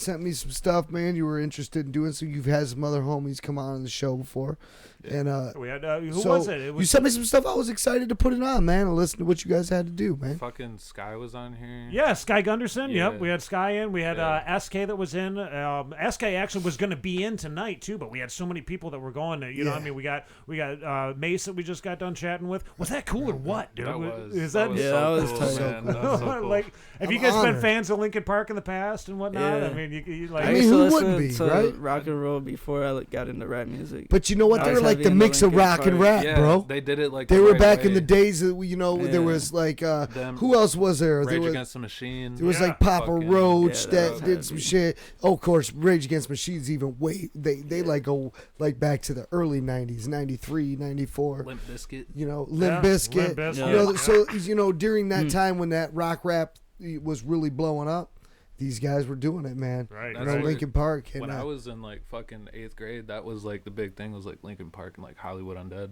sent me some stuff, man. You were interested in doing so. You've had some other homies come on the show before. And we had who was it? You sent me some stuff. I was excited to put it on, man, and listen to what you guys had to do, man. Fucking Sky was on here. Yeah, Sky Gunderson. Yeah. Yep, we had Sky in. We had SK that was in. SK actually was going to be in tonight too, but we had so many people that were going. You know, what I mean, we got Mace that we just got done chatting with. Was that cool or what, dude? That was. Is that that? was Yeah, so that was cool, tight. man. That was so cool. Like, have you guys been fans of Linkin Park in the past and whatnot? Yeah. I mean, you like. I used to who listen wouldn't be, to right? rock and roll before I got into rap music. But you know what? I They was were like heavy the into mix of Linkin rock and Park. rap, Yeah, bro. they did it like they the were right back way. in the days that there was like who else was there? There Rage was, Against the Machine. There was Yeah. like Papa Fucking- Roach Yeah, that was did some heavy. shit. Oh, of course, Rage Against the Machine's even way they like go like back to the early '90s, '93, '94. Limp Bizkit. You know, Limp Yeah, Bizkit. Limp Bizkit. You know, Yeah. so during that time when that rock rap was really blowing up, these guys were doing it, man. Right. You know, Linkin Park. And, When I was in like fucking 8th grade, that was like the big thing was like Linkin Park and like Hollywood Undead.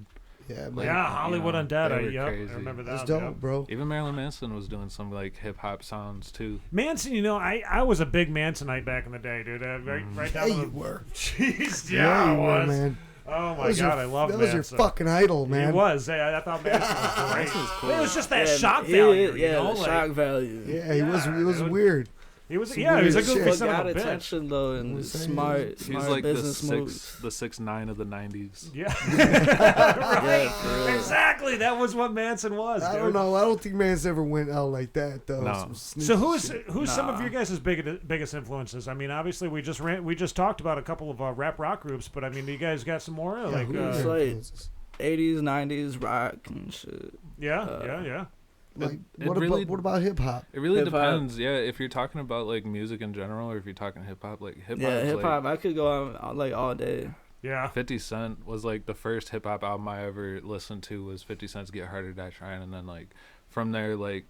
Yeah, Like, Yeah, Hollywood Undead, they were I crazy. remember that. It's dope, yeah. bro. Even Marilyn Manson was doing some like hip hop sounds too. Manson, you know, I was a big Mansonite back in the day, dude. Right down Yeah, to you were. Jeez, Yeah, yeah, I you were, was. man. Oh my That was God, your- I love that Manson. was your fucking idol, man. He was. I thought Manson was great. Manson's cool. It was just that Yeah, shock he- value. Yeah, you know? the like, shock value. Yeah, he was dude. weird. He was. Some Yeah, he was a weird goofy shit. son got of a bitch. attention though, and I'm saying, smart He was like business the moves. 6'9" of the 90s. Yeah, Yeah, right. for real. Exactly. That was what Manson was. I dude. don't know. I don't think Man's ever went out like that though. No. Some sneaky So who's shit. some of your guys' biggest influences? I mean, obviously we just talked about a couple of rap rock groups, but I mean, do you guys got some more? Yeah, Like, who is It's your like influences? 80s, 90s rock and shit. yeah. Like, It what really- about hip hop? It really Hip-hop. depends. Yeah, if you're talking about like music in general, or if you're talking hip hop, like hip hop. Yeah, hip hop. I could go on like all day. Yeah. 50 Cent was like the first hip hop album I ever listened to was 50 Cent's Get Harder Die Trying, and then like from there, like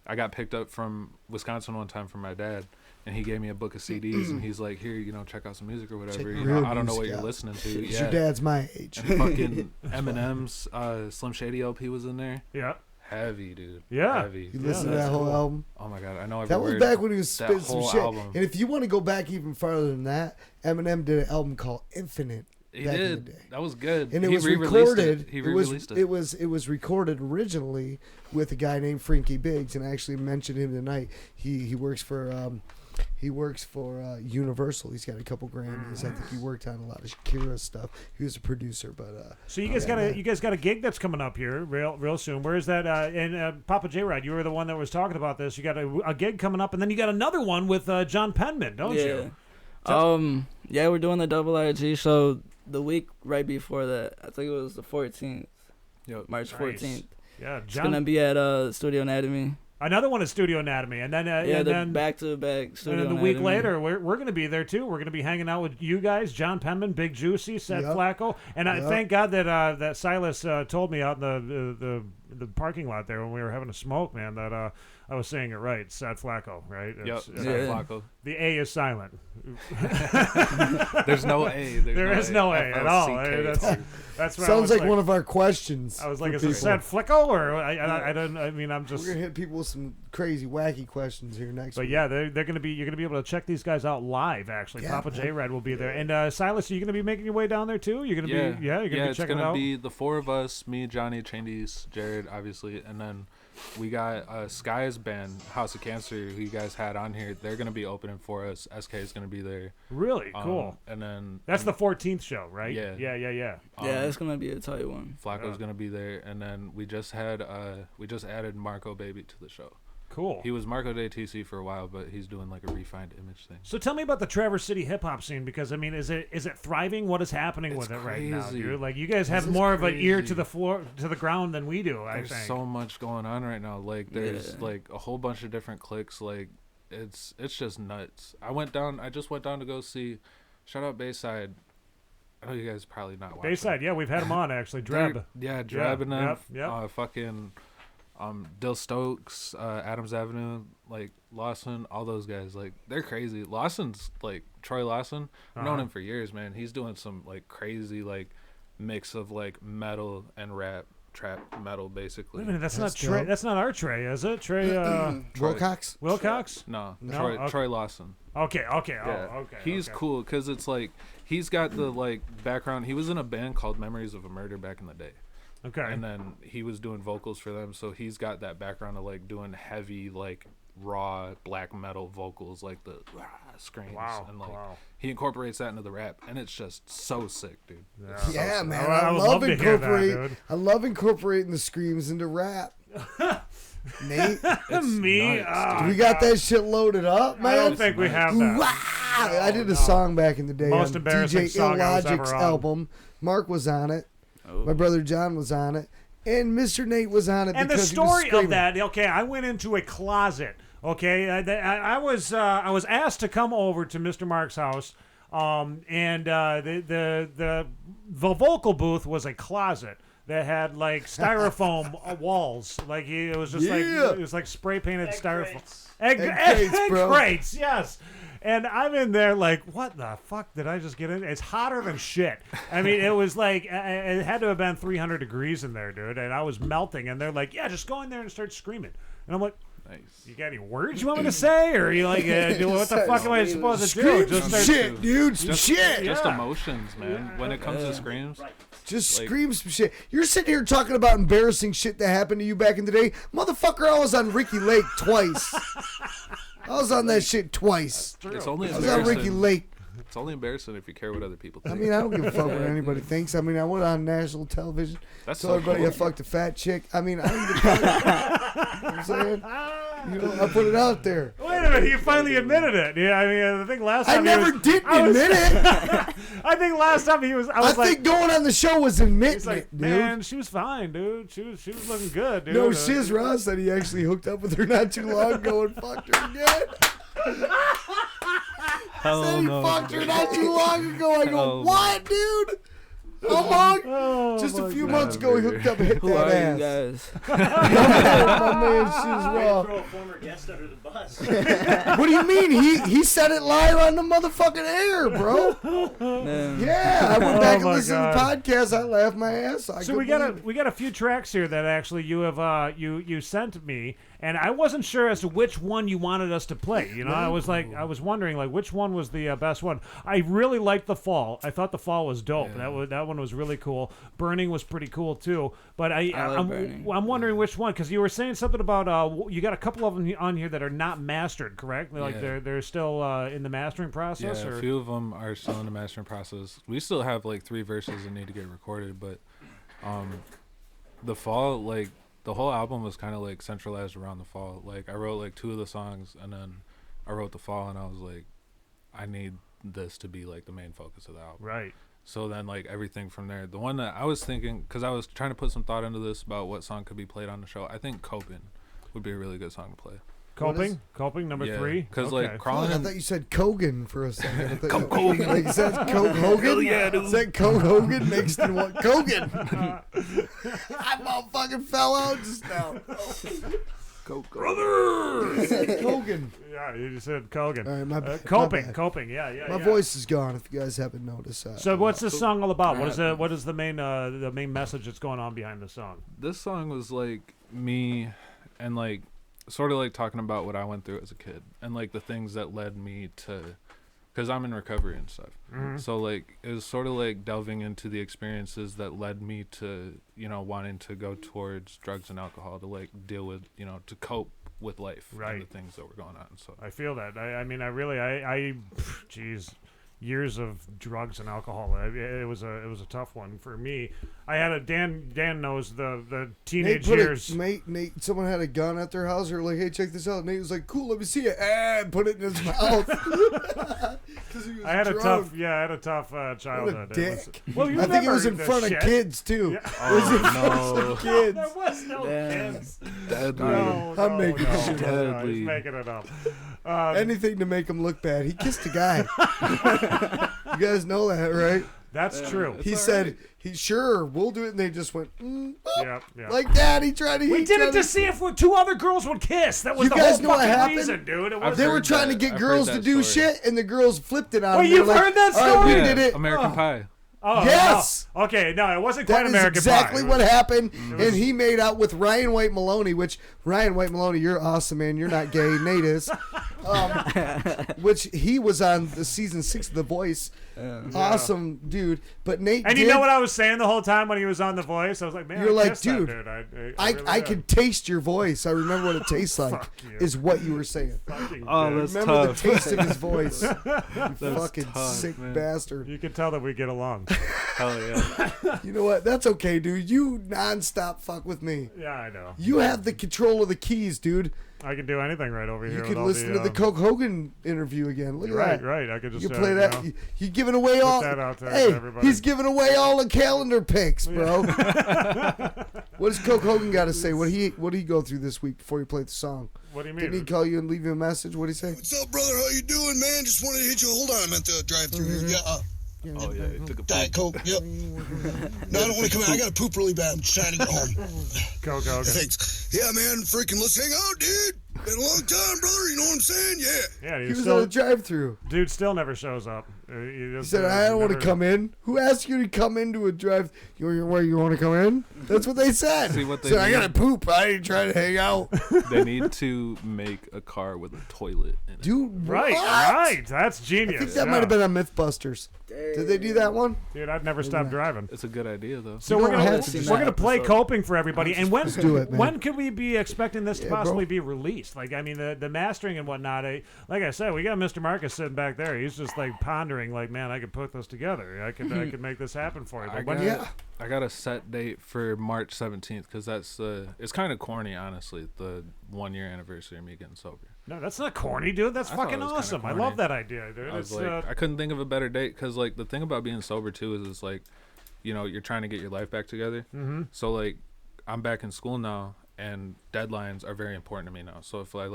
I got picked up from Wisconsin one time from my dad, and he gave me a book of CDs, and he's like, here, check out some music or whatever. Check You know, real I don't know what music you're out. listening to. It's Yeah. your dad's my age. And fucking Eminem's Slim Shady LP was in there. Yeah. Heavy, dude. Yeah. Heavy. You listen to that's that whole cool. album? Oh my god, I know every That was word. back when he was That spitting some whole shit. album. And if you want to go back even farther than that, Eminem did an album called Infinite. He back in the did. day. That was good. And it He was re-released recorded. It. He it was re-released it. it was recorded originally with a guy named Frankie Biggs, and I actually mentioned him tonight. He works for Universal. He's got a couple Grammys. I think he worked on a lot of Shakira stuff. He was a producer, but So you guys got a gig that's coming up here real soon. Where is that? And Papa J Rod, you were the one that was talking about this. You got a gig coming up, and then you got another one with John Penman, don't you? Yeah, we're doing the R.R.G show the week right before that. I think it was the 14th. Yep. March Nice. 14th. Yeah, It's John. gonna be at Studio Anatomy. Another one is Studio Anatomy, and then then back to back. Studio and then the week Anatomy. later, we're going to be there too. We're going to be hanging out with you guys, John Penman, Big Juicy, Seth Yep. Flacco, and I Yep. thank God that that Silas told me out in the parking lot there when we were having a smoke, man, that I was saying it right, Seth Flacco, right? Yep, It's- Seth Flacco. The A is silent. There's no A. There is no A at all. FLCK. That's what I sounds was like one of our questions. I was like, for is it people. Seth Flicko or I don't? I mean, I'm just. We're gonna hit people with some crazy, wacky questions here next But week. yeah, they're gonna be. You're gonna be able to check these guys out live. Actually, Yeah, Papa man. J Rad will be there, and Silas, are you gonna be making your way down there too? You're gonna Yeah, be. Yeah, you're gonna be it's checking gonna it out. be the four of us: me, Johnny, Chandies, Jared, obviously, and then we got Sky's band, House of Cancer, who you guys had on here. They're gonna be opening for us. SK is gonna be there. Really cool. And then That's the 14th show, right? Yeah. Yeah. Yeah, it's gonna be a tight one. Flacco's gonna be there, and then we just added Marco Baby to the show. Cool. He was Marco Day TC for a while, but he's doing like a refined image thing. So tell me about the Traverse City hip hop scene, because I mean, is it thriving? What is happening with it right now, crazy. dude? Like you guys have This is more of an ear to crazy. the floor, to the ground than we do. I There's think. so much going on right now. Like there's like a whole bunch of different cliques. Like it's just nuts. I just went down to go see. Shout out Bayside. I know you guys probably not watching. Bayside, yeah, we've had him on actually. Dreb. Dreb and them. Yep. Fucking Dill Stokes, Adams Avenue, like Lawson, all those guys, like they're crazy. Lawson's like Troy Lawson. I've known him for years, man. He's doing some like crazy like mix of like metal and rap, trap metal, basically. Wait a minute, that's not Trey. That's not our Trey, is it? Trey. Wilcox. Wilcox? No, Okay. Troy Lawson. Okay. Yeah. Oh, okay. He's okay. cool because it's like he's got the like background. He was in a band called Memories of a Murder back in the day. Okay. And then he was doing vocals for them, so he's got that background of like doing heavy, like raw black metal vocals, like the screams. Wow. And like he incorporates that into the rap, and it's just so sick, dude. Yeah, man. I would love to hear that, dude. I love incorporating the screams into rap. Nate, me. Nuts, we got that shit loaded up, man. I don't think we have that. Wow. I did a song back in the day Most on embarrassing DJ song I was Illogic's ever on. album. Mark was on it. My brother John was on it. And Mr. Nate was on it. And the because he was story of screaming. that, okay, I went into a closet. Okay, I was asked to come over to Mr. Mark's house, and the vocal booth was a closet that had like styrofoam walls. Like it was just like it was like spray painted styrofoam. Egg crates, yes. And I'm in there like, what the fuck did I just get in? It's hotter than shit. I mean, it was like, it had to have been 300 degrees in there, dude. And I was melting. And they're like, yeah, just go in there and start screaming. And I'm like, nice. You got any words you want me to say? Or are you like, what the fuck am I supposed to do? Just some shit, dude. Some shit. Just emotions, man. When it comes to screams. Just scream some shit. You're sitting here talking about embarrassing shit that happened to you back in the day. Motherfucker, I was on Ricky Lake twice. I was on that shit twice. It's only I was on Ricky Lake. It's only embarrassing if you care what other people think. I mean, I don't give a fuck what anybody thinks. I mean, I went on national television. That's told so everybody cool. I fucked a fat chick. I mean, I don't give a fuck. You know what I'm saying? You know, I put it out there. Wait a minute, you finally admitted it. Yeah, I mean, I think last time I never did admit it. I think last time I think going on the show was admitting it, dude. Man, she was fine, dude. She was looking good, dude. No, Shiz Ross said he actually hooked up with her not too long ago and fucked her again. Said he fucked her not too long ago. I go, what, dude? How long? Just a few months ago, he hooked up and hit that ass. You guys? My man, Shiz Ross. Throw a former guest under the bus. What do you mean? He said it live on the motherfucking air, bro. Yeah, I went back and listened to the podcast. I laughed my ass off. So we got a few tracks here that actually you have you sent me, and I wasn't sure as to which one you wanted us to play. You know, I was wondering like which one was the best one. I really liked The Fall. I thought The Fall was dope. Yeah. That one was really cool. Burning was pretty cool too. But I'm wondering which one, because you were saying something about you got a couple of them on here that are not mastered, correct? Like they're still in the mastering process. Yeah, or? a few of them are still in the mastering process. We still have like 3 verses that need to get recorded, but The Fall, like the whole album was kind of like centralized around The Fall. Like I wrote like 2 of the songs, and then I wrote The Fall, and I was like, I need this to be like the main focus of the album. Right. So then like everything from there. The one that I was thinking, because I was trying to put some thought into this about what song could be played on the show, I think Coping would be a really good song to play. Coping number 3. Because like crawling. I thought you said Kogan for a second. Kogan. Like, is that Coke Hogan? Hell yeah, dude. Is that Coke Hogan mixed in what? Kogan. I about fucking fell out just now. Brother! You said Kogan. Yeah, you just said Kogan. All right, Coping. Yeah. My voice is gone. If you guys haven't noticed. So what's this song all about? What is the main message that's going on behind the song? This song was like me, and like sort of like talking about what I went through as a kid, and like the things that led me to, because I'm in recovery and stuff. Mm-hmm. So like it was sort of like delving into the experiences that led me to, you know, wanting to go towards drugs and alcohol to like deal with, you know, to cope with life and the things that were going on. So I feel that. I mean, geez, years of drugs and alcohol. It was a tough one for me. I had a Dan knows the teenage years. Nate, someone had a gun at their house. They were like, "Hey, check this out." Nate was like, "Cool, let me see it," and put it in his mouth. I had a tough childhood. What a dick. I think it was in front of kids too. Yeah. It was in front of kids. There was no kids. Deadly. I'm making shit up. He's making it up. Anything to make him look bad. He kissed a guy. You guys know that, right? That's true. He said, sure, we'll do it. And they just went, yeah. Like that. He tried to. We did it to see if two other girls would kiss. That was You the guys whole know what fucking happened? reason, dude. They were trying to get girls to do shit, and the girls flipped it on them. You've heard that story? All right, we did it. American Pie. Oh, yes. No. Okay, no, it wasn't quite That is American exactly Pie. what happened. And he made out with Ryan White Maloney, which Ryan White Maloney, you're awesome, man. You're not gay. Nate is. Which he was on the season 6 of The Voice. Awesome dude. But Nate And you know what I was saying the whole time when he was on The Voice? I was like, man, You're I like, kissed that dude, dude. I could taste your voice. I remember what it tastes like. Is what you were saying. Oh, that's remember tough. the taste of his voice. You That's fucking tough, sick man. bastard. You can tell that we get along. Hell yeah. You know what? That's okay, dude. You nonstop fuck with me. Yeah, I know. You have the control of the keys, dude. I can do anything right over here. You with can all listen to the Coke Hogan interview again. Look at that. Right. I could just you play that. You know, He's giving away all. that out there to Hey, everybody. he's giving away all the calendar picks, bro. What does Coke Hogan got to say? What did he go through this week before he played the song? What do you mean? Didn't he call you and leave you a message? What did he say? What's up, brother? How you doing, man? Just wanted to hit you. Hold on, I'm at the drive-thru here. Yeah. Oh yeah, he took a Diet Coke. Yep. No, I don't want to come in. I got to poop really bad. I'm just trying to get home. Go. Thanks. Yeah, man. Freaking, let's hang out, dude. Been a long time, brother. You know what I'm saying? Yeah. Yeah, He was on a drive-thru. Dude still never shows up. He said, I don't want to come in. Who asked you to come into a drive? Where you want to come in? That's what they said. See what they said, I need? got to poop. I ain't trying to hang out. They need to make a car with a toilet in it. Dude, Right. That's genius. I think that might have been on Mythbusters. Did they do that one? Dude, I'd never stop driving. It's a good idea though. So we're gonna play coping for everybody. And when Let's do it, man. when could we be expecting this to Yeah, possibly bro. be released? Like, I mean, the mastering and whatnot. Like I said, we got Mr. Marcus sitting back there. He's just like pondering, like, man, I could put this together. I could make this happen for you. But I got a set date for March 17th because that's it's kind of corny, honestly. The 1-year anniversary of me getting sober. No, that's not corny, dude. That's I thought fucking it was kinda awesome. I corny. love that idea, dude. I was It's, like, I couldn't think of a better date because, like, the thing about being sober too is like, you know, you're trying to get your life back together. Mhm. So like, I'm back in school now, and deadlines are very important to me now. So if I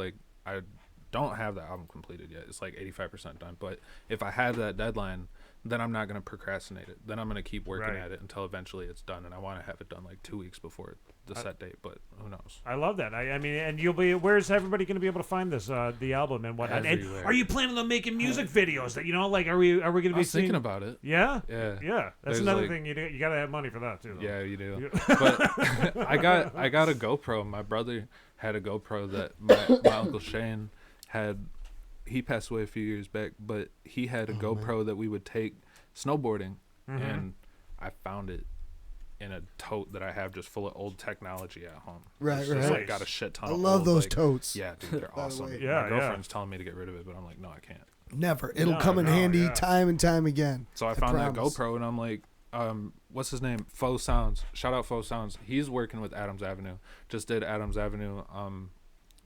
don't have that album completed yet, it's like 85% done. But if I have that deadline, then I'm not gonna procrastinate it. Then I'm gonna keep working Right. at it until eventually it's done, and I want to have it done like 2 weeks before the set date. But who knows? I love that. I mean, and you'll be. Where's everybody going to be able to find this, the album and whatnot? And Everywhere. are you planning on making music videos? That like, are we going to be was thinking seeing- about it. Yeah, Yeah. That's There's, another like- thing you do. You got to have money for that too. Though. Yeah, you do. But I got a GoPro. My brother had a GoPro that my Uncle Shane had. He passed away a few years back, but he had a GoPro that we would take snowboarding, Mhm. and I found it in a tote that I have just full of old technology at home. Right, It's just, right. like, got a shit ton I of love old, those like- totes. Yeah, dude, they're By the awesome. way. Yeah, My girlfriend's telling me to get rid of it, but I'm like, no, I can't. Never. It'll come in handy time and time again. So I found that promise. GoPro, and I'm like, what's his name? Faux Sounds. Shout out Faux Sounds. He's working with Adams Avenue. Just did Adams Avenue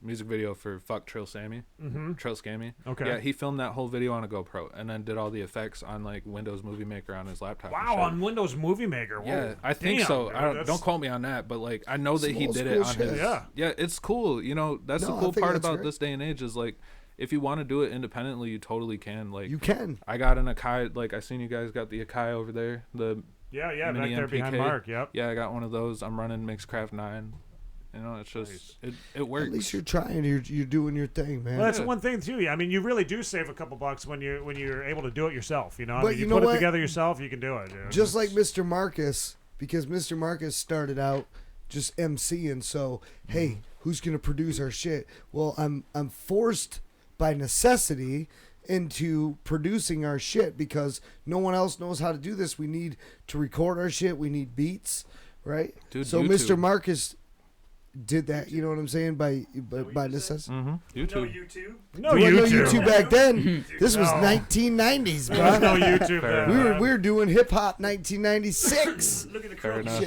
music video for Fuck Trill Sammy. Mhm. Trill Scammy. Okay. Yeah, he filmed that whole video on a GoPro and then did all the effects on like Windows Movie Maker on his laptop. and Wow, shit. on Windows Movie Maker. Whoa. Yeah, I think Damn, so. dude, I that's- don't quote me on that, but like I know that he Small did school it on shit. his. Yeah. It's cool. You know, that's No, the I cool think part that's about great. this day and age is like, if you want to do it independently, you totally can. Like You can. I got an Akai. Like I seen you guys got the Akai over there. The Yeah, back mini there behind MPK. Mark. Yep. Yeah, I got one of those. I'm running Mixcraft 9. You know, it's just it works. At least you're trying. You're doing your thing, man. Well, that's one thing too. I mean, you really do save a couple bucks when you're able to do it yourself. You know, I But mean, you you know put what? it together yourself, you can do it. Dude. Just like Mr. Marcus, because Mr. Marcus started out just MCing. So hey, who's gonna produce our shit? Well, I'm forced by necessity into producing our shit because no one else knows how to do this. We need to record our shit. We need beats, right? Dude, so YouTube. Mr. Marcus did that. You know what I'm saying? By necessity. YouTube. No There wasn't YouTube. no YouTube back then. This was No. 1990s, bro. There was no YouTube then. We were doing hip hop 1996. Look at the Fair curly enough.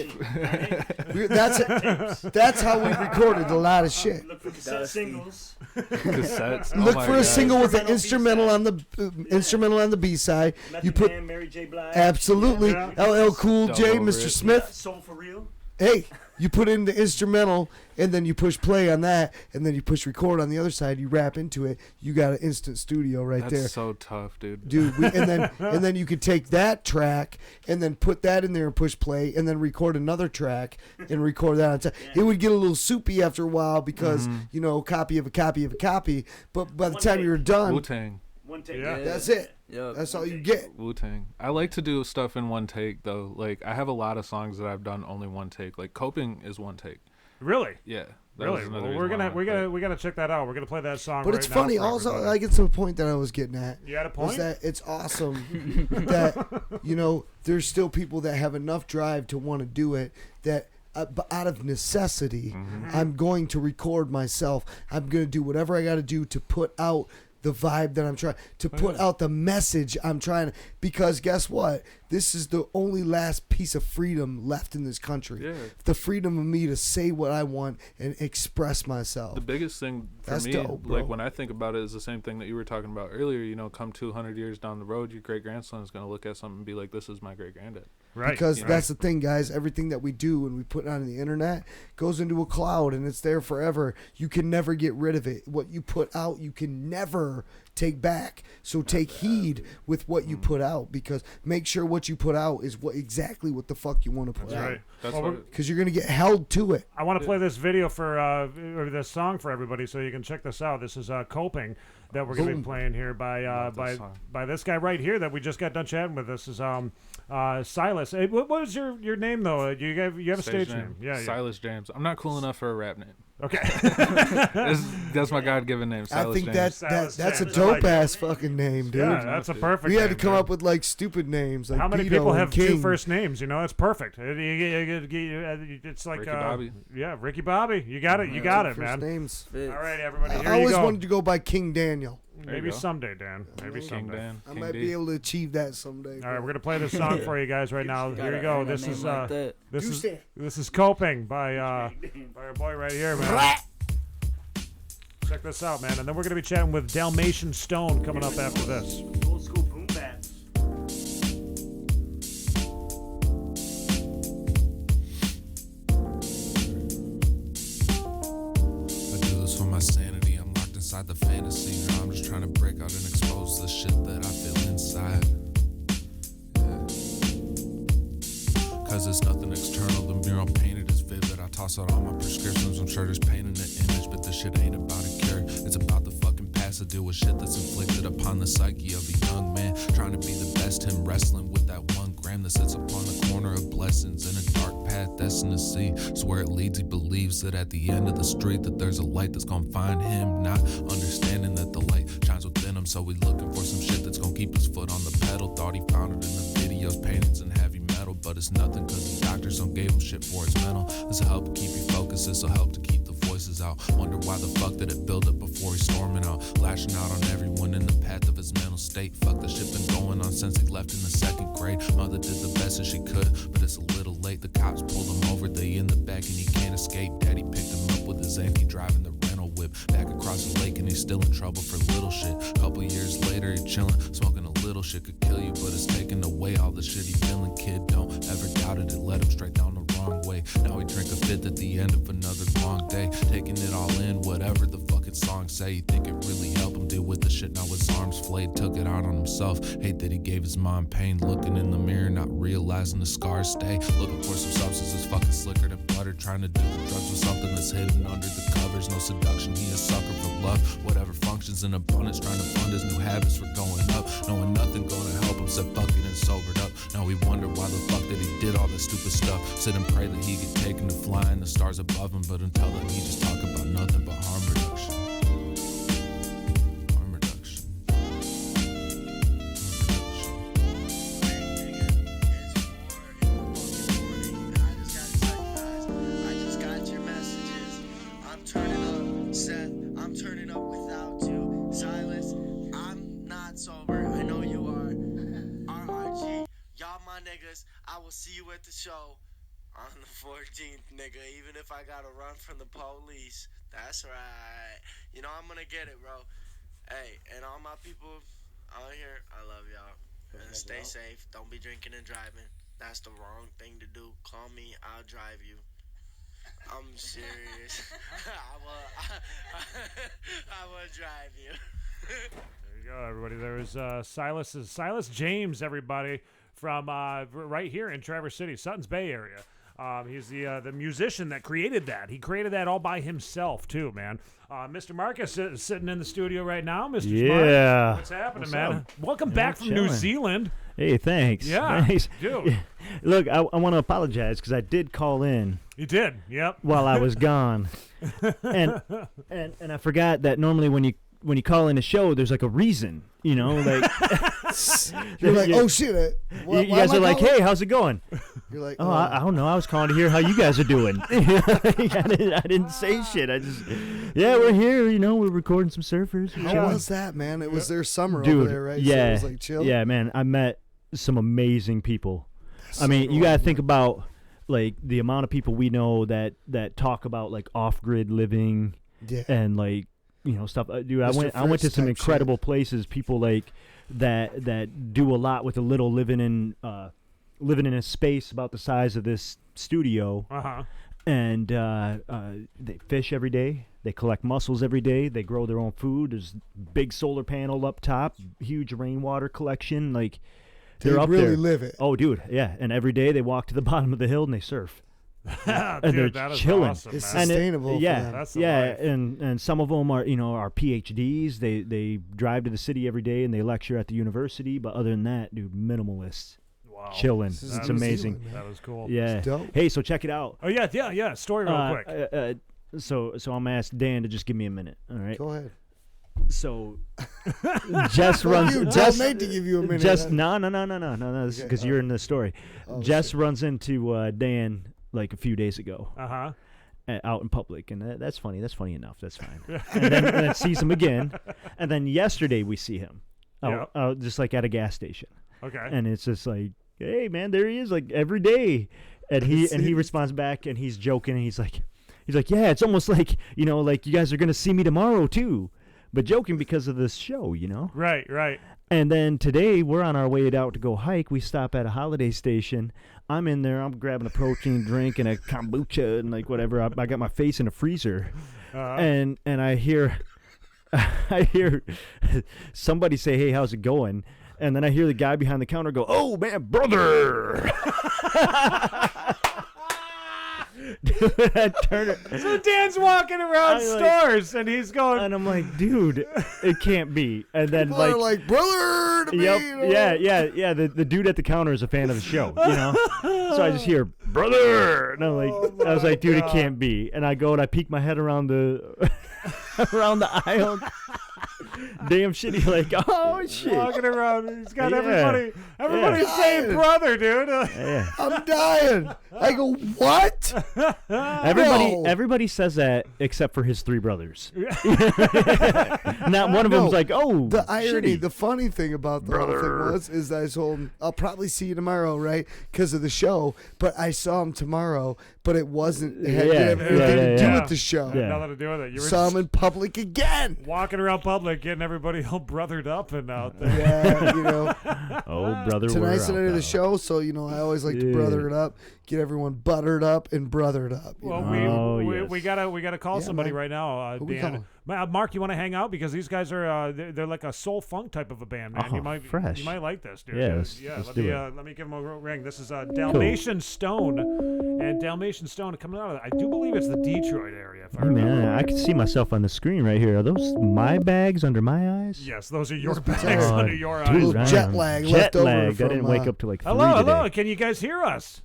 shit. That's how we recorded a lot of shit. Look for cassette singles. Cassettes. Oh Look my for a God. single with an instrumental on the instrumental on the B side. You put Man, Mary J. Blige. absolutely Yeah. LL Cool J, Double Mr. over it. Smith. Soul for real. Hey, You put in the instrumental, and then you push play on that, and then you push record on the other side. You rap into it. You got an instant studio right there. That's so tough, dude. And then you could take that track and then put that in there and push play, and then record another track and record that on top. It would get a little soupy after a while because copy of a copy of a copy. But by the time you're done, Wu-Tang. One take. Yeah. That's it. Yep. That's all you get. Wu-Tang. I like to do stuff in one take though. Like I have a lot of songs that I've done only one take. Like Coping is one take. Really? Yeah. Really? Well, we're gonna check that out. We're gonna play that song. But right it's now funny. for Also, everybody. I get to the point that I was getting at. You had a point? Is that it's awesome that there's still people that have enough drive to want to do it. That out of necessity, I'm going to record myself. I'm going to do whatever I got to do to put out the vibe that I'm trying to put out, the message I'm trying to, because guess what? This is the only last piece of freedom left in this country. Yeah. The freedom of me to say what I want and express myself. The biggest thing for That's me, dope, bro. like when I think about it, is the same thing that you were talking about earlier. Come 200 years down the road, your great grandson is going to look at something and be like, "This is my great granddad." Right. Because that's the thing, guys. Everything that we do and we put on the internet goes into a cloud and it's there forever. You can never get rid of it. What you put out, you can never take back. So take heed with what you put out, because make sure what you put out is exactly what the fuck you want to put out. Right. Because you're gonna get held to it. I want to play this video or this song for everybody, so you can check this out. This is "Coping" that we're going to be playing here by this guy right here that we just got done chatting with. This is Silas. Hey, what was your name though? You have a stage name. Yeah, Silas James. I'm not cool enough for a rap name. Okay. that's my God-given name. Silas I think James. that's a dope ass fucking name, dude. Yeah, that's a perfect. We had to name, come dude. up with like stupid names. Like How many Beto people and have King. two first names? It's perfect. It's like Ricky Bobby. Yeah, Ricky Bobby. You got it. You got it, First man. names. All right, everybody. Here I you always go. wanted to go by King Daniel. Maybe someday, Dan. Maybe King someday. Dan. I King might D. be able to achieve that someday. All right, we're gonna play this song for you guys right now. Here you go. This is Tuesday. this is "Coping" by our boy right here, man. Check this out, man. And then we're gonna be chatting with Dalmatian Stone coming up after this. Old school boom bats. I do this for my sanity. I'm locked inside the fantasy. Now I'm just trying to break out and expose the shit that I feel inside. Cause it's nothing external, the mural painted is vivid. I toss out all my prescriptions, I'm sure there's pain in the image, but this shit ain't about a cure. It's about the fucking past to deal with shit that's inflicted upon the psyche of a young man. Trying to be the best, him wrestling with that 1 gram that sits upon the corner of blessings in a dark path destined to see. Swear it leads, he believes that at the end of the street that there's a light that's gonna find him, not understanding that the light shines within him. So he looking for some shit that's gonna keep his foot on the pedal. Thought he found it in the videos, paintings, and heavy metal, but it's nothing cause the doctors don't gave him shit for his mental. This'll help keep you focused, this'll help to keep the voices out. Wonder why the fuck did it build up before he's storming out, lashing out on everyone in the path of his mental state. Fuck, the shit been going on since he left in the 2nd grade. Mother did the best that she could, but it's a little late. The cops pulled him over, they in the back and he can't escape. Daddy picked him up with his auntie driving the rental whip back across the lake, and he's still in trouble for little shit. Couple years later he chillin', smoking a little shit could kill you, but it's taking away all the shit he feeling. Kid, don't ever doubt it, it led him straight down the wrong way. Now he drink a fifth at the end of another long day, taking it all in, whatever the fucking song say. You think it really helped him deal with the shit, now his arms flayed, took it out on himself. Hate that he gave his mom pain, looking in the mirror, not realizing the scars stay. Looking for some substances fucking slicker than butter, trying to do the drugs with something that's hidden under the covers. No seduction, he a sucker for love, whatever functions in abundance, trying to fund his new habits for going up, knowing nothing gonna help him except fucking and sobered up. Now we wonder why the fuck that he did all this stupid stuff. Sit and pray that he get taken to flying the stars above him, but until then he just talk about nothing but harm reduction. Harm reduction. I just got your messages. I'm turning up, Seth. I'm turning up without you. Silas, I'm not sober. I know you are. R.R.G, y'all my niggas. I will see you at the show on the 14th, nigga. Even if I gotta run from the police. That's right. You know I'm gonna get it, bro. Hey, and all my people out here, I love y'all. And stay safe. Don't be drinking and driving. That's the wrong thing to do. Call me, I'll drive you. I'm serious. I will drive you. There you go, everybody. There's Silas James, everybody, from right here in Traverse City, Suttons Bay area. He's the musician that created that. He created that all by himself, too, man. Mr. Marcus is sitting in the studio right now. Mr. Yeah. Smart, what's happening, man? Welcome back from New Zealand. Hey, thanks. Yeah, thanks. dude. Look, I want to apologize because I did call in. You did, yep. While I was gone, and I forgot that normally when you call in a show, there's like a reason, you know, like you're like, oh shit, you guys are like, hey, how's it going? You're like, oh, I don't know, I was calling to hear how you guys are doing. I didn't say shit. I just, we're here, you know, we're recording some surfers. How was that, man? It was their summer Dude, over there, right? Yeah, so it was like chill. Yeah, man, I met some amazing people. I mean, you gotta think about like the amount of people we know that talk about like off-grid living, and like, you know, stuff. Dude, I went to some incredible places. People like that do a lot with a little, living in a space about the size of this studio. And they fish every day. They collect mussels every day. They grow their own food. There's big solar panel up top, huge rainwater collection. Like, they're up really there. Live it. Oh, dude, yeah. And every day they walk to the bottom of the hill and they surf. And dude, they're that is chilling. awesome, It's man. sustainable. For them. That's the Yeah, life. and some of them are, you know, are PhDs. They drive to the city every day and they lecture at the university. But other than that, dude, minimalists. Wow. Chilling. That It's is amazing. That was cool. Yeah. It's dope. Hey, so check it out. Oh yeah. Story real quick. So I'm gonna ask Dan to just give me a minute. All right. Go ahead. So Jess runs. Tell Nate to give you a minute. Jess, no. This is because you're in the story. Jess runs into Dan like a few days ago. Out in public, and that's funny. That's funny enough. That's fine. and then sees him again, and then yesterday we see him, just like at a gas station. Okay. And it's just like, hey man, there he is, like every day, and he responds back, and he's joking, and he's like, yeah, it's almost like, you know, like you guys are gonna see me tomorrow too, but joking because of this show, you know. Right. And then today we're on our way out to go hike. We stop at a holiday station. I'm in there. I'm grabbing a protein drink and a kombucha and like whatever. I got my face in a freezer, and I hear somebody say, "Hey, how's it going?" And then I hear the guy behind the counter go, "Oh man, brother!" Dude, I turn it. So Dan's walking around stores and he's going, and I'm like, dude, it can't be. And then People are like, brother to me. Yep, You know? yeah. The dude at the counter is a fan of the show, you know. So I just hear brother, and I'm like, I was like, dude, it can't be. And I go and I peek my head around the aisle. Damn shitty, like, oh shit. Walking around, he's got everybody saying brother, dude. I'm dying. I go, what? Everybody says that except for his three brothers. Not one of them's like, oh, the irony, shitty. the funny thing about the whole thing is that I told him, I'll probably see you tomorrow, right? Because of the show. But I saw him tomorrow, but it wasn't, it had everything to do with the show. Had nothing to do with it. You were saw him in public again. Walking around public, getting everybody all brothered up and out there. Yeah, you know. Oh, brother, Tonight's the we're night out of the now. show, so, you know, I always like to brother it up, get everyone buttered up and brothered up. You Well, know? we gotta call somebody right now, Who we Dan. Mark, you want to hang out because these guys are they're like a soul funk type of a band, man. You might like this, dude. Yeah, let's do it. Let me give them a ring. This is Dalmatian Stone, and Dalmatian Stone coming out of I do believe it's the Detroit area. If I Hey, remember. man, I can see myself on the screen right here. Are those my bags under my eyes? Yes, those are your bags under your eyes. Dude, jet lag left over I from, didn't wake up till like 3 Hello. today. Can you guys hear us?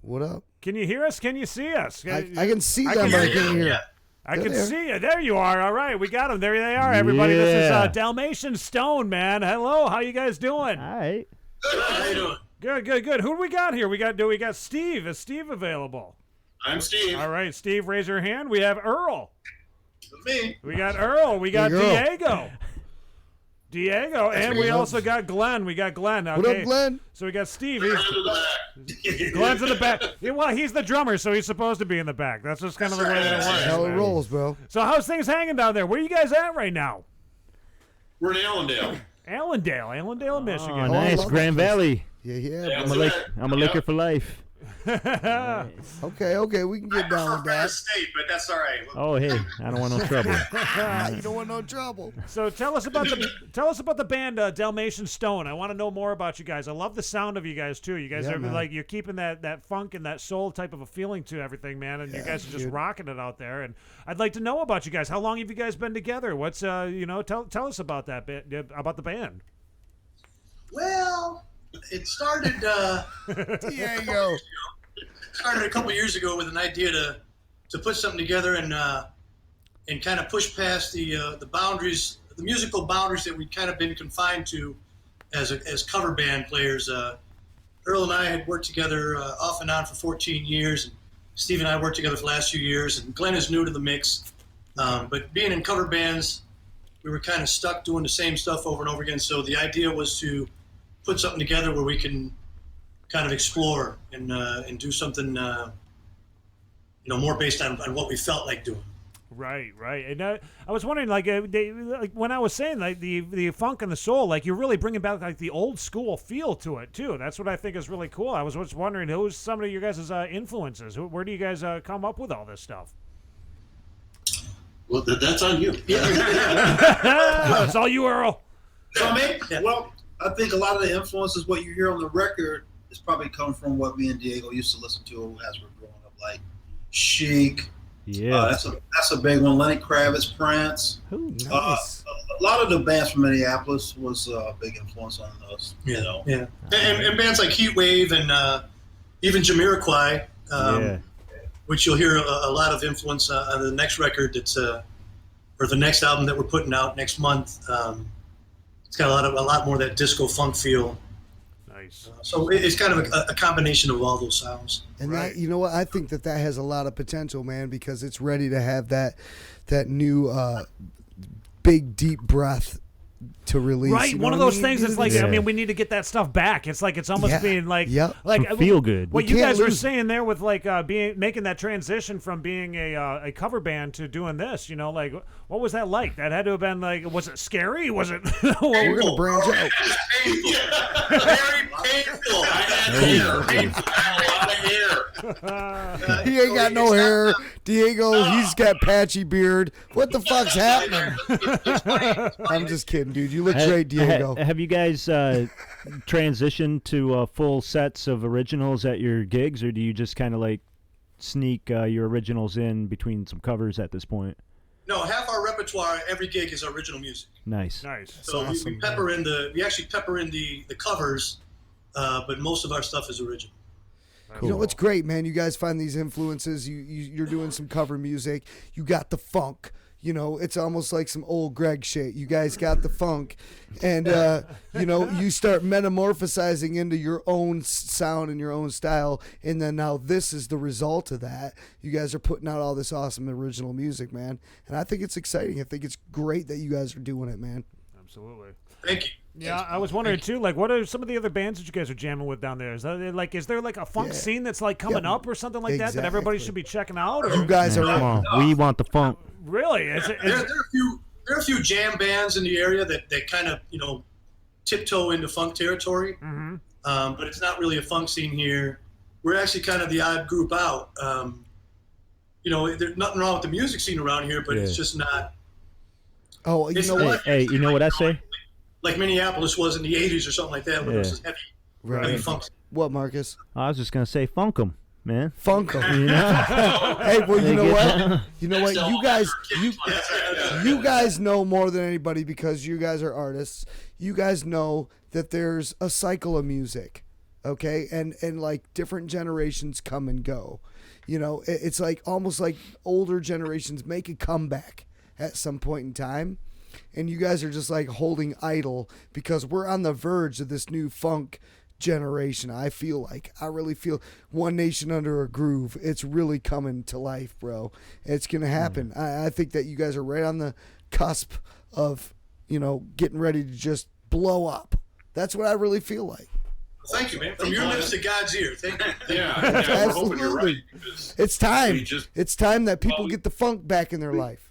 What up? Can you hear us? Can you see us? I can see them, but I can't hear. I can see you. There you are. All right, we got them. There they are, everybody. This is Dalmatian Stone, man. Hello, how you guys doing? All right. How you doing? Good. Who do we got here? We got Steve. Is Steve available? I'm Steve. All right, Steve, raise your hand. We have Earl. Me. We got Earl. We got Diego, and we also got Glenn. We got Glenn. Okay. What up, Glenn? So we got Steve. Glenn's in the back. Yeah, well, he's the drummer, so he's supposed to be in the back. That's just kind of the way that it works. How it man. rolls, bro. So how's things hanging down there? Where are you guys at right now? We're in Allendale. Allendale, Michigan. Oh, nice. Grand Valley. Yeah. I'm a liquor for life. Okay, we can get down with that. State, but that's all right. Oh, hey, I don't want no trouble. You don't want no trouble. So tell us about the band Dalmatian Stone. I want to know more about you guys. I love the sound of you guys too. You guys are man. like, you're keeping that funk and that soul type of a feeling to everything, man. And you guys are just rocking it out there. And I'd like to know about you guys. How long have you guys been together? What's tell us about that bit about the band. Well, it started. Diego. Started a couple years ago with an idea to put something together and kind of push past the boundaries, the musical boundaries that we'd kind of been confined to as cover band players. Earl and I had worked together off and on for 14 years, and Steve and I worked together for the last few years, and Glenn is new to the mix. But being in cover bands, we were kind of stuck doing the same stuff over and over again. So the idea was to put something together where we can kind of explore and do something, more based on what we felt like doing. Right. And I was wondering, like when I was saying, like the funk and the soul, like you're really bringing back like the old school feel to it too. That's what I think is really cool. I was just wondering, who's some of your guys' influences? Where do you guys come up with all this stuff? Well, that's on you. It's all you, Earl. So, well, I think a lot of the influences, what you hear on the record, is probably come from what me and Diego used to listen to as we're growing up, like Chic. Yeah, that's a big one. Lenny Kravitz, Prince. Ooh, nice. A lot of the bands from Minneapolis was a big influence on us. Yeah. And bands like Heatwave and even Jamiroquai, which you'll hear a lot of influence on the next record that's or the next album that we're putting out next month. It's got a lot more of that disco funk feel. Nice. So it's kind of a combination of all those sounds. And that, you know what? I think that has a lot of potential, man, because it's ready to have that new big deep breath to release. Right, you know one of what I those mean? things. It's like we need to get that stuff back. It's like it's almost being like feel good. What you guys were saying there with like making that transition from being a cover band to doing this. Like what was that like? That had to have been like, was it scary? Was it? We're gonna branch out. Very painful. I had a lot of hair. He ain't got no hair. Diego, he's got patchy beard. What the fuck's happening? I'm just kidding, dude. You look great, Diego. Have you guys transitioned to full sets of originals at your gigs, or do you just kind of like sneak your originals in between some covers at this point? No, half our repertoire, every gig is original music. Nice. So awesome, we actually pepper in the covers, but most of our stuff is original. Cool. You know what's great, man? You guys find these influences. You're doing some cover music. You got the funk. It's almost like some old Greg shit. You guys got the funk, and you start metamorphosizing into your own sound and your own style, and then now this is the result of that. You guys are putting out all this awesome original music, man, and I think it's exciting. I think it's great that you guys are doing it, man. Absolutely. Thank you. Yeah, I was wondering too, like, what are some of the other bands that you guys are jamming with down there? Is there like a funk scene that's like coming up or something like that everybody should be checking out? Or? You guys come on, we want the funk. Really? There are a few jam bands in the area that kind of tiptoe into funk territory, but it's not really a funk scene here. We're actually kind of the odd group out. There's nothing wrong with the music scene around here, but it's just not. Oh, you know what? Hey, you know what I say? Like Minneapolis was in the 80s or something like that, when it was heavy funk. What, Marcus? I was just gonna say funk 'em, man. Funk 'em. Hey, well, you know what? You know what? You guys know more than anybody because you guys are artists. You guys know that there's a cycle of music, okay? And like different generations come and go. It's like almost like older generations make a comeback at some point in time. And you guys are just like holding idle because we're on the verge of this new funk generation. I really feel One Nation Under a Groove. It's really coming to life, bro. It's going to happen. I think that you guys are right on the cusp of, getting ready to just blow up. That's what I really feel like. Thank you, man. From your lips to God's ear. Thank you. Yeah, we're hoping you're right. It's time. It's time that people get the funk back in their life.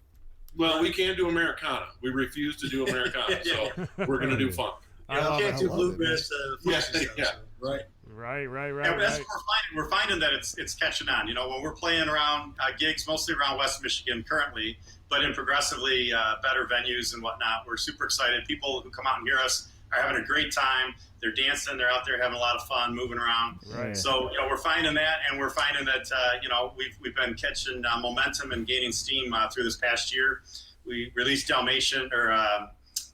Well, we can't do Americana. We refuse to do Americana, so we're going to do funk. You can't do bluegrass. Right. Right. And that's what we're finding that it's catching on. You know, when we're playing around gigs, mostly around West Michigan currently, but in progressively better venues and whatnot, we're super excited. People who come out and hear us are having a great time. They're dancing. They're out there having a lot of fun, moving around. Right. So, you know, we're finding that, and we're finding that, you know, we've been catching momentum and gaining steam through this past year. We released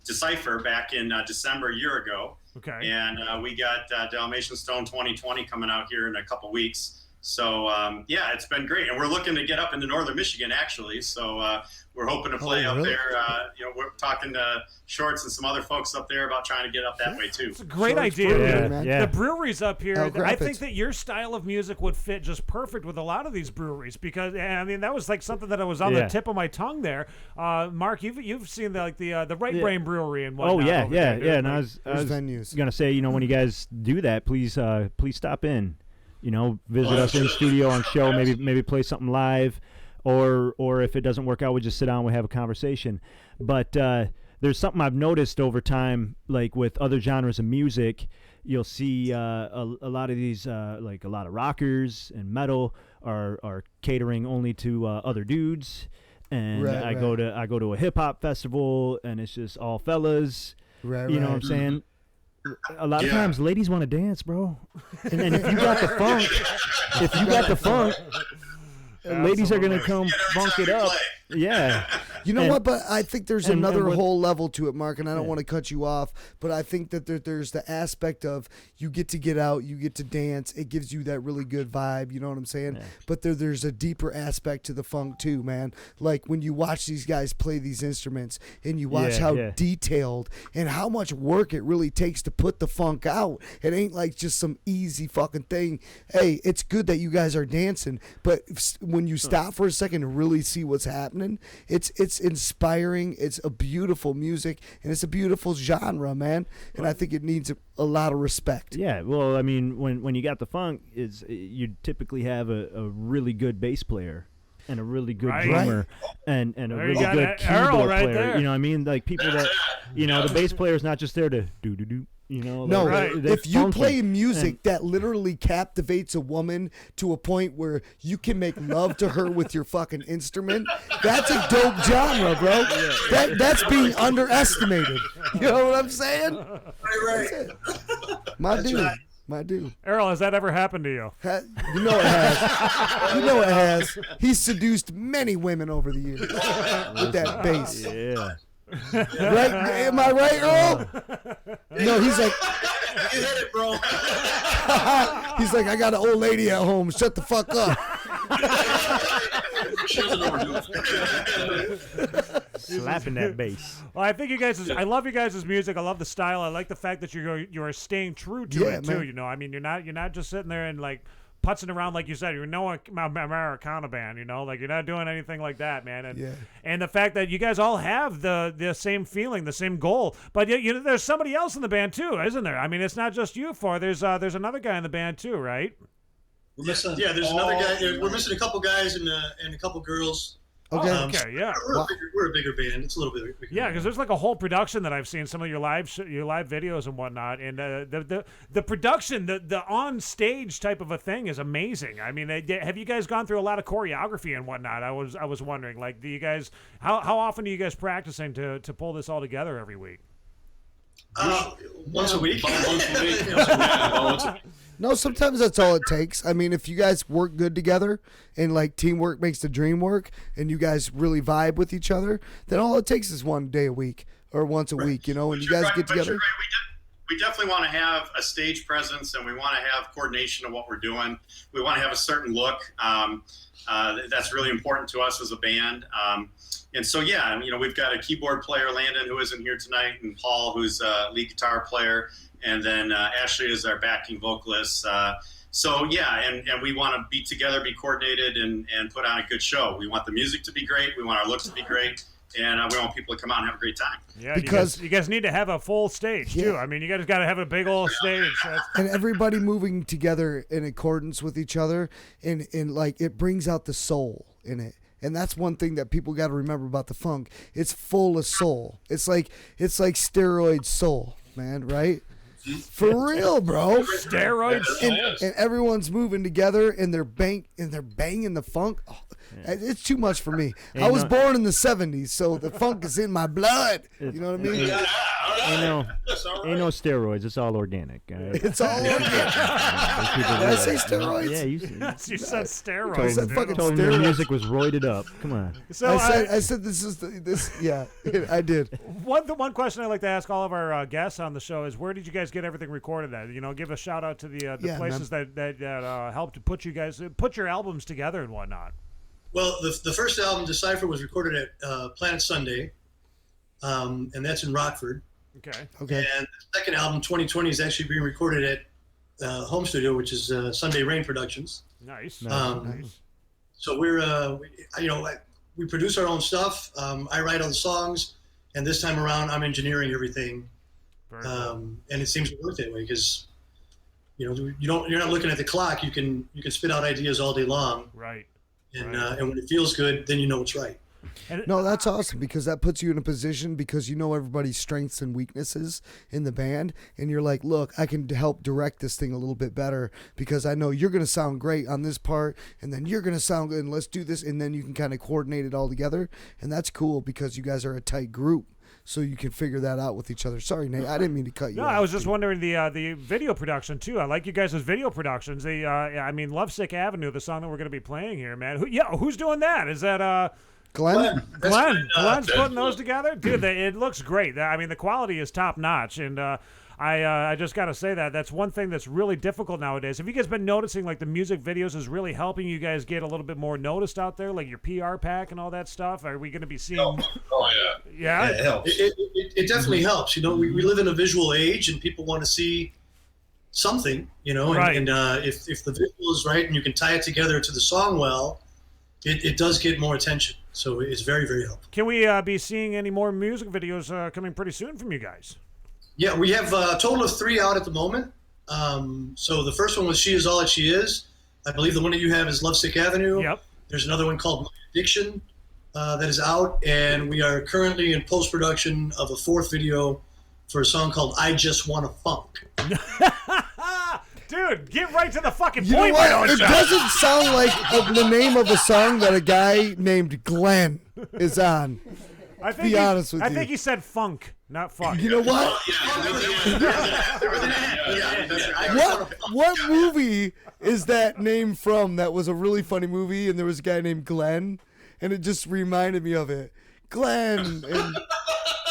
Decipher back in December a year ago. Okay. And we got Dalmatian Stone 2020 coming out here in a couple weeks. So, yeah, it's been great. And we're looking to get up into northern Michigan, actually. So we're hoping to play up there. You know, we're talking to Shorts and some other folks up there about trying to get up that way, too. It's a great idea. The breweries up here, I think that your style of music would fit just perfect with a lot of these breweries because, I mean, that was like something that was on the tip of my tongue there. Mark, you've seen the Right Brain Brewery and whatnot. Oh, yeah. And I was venues. going to say, you know, when you guys do that, please stop in. You know, visit us in studio on show, maybe play something live, or if it doesn't work out, we just sit down and we have a conversation. But there's something I've noticed over time, like with other genres of music, you'll see a lot of these, like a lot of rockers and metal are catering only to other dudes, and I go to a hip hop festival and it's just all fellas. You know what I'm saying? A lot of times, ladies want to dance, bro. And then if you got the funk, ladies are gonna come funk it up. Yeah. You know what? But I think there's another whole level to it, Mark, and I don't want to cut you off, but I think that there's the aspect of you get out, you get to dance. It gives you that really good vibe. You know what I'm saying? Yeah. But there's a deeper aspect to the funk too, man. Like when you watch these guys play these instruments and you watch how detailed and how much work it really takes to put the funk out. It ain't like just some easy fucking thing. Hey, it's good that you guys are dancing, but when you stop for a second and really see what's happening, it's inspiring. It's a beautiful music and it's a beautiful genre, man. And I think it needs a lot of respect. Yeah, well, I mean, when you got the funk, you typically have a really good bass player and a really good drummer and a really good keyboard player. There. You know what I mean? Like people that, you know, the bass player is not just there to do. You know, no, if you play music that literally captivates a woman to a point where you can make love to her with your fucking instrument, that's a dope genre, bro. That's being underestimated. You know what I'm saying? Right. My dude. Errol, has that ever happened to you? You know it has. You know it has. He's seduced many women over the years with that bass. Yeah. Right? Am I right, Earl? No, he's like, you hit it, bro. He's like, I got an old lady at home. Shut the fuck up. Slapping that bass. Well, I think I love you guys' music. I love the style. I like the fact that you're staying true to it too. Man. You know, I mean, you're not just sitting there and like putzing around like you said. You're no Americana band. You know, like you're not doing anything like that, man. And the fact that you guys all have the same feeling, the same goal. But you know, there's somebody else in the band too, isn't there? I mean, it's not just you four. There's another guy in the band too, right? We're missing. Yeah, there's another guy. We're missing a couple guys and a couple girls. Okay. Yeah. We're a bigger band. It's a little bit bigger. Yeah, because there's like a whole production that I've seen, some of your live videos and whatnot, and the production, the on stage type of a thing is amazing. I mean, have you guys gone through a lot of choreography and whatnot? I was wondering, like, do you guys how often are you guys practicing to pull this all together every week? Once a week. No, sometimes that's all it takes. I mean, if you guys work good together and like teamwork makes the dream work and you guys really vibe with each other, then all it takes is one day a week or once a week, you know, and you guys get together. We definitely want to have a stage presence and we want to have coordination of what we're doing. We want to have a certain look. That's really important to us as a band. And so, yeah, you know, we've got a keyboard player, Landon, who isn't here tonight, and Paul, who's a lead guitar player, and then Ashley is our backing vocalist. So, yeah, and we want to be together, be coordinated, and put on a good show. We want the music to be great. We want our looks to be great. And we want people to come out and have a great time. Yeah, because you guys need to have a full stage, too. I mean, you guys got to have a big old stage. And everybody moving together in accordance with each other, and like, it brings out the soul in it. And that's one thing that people got to remember about the funk. It's full of soul. It's like steroid soul, man, right? For real, bro. Steroids. And everyone's moving together, and they're banging the funk. Oh, it's too much for me. I was born in the '70s, so the funk is in my blood. You know what I mean? Ain't no steroids. It's all organic. It's all organic. Did I say steroids? Yeah, you said steroids. Told him the music was roided up. Come on. So I said this is yeah, I did. One question I like to ask all of our guests on the show is, where did you guys get everything recorded at? Give a shout out to the places that helped to put your albums together and whatnot. Well, the first album, Decipher, was recorded at Planet Sunday, and that's in Rockford. Okay. And the second album, 2020, is actually being recorded at home studio, which is Sunday Rain Productions. Nice. Nice. So we produce our own stuff. I write all the songs, and this time around, I'm engineering everything. And it seems to work that way because you're not looking at the clock. You can spit out ideas all day long. Right. And when it feels good, then you know it's right. No, that's awesome because that puts you in a position because you know everybody's strengths and weaknesses in the band, and you're like, look, I can help direct this thing a little bit better because I know you're going to sound great on this part, and then you're going to sound good, and let's do this, and then you can kind of coordinate it all together, and that's cool because you guys are a tight group. So you can figure that out with each other. Sorry, Nate, I didn't mean to cut you off. I was just wondering the video production too. I like you guys' video productions. Lovesick Avenue, the song that we're going to be playing here, man. Who's doing that? Is that Glenn? Glenn's putting those together, dude. It looks great. The quality is top notch, and I just got to say that's one thing that's really difficult nowadays. Have you guys been noticing like the music videos is really helping you guys get a little bit more noticed out there, like your PR pack and all that stuff? Are we going to be seeing? Oh yeah. Yeah, it helps. It definitely helps. We live in a visual age, and people want to see something. Right. And if the visual is right and you can tie it together to the song well, it does get more attention. So it's very, very helpful. Can we be seeing any more music videos coming pretty soon from you guys? Yeah, we have a total of 3 out at the moment. So the first one was She Is All That She Is. I believe the one that you have is Lovesick Avenue. Yep. There's another one called Addiction that is out. And we are currently in post-production of a 4th video for a song called I Just Wanna Funk. Dude, get right to the fucking You point. know what? It doesn't sound like the name of a song that a guy named Glenn is on. I think he said funk, not fuck. You know what? What movie is that name from? That was a really funny movie, and there was a guy named Glenn, and it just reminded me of it. Glenn, and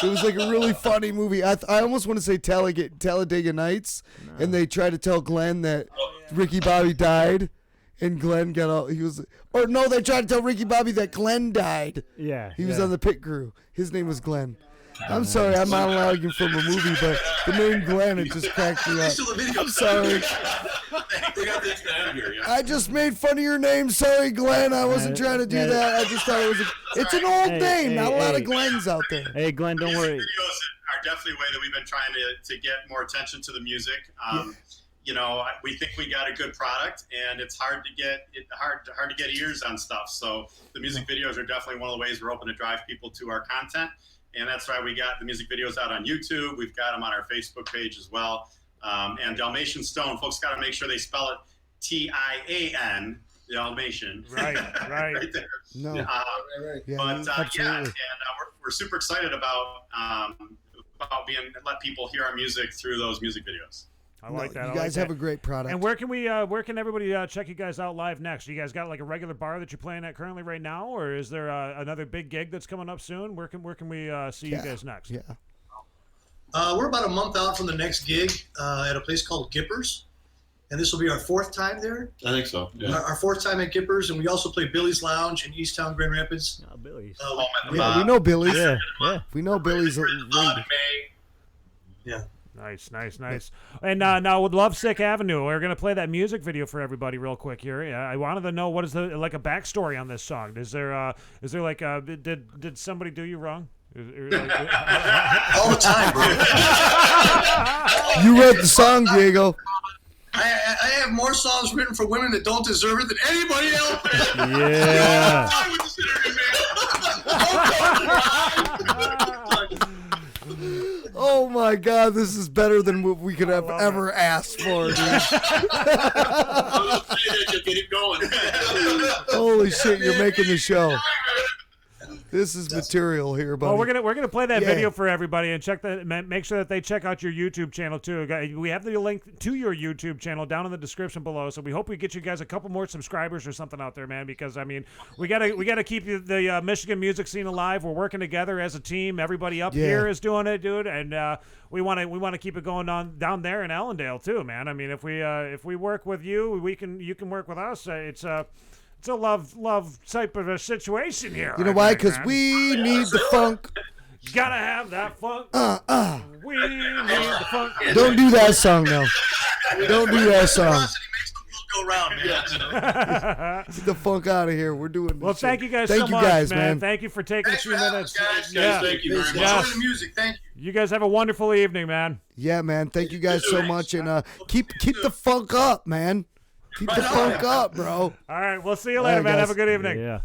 it was like a really funny movie. I almost want to say Talladega Nights, and they tried to tell Glenn that Ricky Bobby died. And Glenn got all, they tried to tell Ricky Bobby that Glenn died. Yeah. He was on the pit crew. His name was Glenn. I'm sorry, I'm monologuing from a movie, but the name Glenn, it just cracked me up. I'm sorry. I just made fun of your name. Sorry, Glenn. I wasn't trying to do that. I just thought it's an old name. Not a lot of Glens out there. Hey, Glenn, don't worry. Videos are definitely a way that we've been trying to get more attention to the music. We think we got a good product, and it's hard to get ears on stuff. So the music videos are definitely one of the ways we're hoping to drive people to our content, and that's why we got the music videos out on YouTube. We've got them on our Facebook page as well. And Dalmatian Stone, folks got to make sure they spell it Tian, Dalmatian. Right. Right there. No. Right. Yeah, but absolutely. we're super excited about let people hear our music through those music videos. I like that. You guys have a great product. And where can everybody check you guys out live next? You guys got like a regular bar that you're playing at currently right now, or is there another big gig that's coming up soon? Where can we see you guys next? Yeah. We're about a month out from the next gig at a place called Gippers, and this will be our 4th time there. I think so. Yeah. Our 4th time at Gippers, and we also play Billy's Lounge in Easttown, Grand Rapids. Oh, Billy's. Yeah, we know Billy's. Yeah. We know Billy's. Yeah. Nice. And now with Lovesick Avenue, we're gonna play that music video for everybody real quick here. I wanted to know what is a backstory on this song. Is there like did somebody do you wrong? All the time, bro. You wrote the song, Diego. I have more songs written for women that don't deserve it than anybody else. Yeah. Oh my my God, this is better than what we could have ever asked for, dude. Get it going. Holy shit, you're making the show. This is material here, buddy. Well, we're gonna play that video for everybody and make sure that they check out your YouTube channel too. We have the link to your YouTube channel down in the description below. So we hope we get you guys a couple more subscribers or something out there, man. Because I mean, we gotta keep the Michigan music scene alive. We're working together as a team. Everybody up here is doing it, dude, and we want to keep it going on down there in Allendale too, man. I mean, if we work with you, you can work with us. It's a love type of a situation here. You know why? Because we need the funk. Gotta have that funk. We need the funk. Don't do that song, though. Don't do that song. Go around, man. Get the funk out of here. We're doing this. Well, thank you guys so much, man. Thank you for taking a few minutes. Thank you very much. Yes. Enjoy the music. Thank you. You guys have a wonderful evening, man. Yeah, man. Thank you guys so much, and keep the funk up, man. Keep the funk up, bro. All right, we'll see you later, man. Have a good evening. Yeah.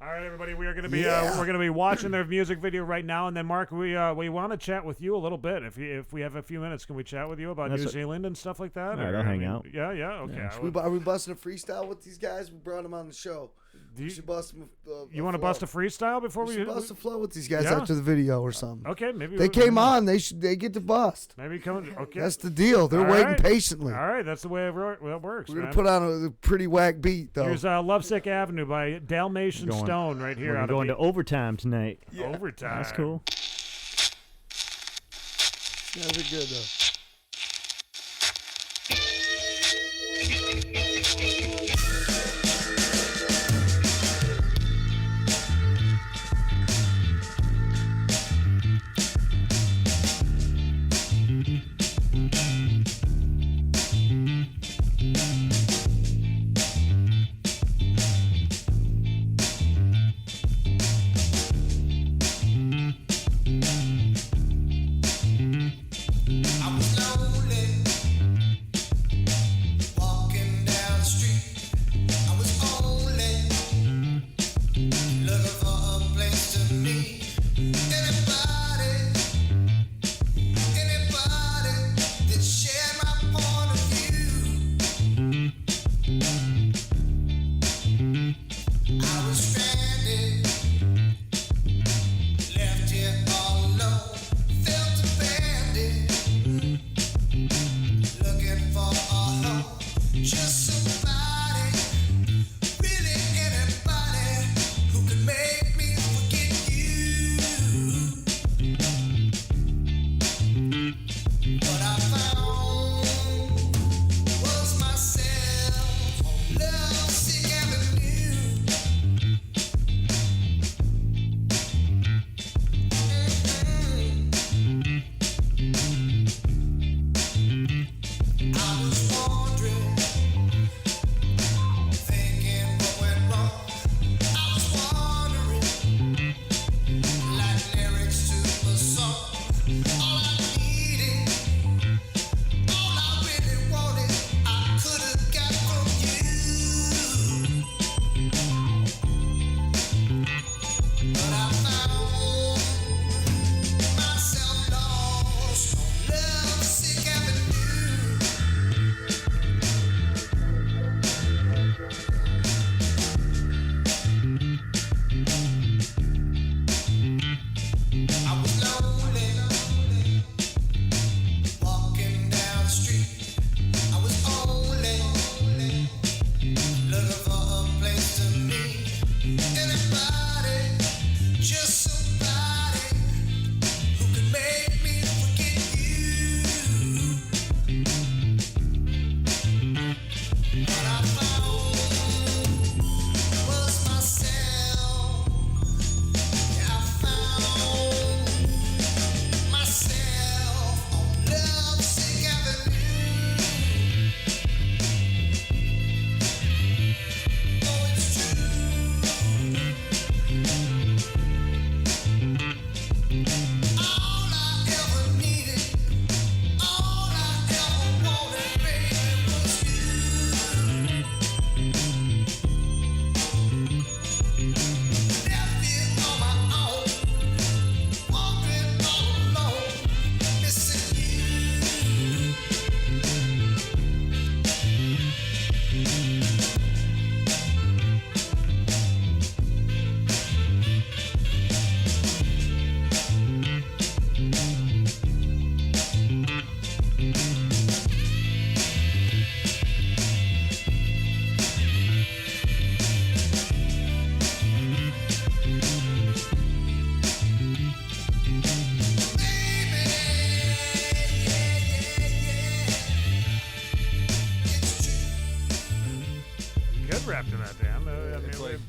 All right, everybody. We are going to be we're going to be watching their music video right now, and then Mark, we want to chat with you a little bit. If we have a few minutes, can we chat with you about New Zealand and stuff like that? All right, I'll hang out. Yeah, okay. Yeah. Are we busting a freestyle with these guys? We brought them on the show. We should bust them. You want to bust a freestyle before we bust a flow with these guys after the video or something? Okay, maybe they came on. They get to bust. Maybe coming. Okay, that's the deal. They're waiting patiently. All right, that's the way it works. We're gonna put on a pretty whack beat though. Here's Lovesick Avenue by Dalmatian Stone right here. We're going to overtime tonight. Yeah. Overtime. That's cool. Those are good though. I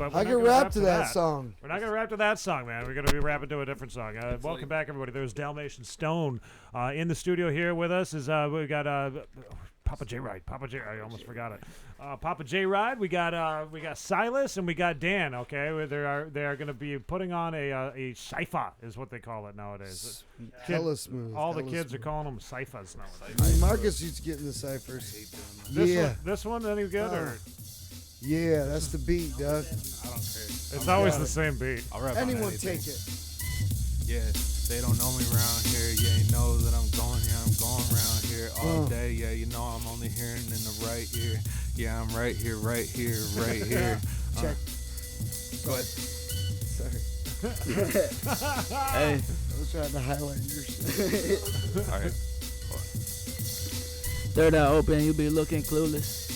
but we're I not can gonna rap to that that song. We're not going to rap to that song, man. We're going to be rapping to a different song. Welcome back, everybody. There's Dalmatian Stone in the studio here with us. We got Papa J Ride. I almost forgot it. Papa J Ride. We got Silas and we got Dan. Okay, they are going to be putting on a cypher is what they call it nowadays. Hella smooth. All the hella kids smooth. are calling them ciphers nowadays. Marcus used to get in the ciphers. This one any good or? Yeah, that's the beat, Doug. I don't care. It's always the same beat. I'll rap on Anyone anything. take it. Yeah, they don't know me around here. Yeah, you know that I'm going around here all day. Yeah, you know I'm only hearing in the right ear. Yeah, I'm right here. Check. Go ahead. Sorry. Hey. I was trying to highlight your shit. All right. Third eye open, you be looking clueless.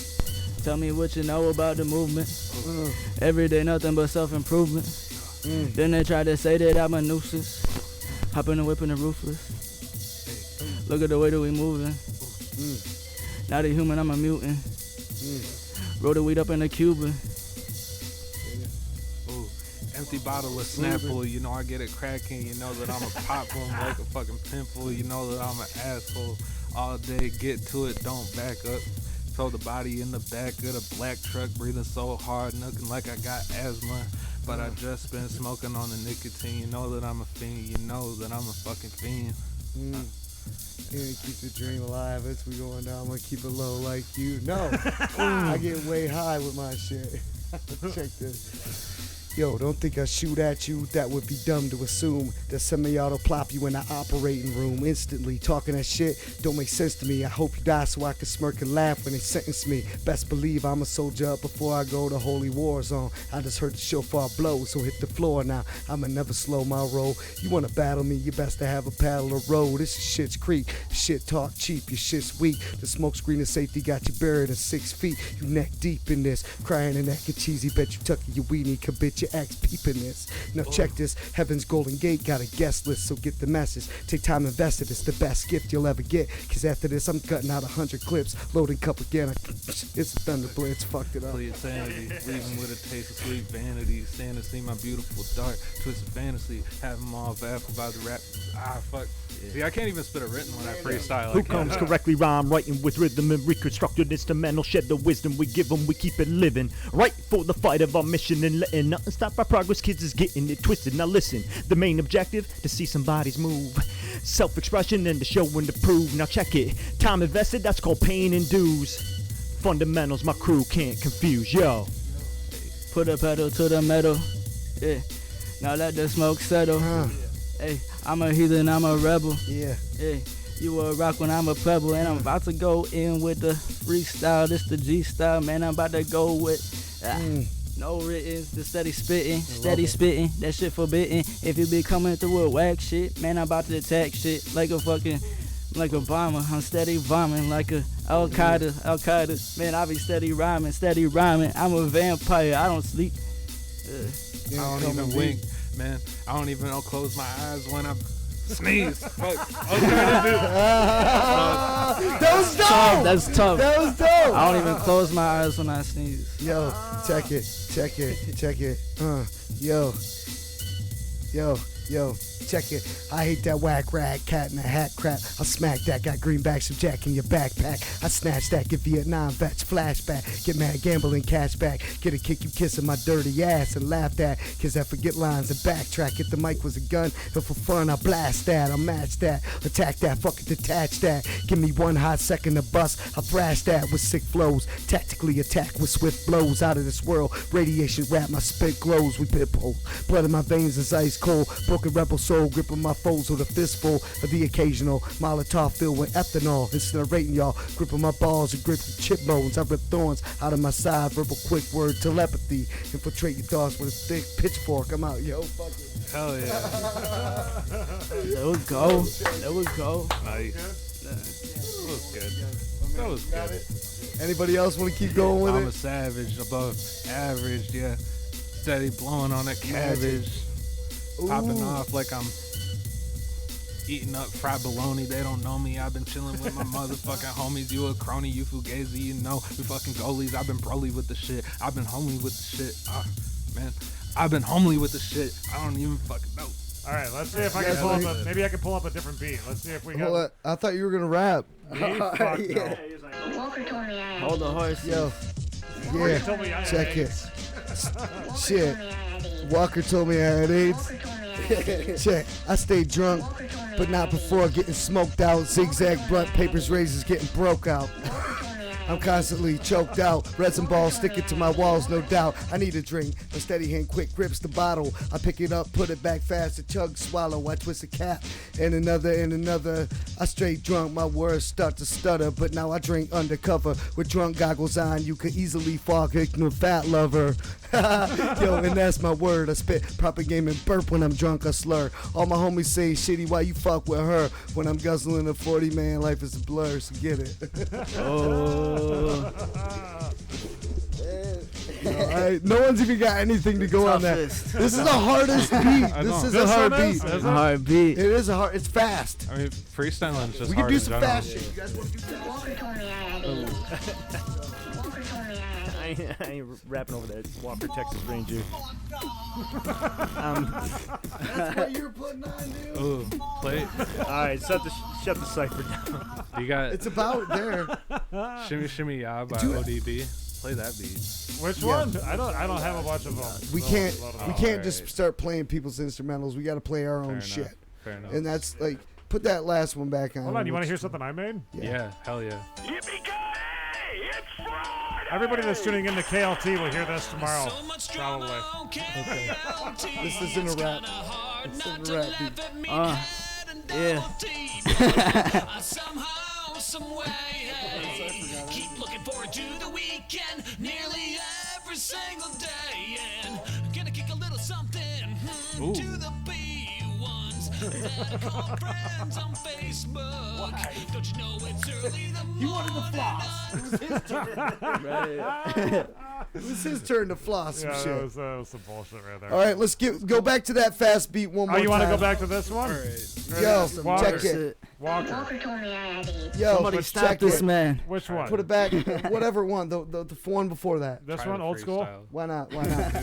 Tell me what you know about the movement. Every day nothing but self-improvement. Then they try to say that I'm a nuisance. Hop in the whip in the ruthless. Look at the way that we moving. Not a human, I'm a mutant. Roll the weed up in the Cuban. Ooh, empty bottle of Snapple. You know I get it cracking. You know that I'm a pop boom like a fucking pimple. You know that I'm an asshole. All day, get to it, don't back up. Throw the body in the back of the black truck, breathing so hard, looking like I got asthma. But I just been smoking on the nicotine. You know that I'm a fiend. You know that I'm a fucking fiend. Keep the dream alive as we going down. I'm gonna keep it low like you. No, I get way high with my shit. Check this. Yo, don't think I shoot at you. That would be dumb to assume that semi-auto plop you in the operating room instantly. Talking that shit don't make sense to me. I hope you die so I can smirk and laugh when they sentence me. Best believe I'm a soldier up before I go to holy war zone. I just heard the shofar blow, so hit the floor now. I'ma never slow my roll. You wanna battle me, you best to have a paddle or roll. This is shit's creek. Shit talk cheap, your shit's weak. The smoke screen of safety got you buried at 6 feet. You neck deep in this, crying and neck and cheesy. Bet you tucking your weenie, could bitch your ex peeping this. Now check this, Heaven's Golden Gate got a guest list, so get the message. Take time invested, it's the best gift you'll ever get. Cause after this, I'm cutting out 100 clips, loading cup again. It's a thunder blitz, fucked it up. Play insanity, leaving with a taste of sweet vanity. Stand to see my beautiful dark, twisted fantasy. Have them all baffled by the rap. Fuck. See, I can't even spit a written when I freestyle. Who comes correctly rhyme, writing with rhythm and reconstructed instrumental, shed the wisdom we give them, we keep it living. Right for the fight of our mission and letting nothing stop our progress, kids is getting it twisted. Now listen, the main objective, to see some bodies move. Self-expression and to show and to prove. Now check it, time invested, that's called pain and dues. Fundamentals my crew can't confuse, yo. Put a pedal to the metal. Yeah, now let the smoke settle. Hey, I'm a heathen, I'm a rebel. Yeah. Hey, you a rock when I'm a pebble. And I'm about to go in with the freestyle. This the G style, man. I'm about to go with no written, the steady spitting. That shit forbidden. If you be coming through with whack shit, man, I'm about to attack shit like a fucking, like a bomber. I'm steady bombing like a Al Qaeda. Man, I be steady rhyming. I'm a vampire, I don't sleep. I don't even wink, man. I don't even close my eyes when I sneeze. Fuck. That was dope. That's tough. That was dope. I don't even close my eyes when I sneeze. Yo, check it. Yo, check it. I hate that whack rag, cat in a hat crap. I smack that, got greenbacks of Jack in your backpack. I snatch that, get Vietnam vets flashback. Get mad gambling cash back. Get a kick you kissing my dirty ass and laugh at. Cause I forget lines and backtrack. If the mic was a gun, and for fun I blast that. I match that, attack that, fucking detach that. Give me 1 hot second to bust. I thrash that with sick flows. Tactically attack with swift blows. Out of this world, radiation rap, my spit glows. We pit pole. Blood in my veins is ice cold. Broken rebel soul, gripping my foes with a fistful of the occasional Molotov filled with ethanol. Incinerating y'all, gripping my balls and gripping chip bones. I rip thorns out of my side, verbal quick word telepathy. Infiltrate your thoughts with a thick pitchfork. I'm out, yo, fuck it. Hell yeah. There we go. Nice. That was good. Anybody else want to keep going with it? I'm a savage, above average, yeah. Steady blowing on that cabbage. Popping off like I'm eating up fried bologna. They don't know me. I've been chilling with my motherfucking homies. You a crony, you fugazi, you know. We fucking goalies. I've been broly with the shit. I've been homie with the shit. man. I've been homely with the shit. I don't even fucking know. All right, let's see if I can pull up maybe I can pull up a different beat. Let's see if we got. Hold on. I thought you were gonna rap. Me? Fuck no. Walker told me I hold the horse. Yo. Walker told me I had Check it. AIDS. Shit. Walker told me I had AIDS. Check. I stayed drunk, but not before getting smoked out. Zigzag blunt, papers, razors getting broke out. I'm constantly choked out. Resin balls sticking to my walls, no doubt. I need a drink. A steady hand quick grips the bottle. I pick it up, put it back fast, a chug, swallow. I twist a cap, and another. I straight drunk, my words start to stutter. But now I drink undercover. With drunk goggles on, you could easily fall victim fat lover. Yo, and that's my word. I spit proper game and burp when I'm drunk, I slur. All my homies say, shitty, why you fuck with her? When I'm guzzling a 40, man, life is a blur, so get it. Alright, no one's even got anything to go on that. This is the hardest beat. This is a hard beat. It's a hard beat. It is a hard. It's fast. I mean, freestyling is just We hard can do in some general. fast shit. You guys want to do I ain't rapping over that Walker Texas Ranger. That's what you're putting on, dude. Ooh, play. All right, shut the cipher down. You got. It's about there. Shimmy Shimmy Ya by Dude. ODB. Play that beat. Which one? I don't have a bunch of them. We can't just start playing people's instrumentals. We got to play our own Fair shit. enough. Fair enough. And that's like, put that last one back on. Hold on, you want to hear something I made? Yeah, hell yeah. Everybody that's tuning in to KLT will hear this tomorrow. Probably. Okay. This isn't a rap. This isn't a rap beat. Yeah. Keep looking forward to the weekend nearly every single day, and gonna kick a little something to the B1s that I call friends on Facebook. Don't you know it's early the morning? He wanted to floss. It was his turn to floss some Yeah, shit. that was some bullshit right there. All right, let's go back to that fast beat one more Oh, you want to time. go back to this one? Yo, Walker. check it. Walker. told me I had AIDS. Yo, Somebody let's stop check this it. man. Which one? Put it back. Whatever one. The one before that. This one, old school? Why not? Why not?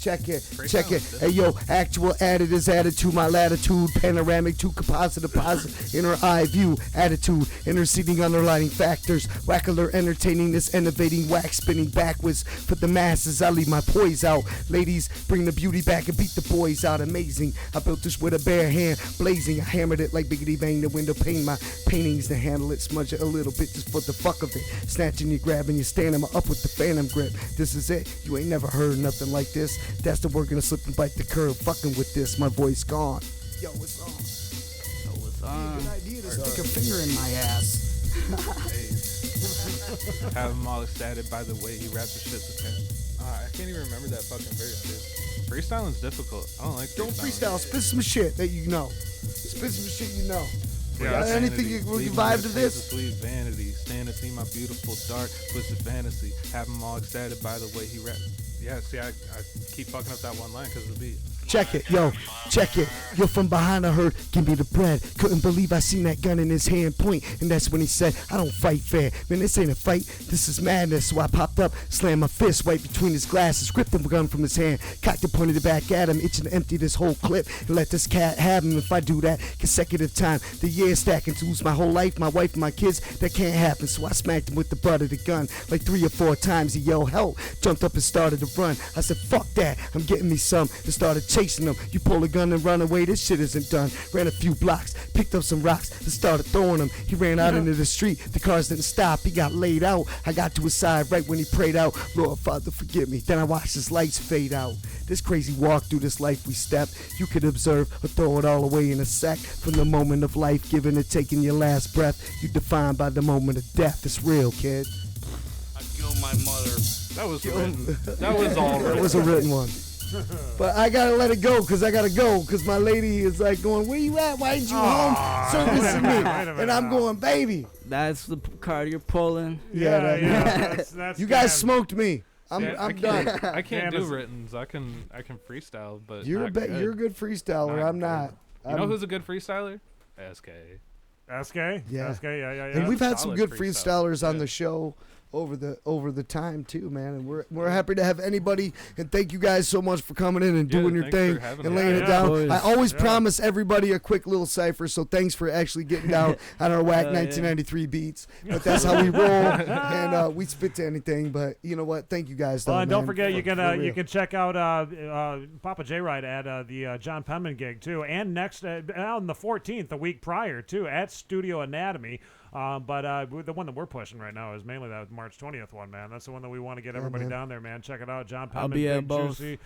Check it. Check it. Hey, yo, actual added is attitude, my latitude, panoramic to composite deposit, inner eye view, attitude, interceding underlining factors, wackaler entertaining this innovating wax spinning backwards for the masses. I leave my poise out. Ladies, bring the beauty back and beat the boys out. Amazing. I built this with a bare hand, blazing. I hammered it like Biggity Bang, the window pane. My paintings to handle it, smudge it a little bit just for the fuck of it. Snatching you, grabbing you, standing up with the phantom grip. This is it. You ain't never heard nothing like this. That's the word, gonna slip and bite the curb. Fucking with this, my voice gone. Yo, it's on. Good idea to stick a finger in my ass. Have him all ecstatic by the way he raps his shit. I can't even remember that fucking verse, dude. Freestyling's difficult. I don't like freestyling. Don't freestyle. Spit some shit that you know. Spit some shit you know. Yeah, Anything you vibe to this? Sweet vanity, stand to see my beautiful dark twisted fantasy. Have him all ecstatic by the way he raps. Yeah, see, I keep fucking up that one line because of the beat. Check it, yo, check it. Yo, from behind I heard, give me the bread. Couldn't believe I seen that gun in his hand point. And that's when he said, I don't fight fair. Man, this ain't a fight, this is madness. So I popped up, slammed my fist right between his glasses, gripped the gun from his hand, cocked and pointed it back at him, itching to empty this whole clip and let this cat have him. If I do that consecutive time, the years stacking to lose my whole life, my wife and my kids, that can't happen. So I smacked him with the butt of the gun like 3 or 4 times. He yelled help, jumped up and started to run. I said, fuck that, I'm getting me some, and started chasing him. You pull a gun and run away, this shit isn't done. Ran a few blocks, picked up some rocks, and started throwing them. He ran out into the street, the cars didn't stop, he got laid out. I got to his side right when he prayed out, Lord Father forgive me. Then I watched his lights fade out. This crazy walk through this life we step, you could observe or throw it all away in a sec. From the moment of life, giving and taking your last breath, you defined by the moment of death. It's real, kid. I killed my mother. That was written. That was all written. That was a written one. But I gotta let it go because I gotta go because my lady is like going, where you at? Why ain't you home servicing me? And I'm going, baby. That's the card you're pulling. Yeah. That's You guys smoked me. I'm done. I can't do writtens. I can freestyle, but You're not you're a good freestyler. I'm not. You know who's a good freestyler? SK. SK? Yeah. SK, yeah. And we've had some Solid good freestyle. freestylers on the show. over the time too, man. And we're happy to have anybody. And thank you guys so much for coming in and doing your thing and laying it down. I always promise everybody a quick little cipher. So thanks for actually getting down on our whack 1993 beats. But that's how we roll, and we spit to anything. But you know what? Thank you guys. Well, and don't forget you can check out Papa J Ride at the John Penman gig too, and next on the 14th, the week prior too, at Studio Anatomy. But the one that we're pushing right now is mainly that March 20th one, man. That's the one that we want to get everybody down there, man. Check it out. John Penman, I'll be at Big both. Juicy.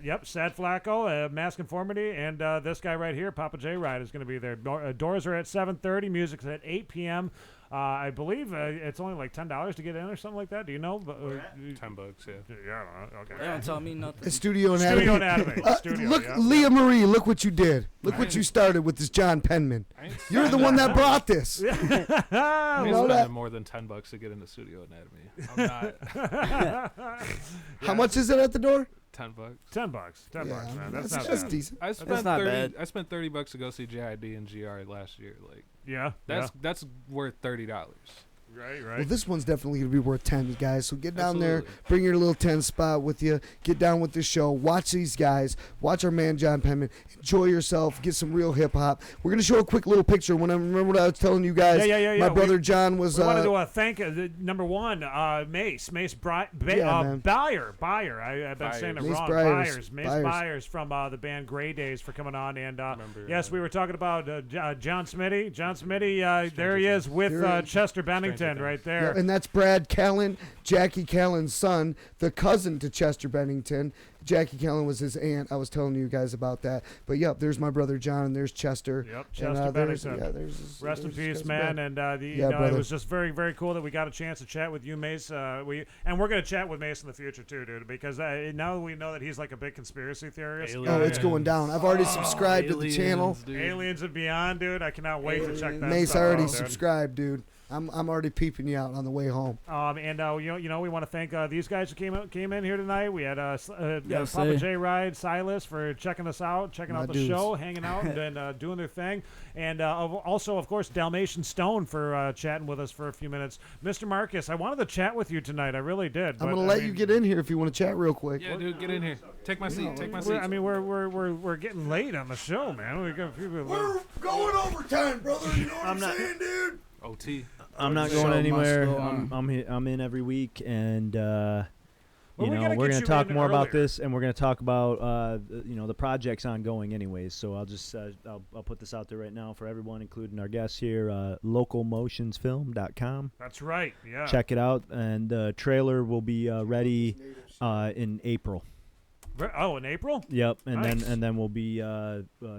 Yep, Sad Flacco, Mass Conformity, and this guy right here, Papa J Ride, is going to be there. Doors are at 7:30. Music's at 8 p.m. I believe it's only like $10 to get in or something like that. Do you know? $10, yeah. Yeah, okay. They don't tell me nothing. Studio Anatomy. Studio Anatomy. Look, Leah Marie, look what you did. Look what you started with this John Penman. You're the one that brought this. I'm spending more than $10 to get into Studio Anatomy. I'm not. How much is it at the door? $10. $10, man. That's not that's bad. decent. I spent That's not 30. bad. I spent $30 to go see JID and GR last year. Like, Yeah, that's worth $30. Right. Well, this one's definitely going to be worth 10, guys. So get down Absolutely. there, bring your little 10 spot with you, get down with the show, watch these guys, watch our man John Penman, enjoy yourself, get some real hip hop. We're going to show a quick little picture. When I remember what I was telling you guys, my brother John was. We wanted to thank number one, Mace Byer. I've been saying it Mace wrong. Beyers. Mace Beyers from the band Grey Daze for coming on. And yes, we were talking about John Smitty. John Smitty, there he is with Chester Bennington right there. Yeah, and that's Brad Callen, Jackie Callen's son, the cousin to Chester Bennington. Jackie Callen was his aunt. I was telling you guys about that. But yep, there's my brother John, and there's Chester. Yep, Chester Bennington. Rest in peace, man. And it was just very, very cool that we got a chance to chat with you, Mace. And we're going to chat with Mace in the future too, dude, because now we know that he's like a big conspiracy theorist. Oh, it's going down. I've already subscribed to the channel. Dude. Aliens and Beyond, dude. I cannot wait to check that. Mace stuff already out, dude. subscribed, dude. I'm already peeping you out on the way home. And we want to thank these guys who came in here tonight. We had Yes, Papa J Ride, Silas for checking us out, checking My out the dudes. show, hanging out and doing their thing, and also of course Dalmatian Stone for chatting with us for a few minutes. Mr. Marcus, I wanted to chat with you tonight. I really did. I'm gonna let you get in here if you want to chat real quick. Yeah, dude, get in here. Take my seat. Take my seat. I mean, we're getting late on the show, man. We got people. We're going overtime, brother. You know what I'm saying, dude? OT. I'm not going anywhere. I'm in every week, and we're going to talk more about this, and we're going to talk about the projects ongoing, anyways. So I'll just I'll put this out there right now for everyone, including our guests here. Localmotionsfilm.com. That's right. Yeah. Check it out, and the trailer will be ready in April. Oh, in April? Yep, and Nice. then we'll be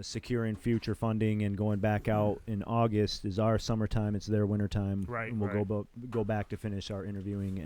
securing future funding and going back out in August is our summertime. It's their wintertime. Right, And we'll right. go back to finish our interviewing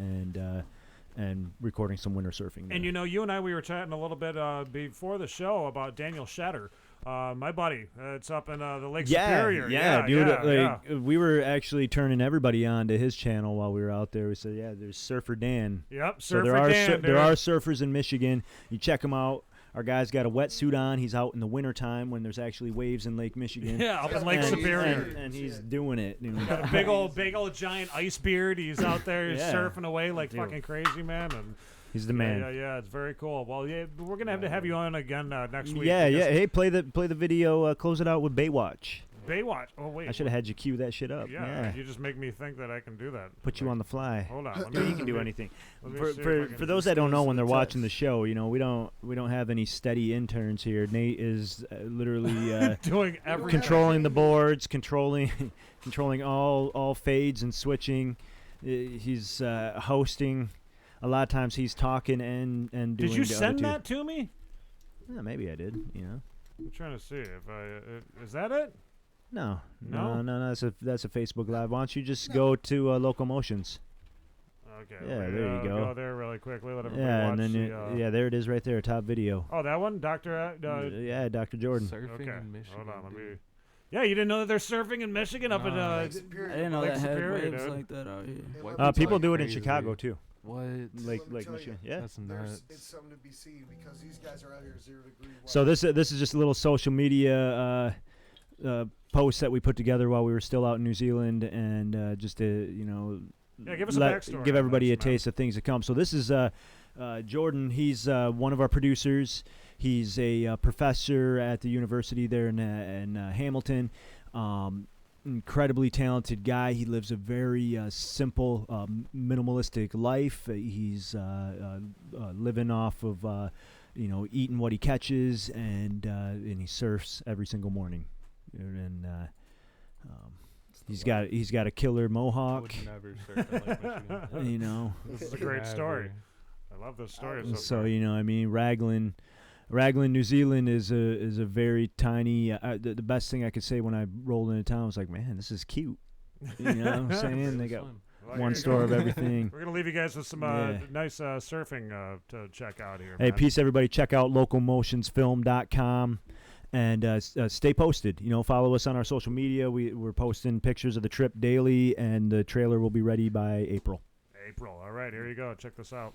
and recording some winter surfing. And you and I, we were chatting a little bit before the show about Daniel Shatter, my buddy. It's up in the Lake Superior. Yeah, dude. Yeah. We were actually turning everybody on to his channel while we were out there. We said, yeah, there's Surfer Dan. Yep, So Surfer Dan, there dude. are surfers in Michigan. You check them out. Our guy's got a wetsuit on. He's out in the wintertime when there's actually waves in Lake Michigan. Yeah, up in Lake Superior. And he's doing it. Dude. Got a big old giant ice beard. He's out there surfing away like fucking crazy, man. And he's the man. Yeah, it's very cool. Well, yeah, we're gonna have to have you on again next week. Yeah. because Hey, play the video. Close it out with Baywatch. Baywatch. Oh wait. I should have had you cue that shit up. Yeah, you just make me think that I can do that. Put you on the fly. Hold on. I mean, you can do anything. let me see if I For can- those that don't know, when they're watching the show, we don't have any steady interns here. Nate is literally doing everything, controlling the boards, controlling all fades and switching. He's hosting. A lot of times he's talking and doing. Did you the send other two. that to me? Yeah, maybe I did. I'm trying to see if I is that it? No. No? That's a Facebook Live. Why don't you just go to Local Motions? Okay. Yeah, let me, there you go. Go there really quickly. Let everybody Yeah, watch and then there it is right there, top video. Oh, that one, Doctor. Yeah, Dr. Jordan. Okay. Hold on, let me. Yeah, you didn't know that they're surfing in Michigan up in I didn't know Lake that had Superior, waves dude. like that out here. People do it in Crazy. Chicago too. What? Lake Michigan. Yeah. That's nuts. It's something to be seen because these guys are out here 0 degree. So this is just a little social media post that we put together while we were still out in New Zealand, and just to Yeah, give us a backstory. Give everybody a taste of things to come. So this is Jordan. He's one of our producers. He's a professor at the university there in Hamilton. Incredibly talented guy. He lives a very simple, minimalistic life. He's living off of, eating what he catches, and he surfs every single morning. And he's got a killer mohawk. I would never surf in Lake Michigan. This is a great story. I love this story. So Raglan, New Zealand is a very tiny. The best thing I could say when I rolled into town was like, man, this is cute. You know what I'm saying? They got one store of everything. We're gonna leave you guys with some nice surfing to check out here. Hey, man. peace, everybody! Check out localmotionsfilm.com and stay posted. Follow us on our social media. We're posting pictures of the trip daily, and the trailer will be ready by April. April. All right, here you go. Check this out.